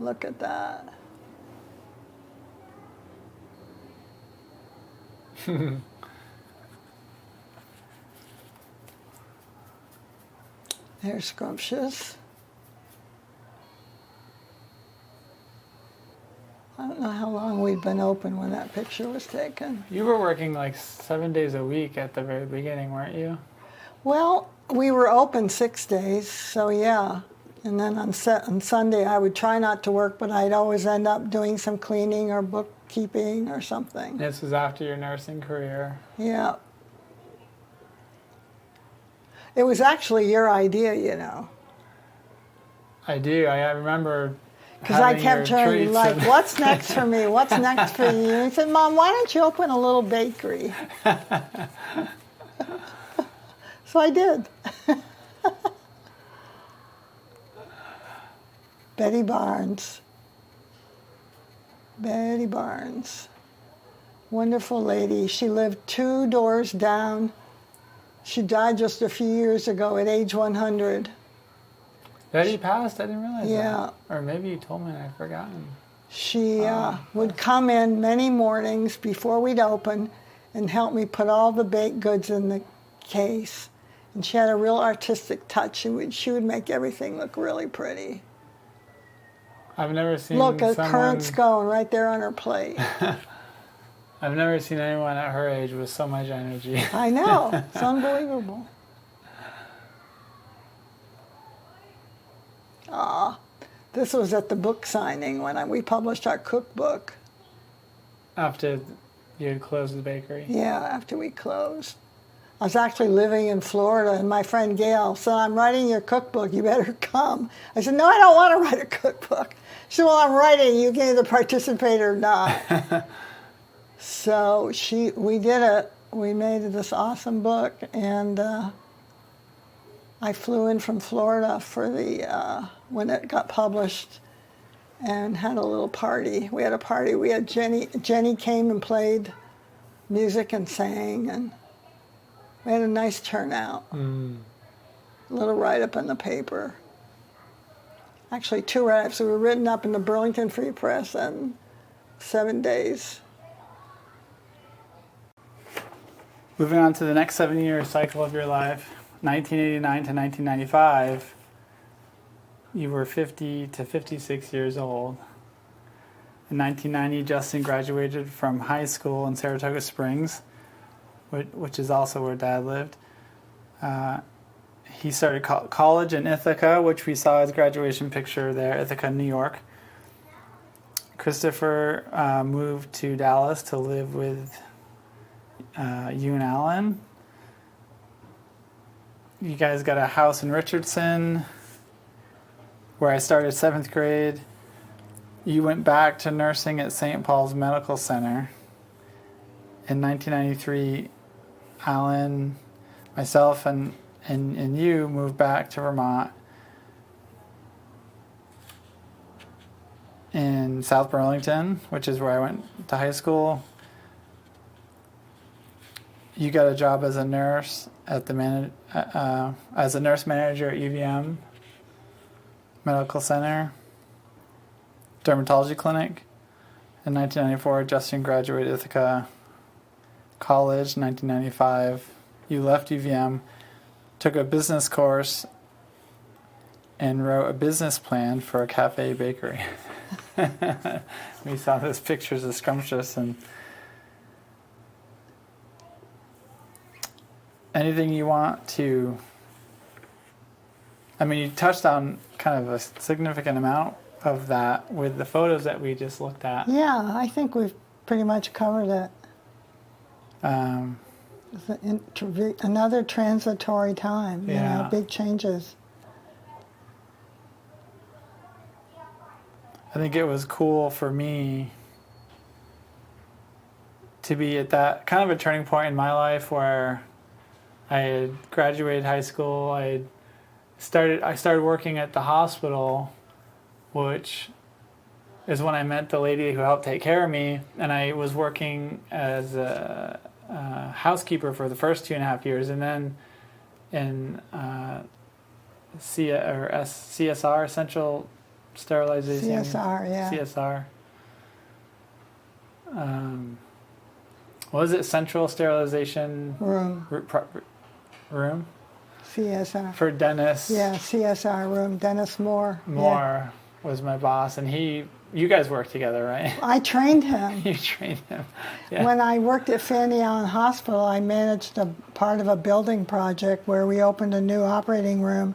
Look at that. They're scrumptious. don't know how long we'd been open when that picture was taken.
You were working like 7 days a week at the very beginning, weren't you?
Well, we were open 6 days, so yeah. And then on Sunday, I would try not to work, but I'd always end up doing some cleaning or bookkeeping or something.
This was after your nursing career.
Yeah. It was actually your idea, you know.
I do. I remember.
Because I kept turning like, what's next for me? What's next for you? And he said, Mom, why don't you open a little bakery? So I did. Betty Barnes. Betty Barnes. Wonderful lady. She lived 2 doors down. She died just a few years ago at age 100.
Betty passed? I didn't realize that.
Yeah.
Or maybe you told me and I've forgotten.
She would come in many mornings before we'd open and help me put all the baked goods in the case. And she had a real artistic touch. She would make everything look really pretty.
I've never seen
Look, a currant scone right there on her plate.
I've never seen anyone at her age with so much energy.
I know. It's unbelievable. This was at the book signing when we published our cookbook.
After you had closed the bakery?
Yeah, after we closed. I was actually living in Florida, and my friend Gail said, I'm writing your cookbook, you better come. I said, no, I don't want to write a cookbook. She said, well, I'm writing, you can either participate or not. So we did it. We made this awesome book, and I flew in from Florida for when it got published and had a little party. We had a party. We had Jenny came and played music and sang, and we had a nice turnout. A little write-up in the paper. Actually, 2 write-ups. We were written up in the Burlington Free Press in 7 days.
Moving on to the next 7-year cycle of your life, 1989 to 1995, you were 50 to 56 years old. In 1990, Justin graduated from high school in Saratoga Springs, which is also where Dad lived. He started college in Ithaca, which we saw his graduation picture there, Ithaca, New York. Christopher moved to Dallas to live with you and Alan. You guys got a house in Richardson, where I started 7th grade. You went back to nursing at St. Paul's Medical Center. In 1993, Alan, myself, and you moved back to Vermont in South Burlington, which is where I went to high school. You got a job as a nurse at as a nurse manager at UVM Medical Center, dermatology clinic. In 1994, Justin graduated Ithaca College. 1995, you left UVM, took a business course, and wrote a business plan for a cafe bakery. We saw those pictures of scrumptious. And anything you want to... I mean, you touched on kind of a significant amount of that with the photos that we just looked at.
Yeah, I think we've pretty much covered it. Another transitory time, you know, big changes.
I think it was cool for me to be at that kind of a turning point in my life where I had graduated high school. I started working at the hospital, which is when I met the lady who helped take care of me, and I was working as a housekeeper for the first 2.5 years, and then in CSR, Central Sterilization.
CSR, yeah.
CSR. What was it? Central Sterilization
Room.
Room?
CSR.
For Dennis.
Yeah, CSR room. Dennis Moore.
Moore. was my boss, and you guys worked together, right?
I trained him.
You trained him. Yeah.
When I worked at Fanny Allen Hospital, I managed a part of a building project where we opened a new operating room,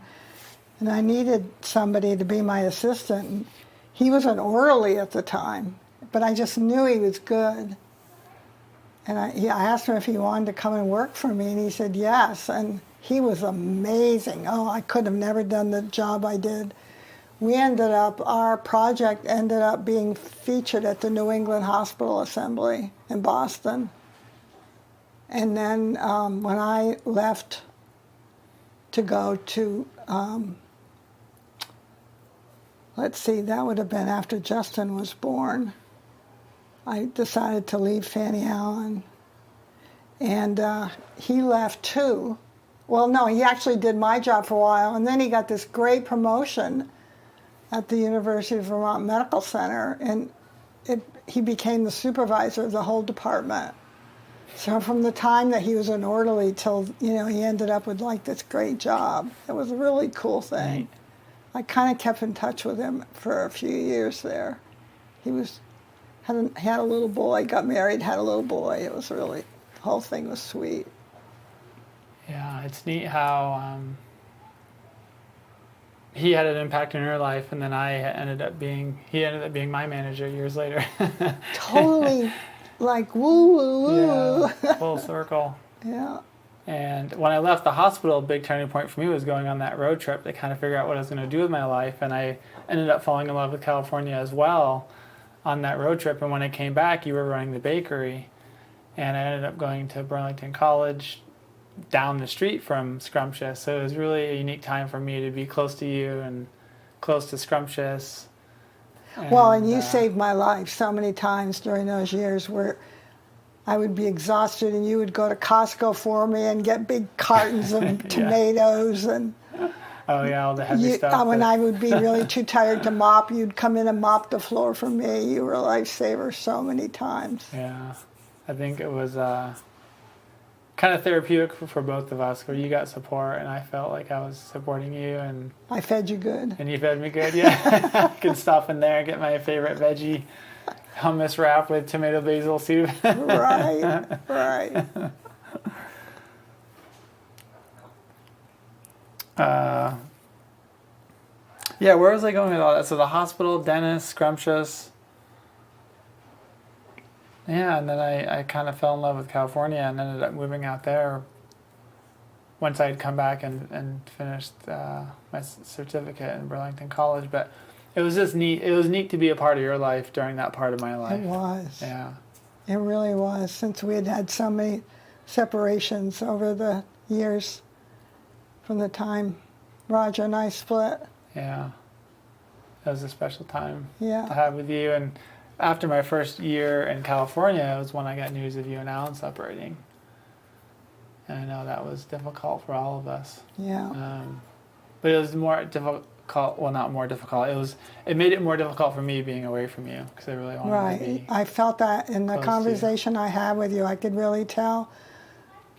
and I needed somebody to be my assistant. And he was an orderly at the time, but I just knew he was good. And I asked him if he wanted to come and work for me, and he said yes. And he was amazing. Oh, I could have never done the job I did. Our project ended up being featured at the New England Hospital Assembly in Boston. And then when I left to go to, that would have been after Justin was born. I decided to leave Fanny Allen. And he left too. Well, no, he actually did my job for a while, and then he got this great promotion at the University of Vermont Medical Center, and he became the supervisor of the whole department. So from the time that he was an orderly till, he ended up with like this great job. It was a really cool thing. Right. I kind of kept in touch with him for a few years there. He had a little boy, got married, had a little boy. It was really, the whole thing was sweet.
Yeah, it's neat how he had an impact in your life, and then he ended up being my manager years later.
Totally, like woo woo woo.
Yeah, full circle.
Yeah.
And when I left the hospital, a big turning point for me was going on that road trip to kind of figure out what I was going to do with my life, and I ended up falling in love with California as well on that road trip. And when I came back, you were running the bakery, and I ended up going to Burlington College down the street from Scrumptious. So it was really a unique time for me to be close to you and close to Scrumptious.
And you saved my life so many times during those years where I would be exhausted and you would go to Costco for me and get big cartons of tomatoes and
all the heavy stuff.
When I would be really too tired to mop, you'd come in and mop the floor for me. You were a lifesaver so many times.
Yeah, I think it was kind of therapeutic for both of us, where you got support and I felt like I was supporting you, and
I fed you good.
And you fed me good, yeah. I could stop in there and get my favorite veggie hummus wrap with tomato basil soup.
Right.
Where was I going with all that? So the hospital, dentist, Scrumptious. Yeah, and then I kind of fell in love with California and ended up moving out there once I had come back and finished my certificate in Burlington College. But it was just neat. It was neat to be a part of your life during that part of my life.
It was.
Yeah.
It really was, since we had so many separations over the years from the time Roger and I split.
Yeah. It was a special time
to
have with you. And after my first year in California, it was when I got news of you and Alan separating. And I know that was difficult for all of us.
Yeah.
But it was more difficult, well, not more difficult. It made it more difficult for me being away from you, because I really wanted to be
I felt that in the conversation I had with you. I could really tell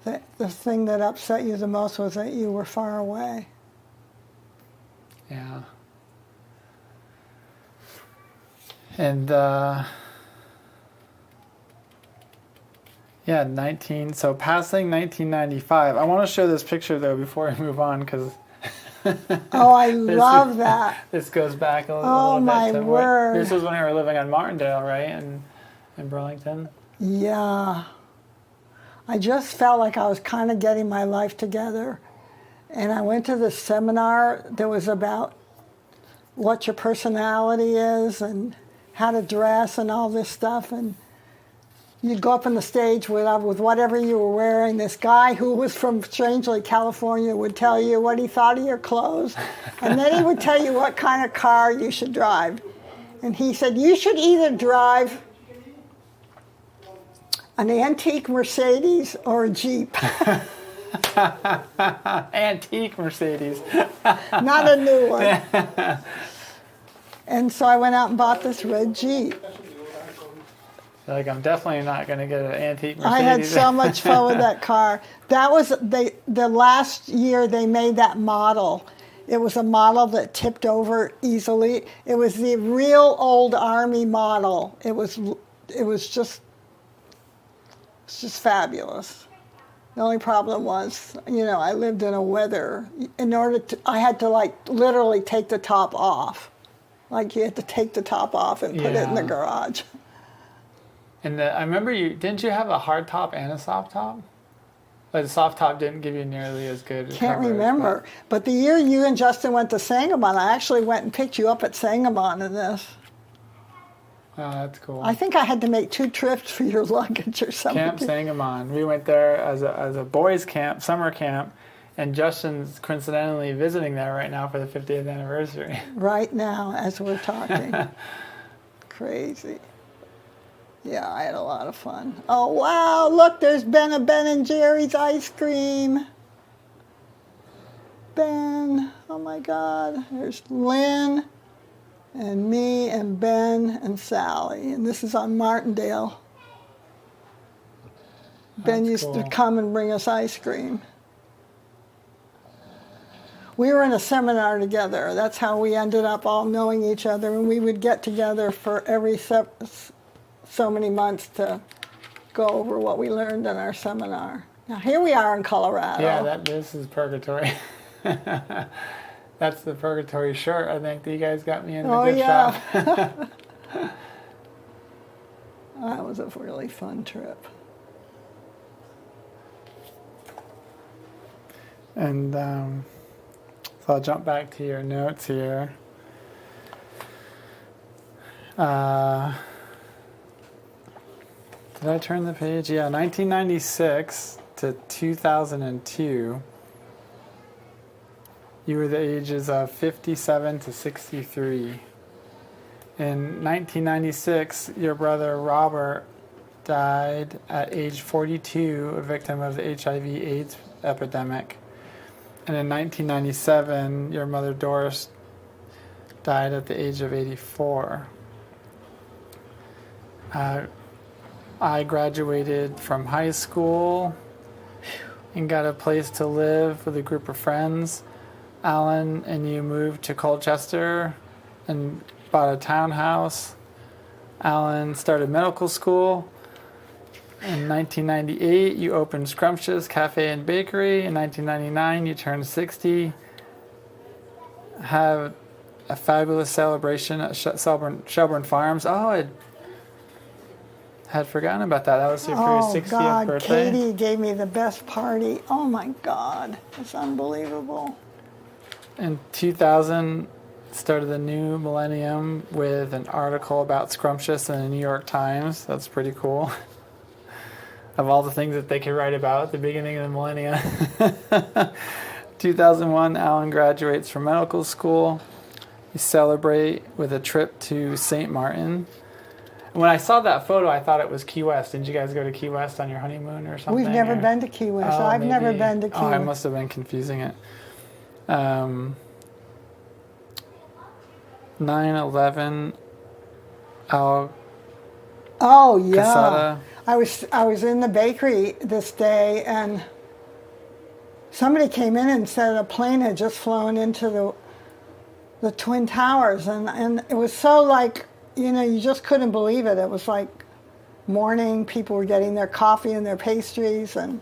that the thing that upset you the most was that you were far away.
Yeah. And passing 1995. I want to show this picture though before I move on, because
I love that.
This goes back a little bit.
Oh my word!
This was when we were living on Martindale, right, in Burlington.
Yeah. I just felt like I was kind of getting my life together, and I went to this seminar that was about what your personality is and how to dress and all this stuff, and you'd go up on the stage with whatever you were wearing. This guy who was from, strangely, California would tell you what he thought of your clothes, and then he would tell you what kind of car you should drive. And he said, you should either drive an antique Mercedes or a Jeep.
Antique Mercedes.
Not a new one. And so I went out and bought this red Jeep.
Like, I'm definitely not going to get an antique Mercedes.
I had so much fun with that car. That was the last year they made that model. It was a model that tipped over easily. It was the real old Army model. It was just fabulous. The only problem was, I lived in a weather. I had to literally take the top off. Like you had to take the top off and put it in the garage.
And I remember didn't you have a hard top and a soft top? Like the soft top didn't give you nearly as good
Can't
coverage,
remember. But the year you and Justin went to Sangamon, I actually went and picked you up at Sangamon in this.
Oh, that's cool.
I think I had to make 2 trips for your luggage or something.
Camp Sangamon. We went there as a boys' camp, summer camp, and Justin's coincidentally visiting there right now for the 50th anniversary.
Right now, as we're talking. Crazy. Yeah, I had a lot of fun. Oh, wow, look, there's Ben and Jerry's ice cream. Ben, oh my God. There's Lynn and me and Ben and Sally. And this is on Martindale. Ben used to come and bring us ice cream. We were in a seminar together. That's how we ended up all knowing each other. And we would get together for every so many months to go over what we learned in our seminar. Now here we are in Colorado.
Yeah, this is purgatory. That's the purgatory shirt, I think, that you guys got me in the gift shop.
That was a really fun trip.
And so I'll jump back to your notes here. Did I turn the page? Yeah, 1996 to 2002. You were the ages of 57 to 63. In 1996, your brother Robert died at age 42, a victim of the HIV/AIDS epidemic. And in 1997, your mother Doris died at the age of 84. I graduated from high school and got a place to live with a group of friends. Alan and you moved to Colchester and bought a townhouse. Alan started medical school. In 1998, you opened Scrumptious Cafe and Bakery. In 1999, you turned 60. Have a fabulous celebration at Shelburne Farms. Oh, I had forgotten about that. That was for your 60th
God,
birthday.
Katie gave me the best party. Oh my God, it's unbelievable.
In 2000, started the new millennium with an article about Scrumptious in the New York Times. That's pretty cool. Of all the things that they could write about at the beginning of the millennium. 2001, Alan graduates from medical school. You celebrate with a trip to St. Martin. When I saw that photo, I thought it was Key West. Didn't you guys go to Key West on your honeymoon or something?
We've never been to Key West. I've never been to Key West.
I must have been confusing it. 9/11, Al
Oh yeah.
Casada.
I was in the bakery this day and somebody came in and said a plane had just flown into the Twin Towers and it was so you just couldn't believe it. It was like morning, people were getting their coffee and their pastries, and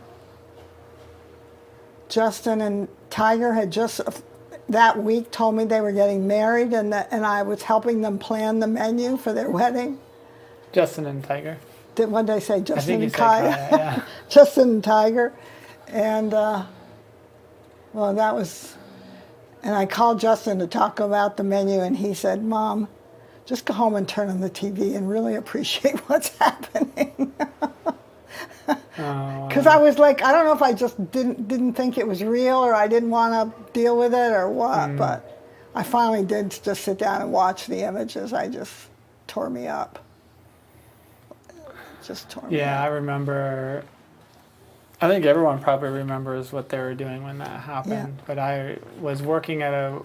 Justin and Tiger had just that week told me they were getting married and I was helping them plan the menu for their wedding.
Justin and Tiger.
What did I say? Justin and
Kaya, yeah.
Justin and Tiger. And, that was... And I called Justin to talk about the menu, and he said, Mom, just go home and turn on the TV and really appreciate what's happening. Because I was like, I don't know if I just didn't think it was real or I didn't want to deal with it or what, but I finally did just sit down and watch the images. I just tore me up.
Yeah, I remember. I think everyone probably remembers what they were doing when that happened.
Yeah.
But I was working at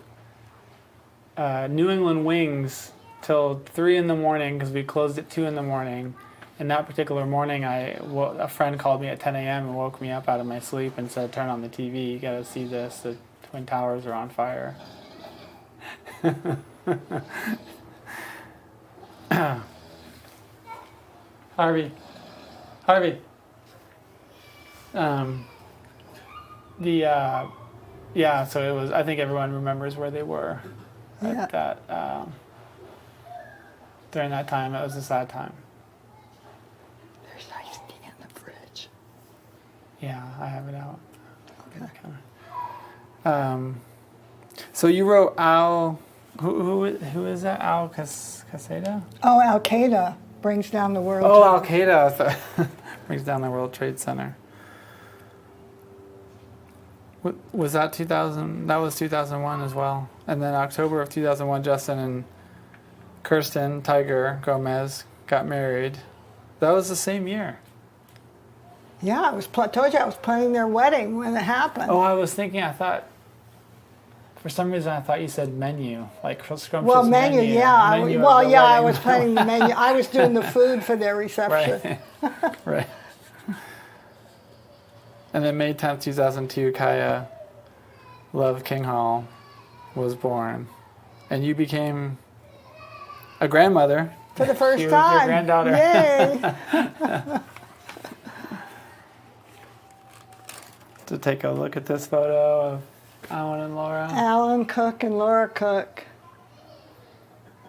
a New England Wings till 3 in the morning because we closed at 2 in the morning. And that particular morning, a friend called me at 10 a.m. and woke me up out of my sleep and said, "Turn on the TV. You got to see this. The Twin Towers are on fire. Harvey. Yeah, so it was, I think everyone remembers where they were at that, during that time. It was a sad time.
There's ice tea in the fridge.
Yeah, I have it out.
Okay.
So you wrote Al, who is that? Al Qaeda?
Oh, Al Qaeda brings down the world.
Oh, Al Qaeda brings down the World Trade Center. Was that 2000? That was 2001 as well. And then October of 2001, Justin and Kirsten Tiger Gomez got married. That was the same year.
Yeah, I told you I was planning their wedding when it happened.
Oh, I was thinking. I thought. For some reason, I thought you said menu, like scrumptious
well, menu, yeah.
Menu
I was planning the menu. I was doing the food for their reception.
Right. Right. And then May 10th, 2002, Kaya Love Kinghall was born. And you became a grandmother.
For the first
she
time.
Was your granddaughter.
Yay.
To take a look at this photo of Alan and Laura.
Alan Cook and Laura Cook.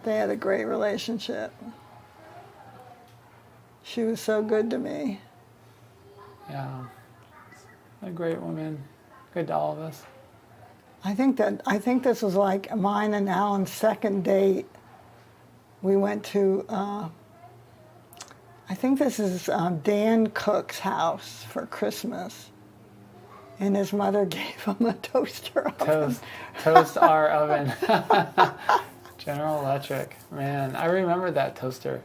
They had a great relationship. She was so good to me.
Yeah. A great woman. Good to all of us.
I think this was like mine and Alan's second date. We went to, I think this is Dan Cook's house for Christmas. And his mother gave him a toaster oven.
Toast our oven. General Electric. Man, I remember that toaster.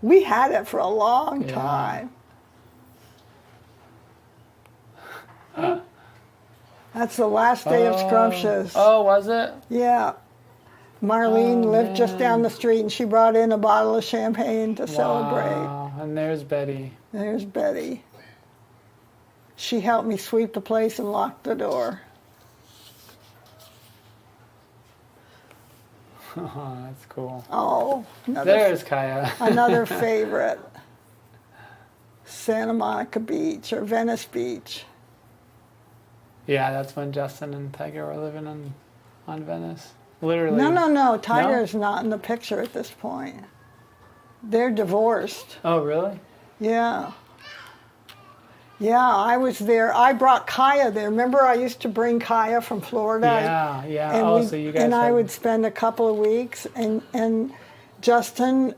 We had it for a long time. That's the last day of Scrumptious.
Oh, was it?
Yeah. Marlene lived just down the street, and she brought in a bottle of champagne to celebrate.
Wow. And there's Betty.
There's Betty. She helped me sweep the place and lock the door.
Oh, that's cool.
Oh,
there's Kaya.
Another favorite. Santa Monica Beach or Venice Beach.
Yeah, that's when Justin and Tiger were living on Venice. Literally.
No. Tiger's not in the picture at this point. They're divorced.
Oh, really?
Yeah. Yeah, I was there. I brought Kaya there. Remember, I used to bring Kaya from Florida.
Yeah.
And
so you guys.
And I would spend a couple of weeks, and Justin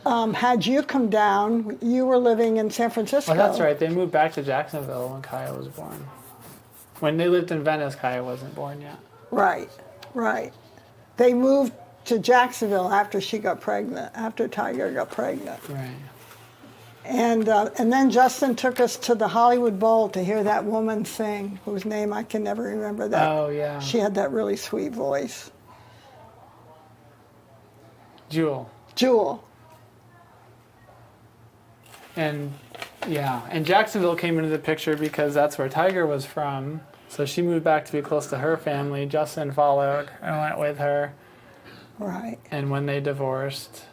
had you come down. You were living in San Francisco.
Oh, that's right. They moved back to Jacksonville when Kaya was born. When they lived in Venice, Kaya wasn't born yet.
Right. They moved to Jacksonville after she got pregnant, after Tiger got pregnant.
Right.
And then Justin took us to the Hollywood Bowl to hear that woman sing, whose name I can never remember. That.
Oh, yeah.
She had that really sweet voice.
Jewel. And Jacksonville came into the picture because that's where Tiger was from. So she moved back to be close to her family. Justin followed and went with her.
Right.
And when they divorced,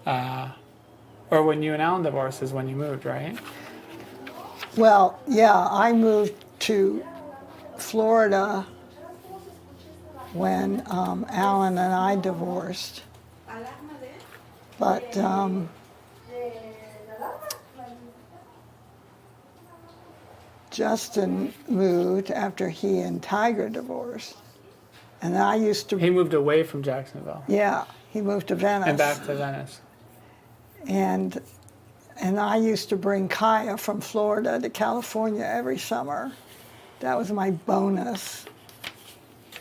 or when you and Alan divorced is when you moved, right?
Well, yeah, I moved to Florida when Alan and I divorced. But Justin moved after he and Tiger divorced. And I used to...
He moved away from Jacksonville.
Yeah, he moved to Venice.
And back to Venice.
And I used to bring Kaya from Florida to California every summer. That was my bonus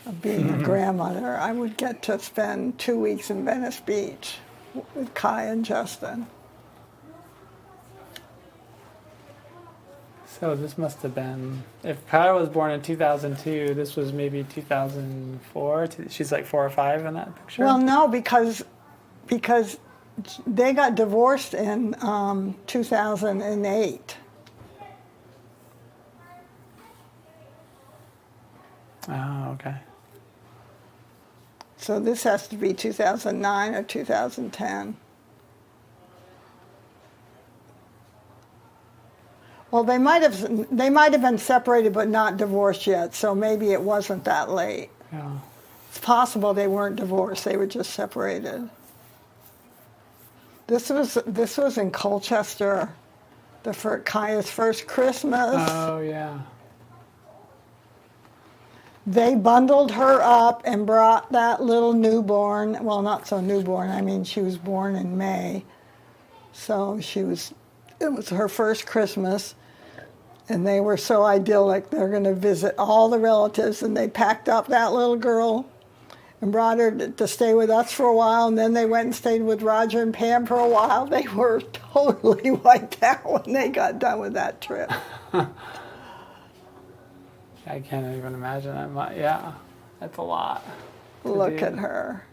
of being a grandmother. I would get to spend 2 weeks in Venice Beach with Kaya and Justin.
So this must have been, if Kaya was born in 2002, this was maybe 2004. She's like 4 or 5 in that picture?
Well, no, because they got divorced in 2008.
Oh, okay.
So this has to be 2009 or 2010. Well, they might have been separated but not divorced yet, so maybe it wasn't that late.
Yeah.
It's possible they weren't divorced; they were just separated. This was in Colchester, Kaya's first Christmas.
Oh, yeah.
They bundled her up and brought that little newborn. Well, not so newborn. I mean, she was born in May, so it was her first Christmas. And they were so idyllic. They're going to visit all the relatives, and they packed up that little girl and brought her to stay with us for a while, and then they went and stayed with Roger and Pam for a while. They were totally wiped out when they got done with that trip.
I can't even imagine that. Yeah, that's a lot.
Look at her.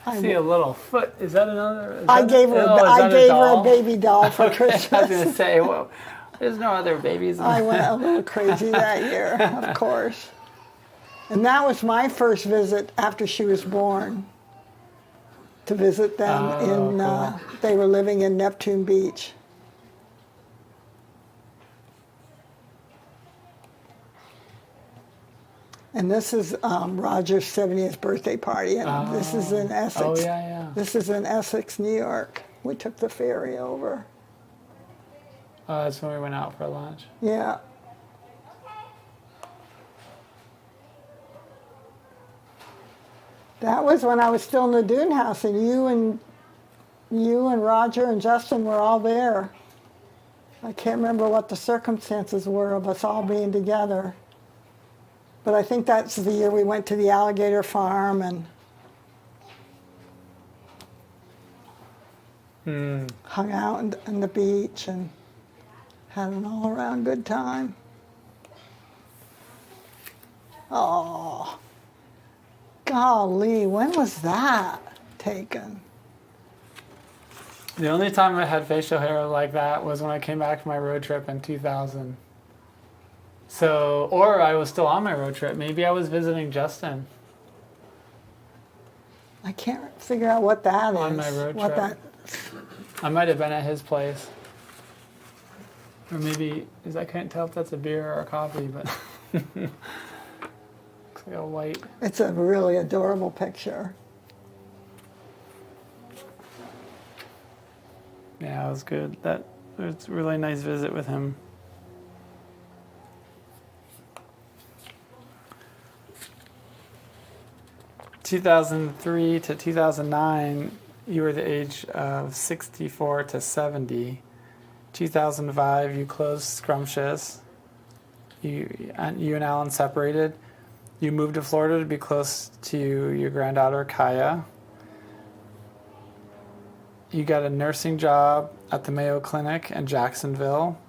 I see a little foot. Is that another?
I gave her a baby doll for Christmas.
I was going to say, well, there's no other babies.
I went a little crazy that year, of course. And that was my first visit after she was born, to visit them
cool.
They were living in Neptune Beach. And this is Roger's 70th birthday party, and this is in Essex.
Oh, yeah.
This is in Essex, New York. We took the ferry over.
Oh, that's when we went out for lunch.
Yeah. That was when I was still in the Dune House, and you and Roger and Justin were all there. I can't remember what the circumstances were of us all being together. But I think that's the year we went to the alligator farm and hung out on the beach and had an all-around good time. Oh, golly, when was that taken?
The only time I had facial hair like that was when I came back from my road trip in 2000. So, or I was still on my road trip. Maybe I was visiting Justin.
I can't figure out what that is.
On my road trip. I might have been at his place. Or maybe, I can't tell if that's a beer or a coffee, but looks like a white.
It's a really adorable picture.
Yeah, it was good. It was a really nice visit with him. (2003 to 2009), you were the age of 64 to 70. 2005, you closed Scrumptious. You and Alan separated. You moved to Florida to be close to your granddaughter, Kaya. You got a nursing job at the Mayo Clinic in Jacksonville.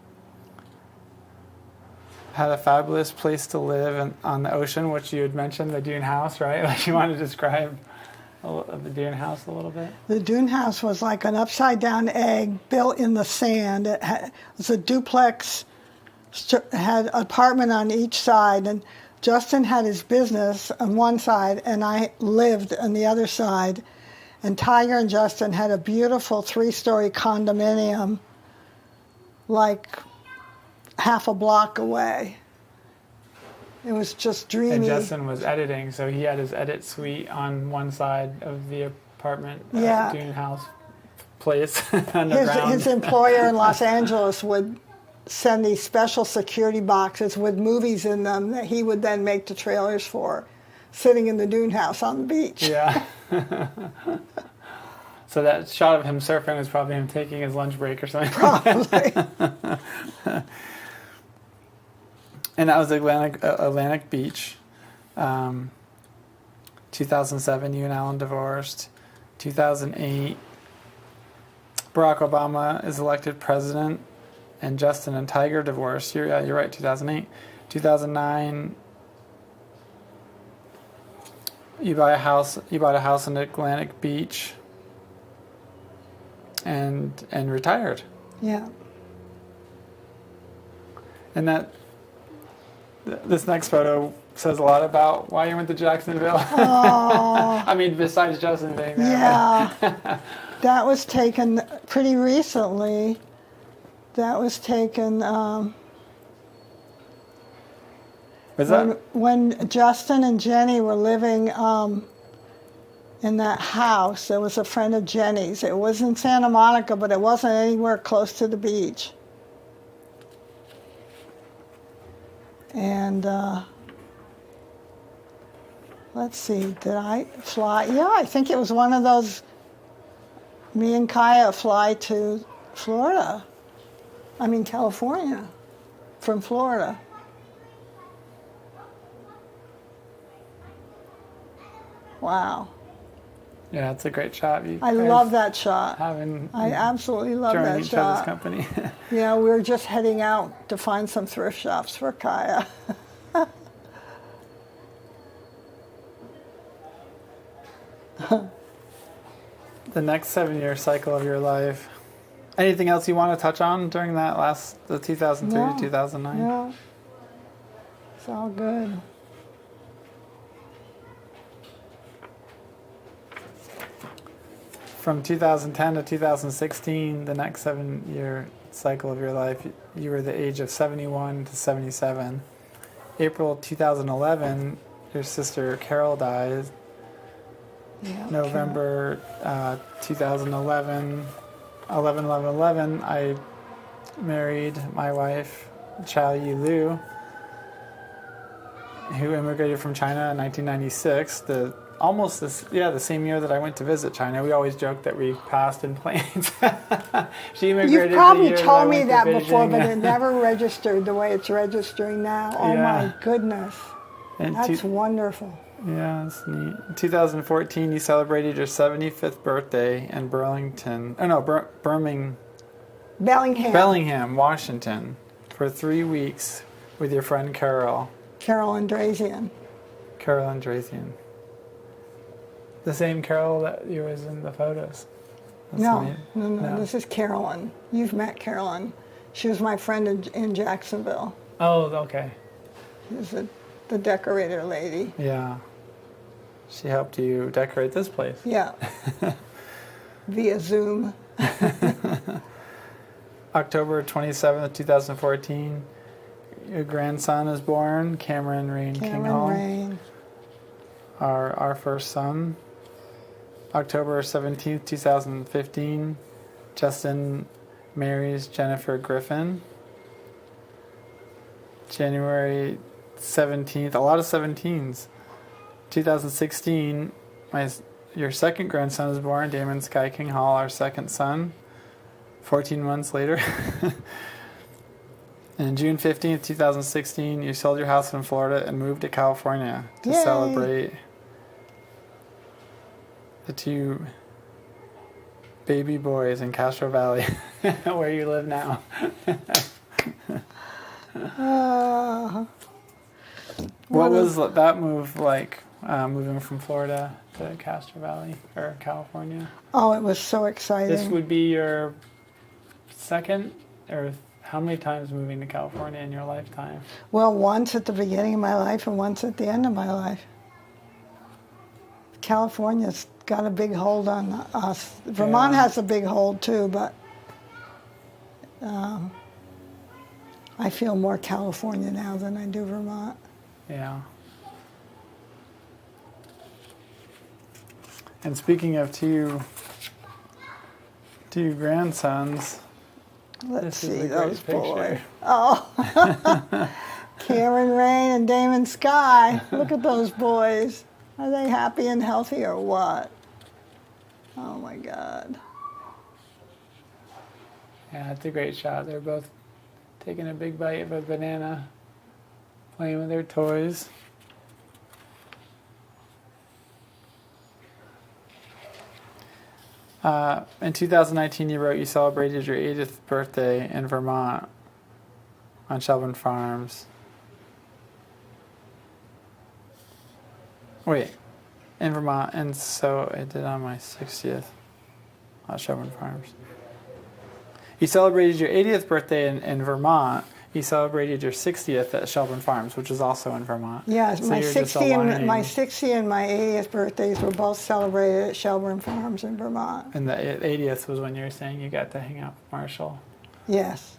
Had a fabulous place to live on the ocean, which you had mentioned, the Dune House, right? Like, you want to describe the Dune House a little bit?
The Dune House was like an upside-down egg built in the sand. It was a duplex, had an apartment on each side, and Justin had his business on one side, and I lived on the other side. And Tiger and Justin had a beautiful 3-story condominium, like half a block away. It was just dreamy.
And Justin was editing, so he had his edit suite on one side of the apartment, Dune House place underground.
His employer in Los Angeles would send these special security boxes with movies in them that he would then make the trailers for, sitting in the Dune House on the beach.
Yeah. So that shot of him surfing was probably him taking his lunch break or something.
Probably.
And that was Atlantic Beach. 2007, you and Alan divorced. 2008, Barack Obama is elected president, and Justin and Tiger divorced. You're right, 2008. 2009, you bought a house in Atlantic Beach and retired.
Yeah.
And This next photo says a lot about why you went to Jacksonville.
Oh,
I mean, besides Justin being there.
yeah. That was taken pretty recently. That was taken
Was that?
when Justin and Jenny were living in that house. There was a friend of Jenny's. It was in Santa Monica, but it wasn't anywhere close to the beach. And let's see, did I fly? Yeah, I think it was one of those. Me and Kaya fly to Florida. I mean, California, from Florida. Wow.
Yeah, it's a great shot.
I love that shot.
Having
I absolutely love that
joined each other's
shot.
company.
Yeah, we were just heading out to find some thrift shops for Kaya.
The next 7-year cycle of your life. Anything else you want to touch on during the 2003
No.
to 2009?
No, it's all good.
From 2010 to 2016, the next 7-year cycle of your life, you were the age of 71 to 77. April 2011, your sister Carol died.
Yeah,
November 2011, 11/11/11, I married my wife, Chao Yi Liu, who immigrated from China in 1996. The same year that I went to visit China. We always joke that we passed in planes. She immigrated.
You've
the
probably
year
told
I
me
went to
that before,
Beijing.
but it never registered the way it's registering now. Oh
Yeah.
my goodness.
And
That's wonderful.
yeah, that's neat. In 2014, you celebrated your 75th birthday in Bellingham, Washington, for 3 weeks with your friend Carol
Andrasian.
Andrasian. The same Carol that you was in the photos. That's
No,
neat.
no, this is Carolyn. You've met Carolyn. She was my friend in Jacksonville.
Oh, okay.
She's the decorator lady.
Yeah. She helped you decorate this place.
Yeah. Via Zoom.
October 27th, 2014, your grandson is born, Cameron Rain Kinghall,
Rain.
our first son. October 17th, 2015, Justin marries Jennifer Griffin. January 17th, a lot of 17s. 2016, your second grandson is born, Damon Sky King Hall, our second son, 14 months later. And June 15th, 2016, you sold your house in Florida and moved to California to
Yay.
celebrate the 2 baby boys in Castro Valley, where you live now. What was that move like, moving from Florida to Castro Valley or California?
Oh, it was so exciting.
This would be your second, or how many times moving to California in your lifetime?
Well, once at the beginning of my life and once at the end of my life. California's got a big hold on us. Vermont has a big hold too, but I feel more California now than I do Vermont.
Yeah. And speaking of two
Let's
grandsons, this is
see
a great
those
picture.
boys. Oh, Cameron Rain and Damon Sky. Look at those boys. Are they happy and healthy or what? Oh my God.
Yeah, it's a great shot. They're both taking a big bite of a banana, playing with their toys. In 2019, you wrote you celebrated your 80th birthday in Vermont on Shelburne Farms. Wait, in Vermont, and so I did on my 60th on Shelburne Farms. You celebrated your 80th birthday in Vermont. you celebrated your 60th at Shelburne Farms, which is also in Vermont.
Yes,
So
my
you're just
60 and
aligning-
my 60 and my 80th birthdays were both celebrated at Shelburne Farms in Vermont.
And the 80th was when you were saying you got to hang out with Marshall.
Yes.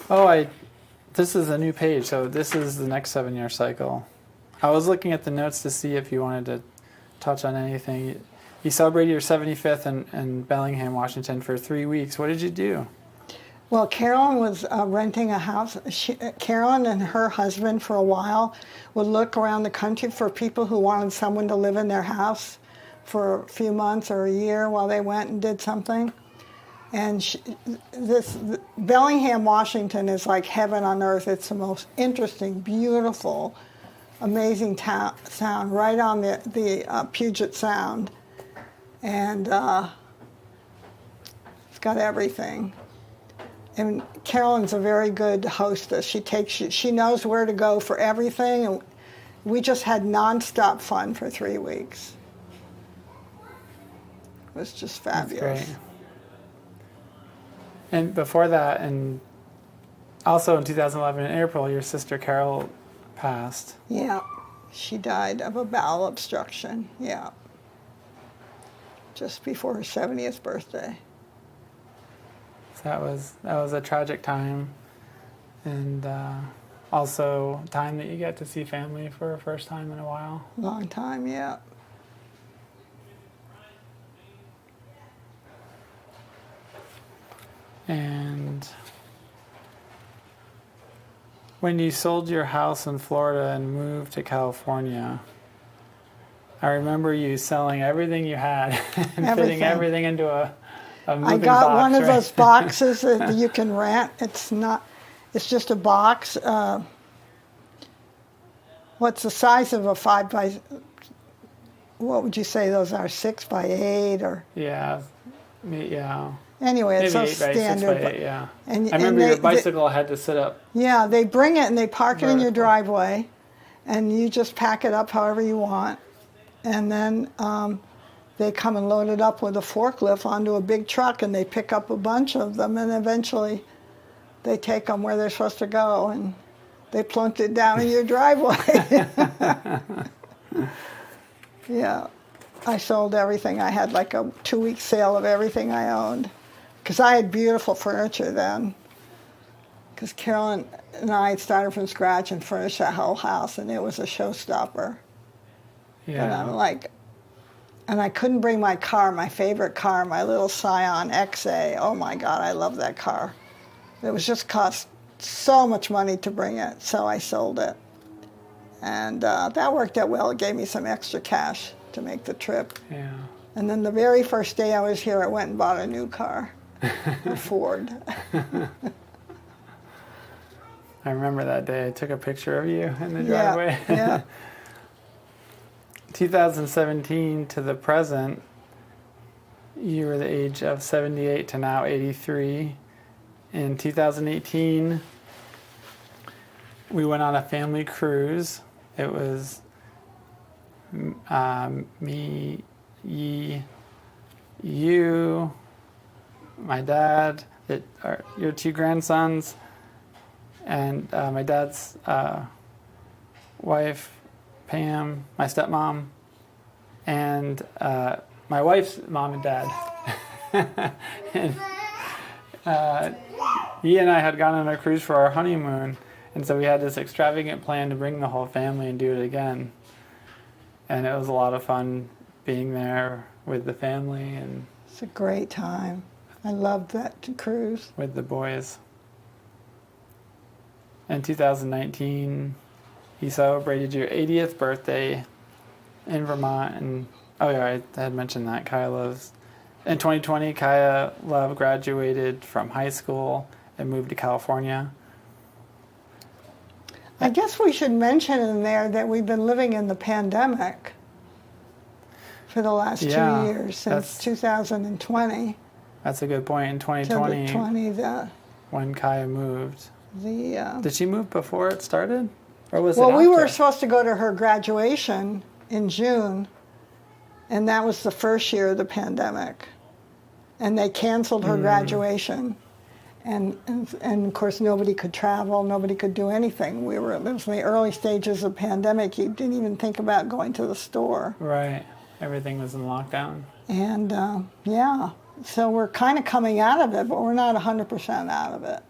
Oh, this is a new page, so this is the next 7-year cycle. I was looking at the notes to see if you wanted to touch on anything. You celebrated your 75th in Bellingham, Washington for 3 weeks. What did you do?
Well, Carolyn was renting a house. Carolyn and her husband, for a while, would look around the country for people who wanted someone to live in their house for a few months or a year while they went and did something. And Bellingham, Washington is like heaven on earth. It's the most interesting, beautiful, amazing sound right on the Puget Sound. And it's got everything. And Carolyn's a very good hostess. She knows where to go for everything. And we just had nonstop fun for 3 weeks. It was just fabulous.
That's great. And before that, and also in 2011 in April, your sister Carol passed.
Yeah, she died of a bowel obstruction. Yeah, just before her 70th birthday.
So that was a tragic time, and also time that you get to see family for the first time in a while.
Long time, yeah.
And when you sold your house in Florida and moved to California, I remember you selling everything you had and fitting everything into a moving
I got
box,
one of
right?
those boxes that you can rent. It's just a box. What's the size of a 5 by, what would you say those are, 6 by 8 or?
Yeah.
Anyway, it's
Maybe
so
8 by 6
standard.
by 8, yeah.
And,
I remember your bicycle had to sit up.
Yeah, they bring it and they park it in your
Vertical.
driveway, and you just pack it up however you want. And then they come and load it up with a forklift onto a big truck, and they pick up a bunch of them, and eventually they take them where they're supposed to go, and they plunk it down in your driveway. Yeah. I sold everything. I had like a 2-week sale of everything I owned, because I had beautiful furniture then. Because Carolyn and I started from scratch and furnished that whole house, and it was a showstopper.
Yeah.
And I'm like, and I couldn't bring my car, my favorite car, my little Scion XA. Oh my God, I love that car. It was just cost so much money to bring it, so I sold it. And that worked out well. It gave me some extra cash to make the trip.
Yeah.
And then the very first day I was here, I went and bought a new car, a Ford.
I remember that day. I took a picture of you in the driveway.
Yeah.
2017 to the present, you were the age of 78 to now 83. In 2018, we went on a family cruise. It was me, you, my dad, your 2 grandsons, and my dad's wife, Pam, my stepmom, and my wife's mom and dad. And he and I had gone on a cruise for our honeymoon, and so we had this extravagant plan to bring the whole family and do it again. And it was a lot of fun being there with the family and
It's a great time. I loved that cruise.
with the boys. In 2019, you celebrated your 80th birthday in Vermont, and oh yeah, I had mentioned that Kaya Love's. In 2020, Kaya Love graduated from high school and moved to California.
I guess we should mention in there that we've been living in the pandemic for the last 2 years, since 2020.
That's a good point. In 2020, when Kaya moved. Did she move before it started? Or was it
Well, we
after?
were supposed to go to her graduation in June, and that was the first year of the pandemic. and they canceled her graduation. And of course, nobody could travel, nobody could do anything. It was in the early stages of pandemic. You didn't even think about going to the store.
Right. Everything was in lockdown.
And yeah, so we're kind of coming out of it, but we're not 100% out of it.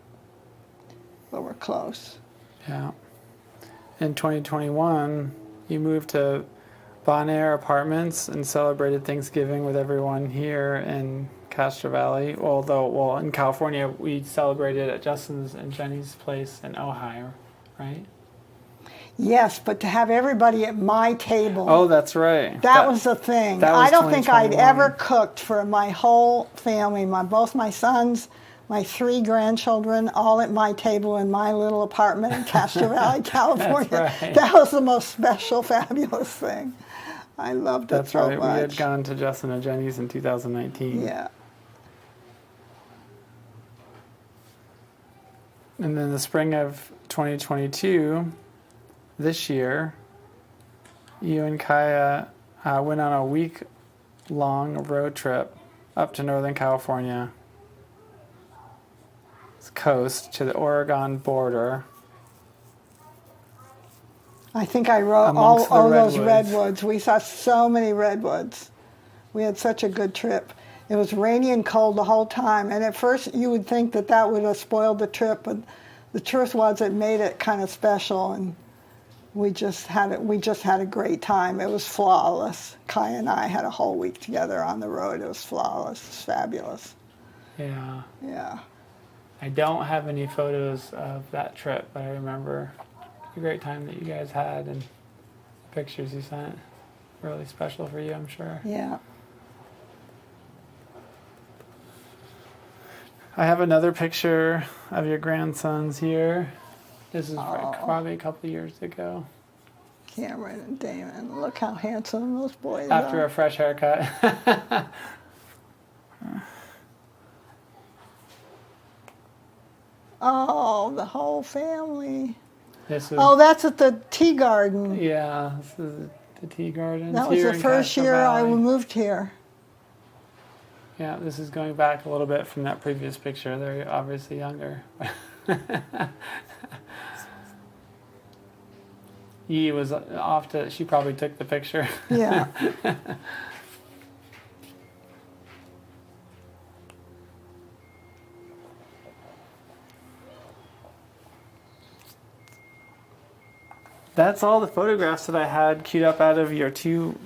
But we're close.
Yeah. In 2021, you moved to Bon Air Apartments and celebrated Thanksgiving with everyone here in Castro Valley. Although, in California, we celebrated at Justin's and Jenny's place in Ohio, right?
Yes, but to have everybody at my table.
Oh, that's right.
That was the thing.
I
don't think I'd ever cooked for my whole family, both my sons, my 3 grandchildren, all at my table in my little apartment in Castro Valley, California.
That's right.
That was the most special, fabulous thing. I loved it so much.
That's right. We had gone to Justin and Jenny's in 2019.
Yeah.
And then the spring of 2022, this year, you and Kaya went on a week-long road trip up to Northern California coast to the Oregon border.
I think I wrote all those redwoods. We saw so many redwoods. We had such a good trip. It was rainy and cold the whole time, and at first you would think that would have spoiled the trip, but the truth was it made it kind of special, and we just had a great time. It was flawless. Kaya and I had a whole week together on the road. It was flawless. It was fabulous.
Yeah.
Yeah.
I don't have any photos of that trip, but I remember the great time that you guys had and the pictures you sent. Really special for you, I'm sure.
Yeah.
I have another picture of your grandsons here. This is probably a couple years ago.
Cameron and Damon. Look how handsome those boys
After
are.
a fresh haircut.
Oh, the whole family.
This is,
that's at the tea garden.
Yeah, this is the tea garden.
That was the first year I moved here.
Yeah, this is going back a little bit from that previous picture. They're obviously younger. Yi was she probably took the picture.
Yeah.
That's all the photographs that I had queued up out of your 2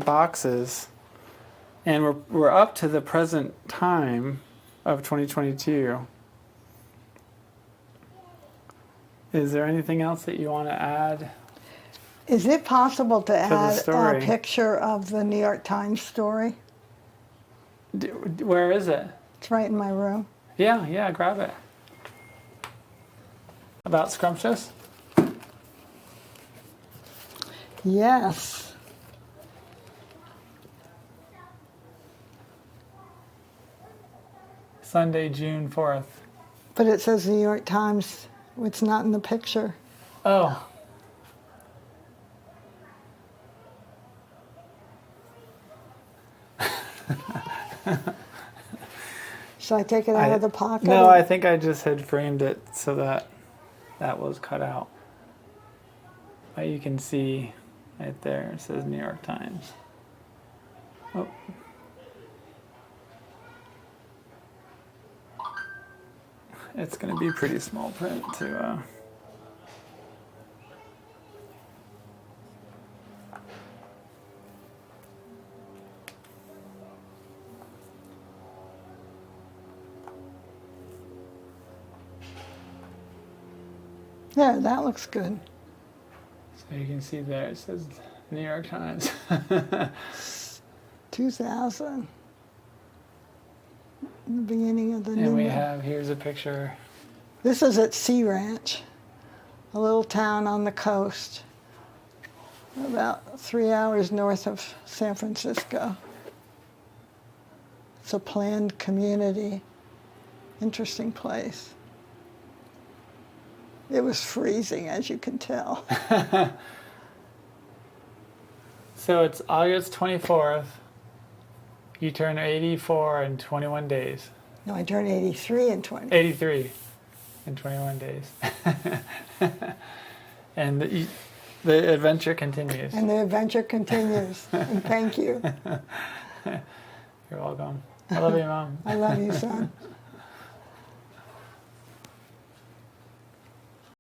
boxes. And we're up to the present time of 2022. Is there anything else that you want to add?
Is it possible to add
story?
a picture of the New York Times story?
Where is it?
It's right in my room.
Yeah, grab it. About Scrumptious?
Yes.
Sunday, June 4th.
But it says New York Times. It's not in the picture.
Oh.
Should I take it out of the pocket?
No, I think I just had framed it so that was cut out. But you can see right there, it says New York Times. Oh. It's going to be pretty small print to...
Yeah, that looks good.
So you can see there, it says New York Times.
2000. The beginning of the new
And we
one.
have, here's a picture.
This is at Sea Ranch, a little town on the coast, about 3 hours north of San Francisco. It's a planned community. Interesting place. It was freezing, as you can tell.
So it's August 24th, You turn 84 in 21 days.
No, I turn 83 in 20.
83 in 21 days. And the adventure continues.
And the adventure continues. And thank you.
You're welcome. I love you, Mom.
I love you, son.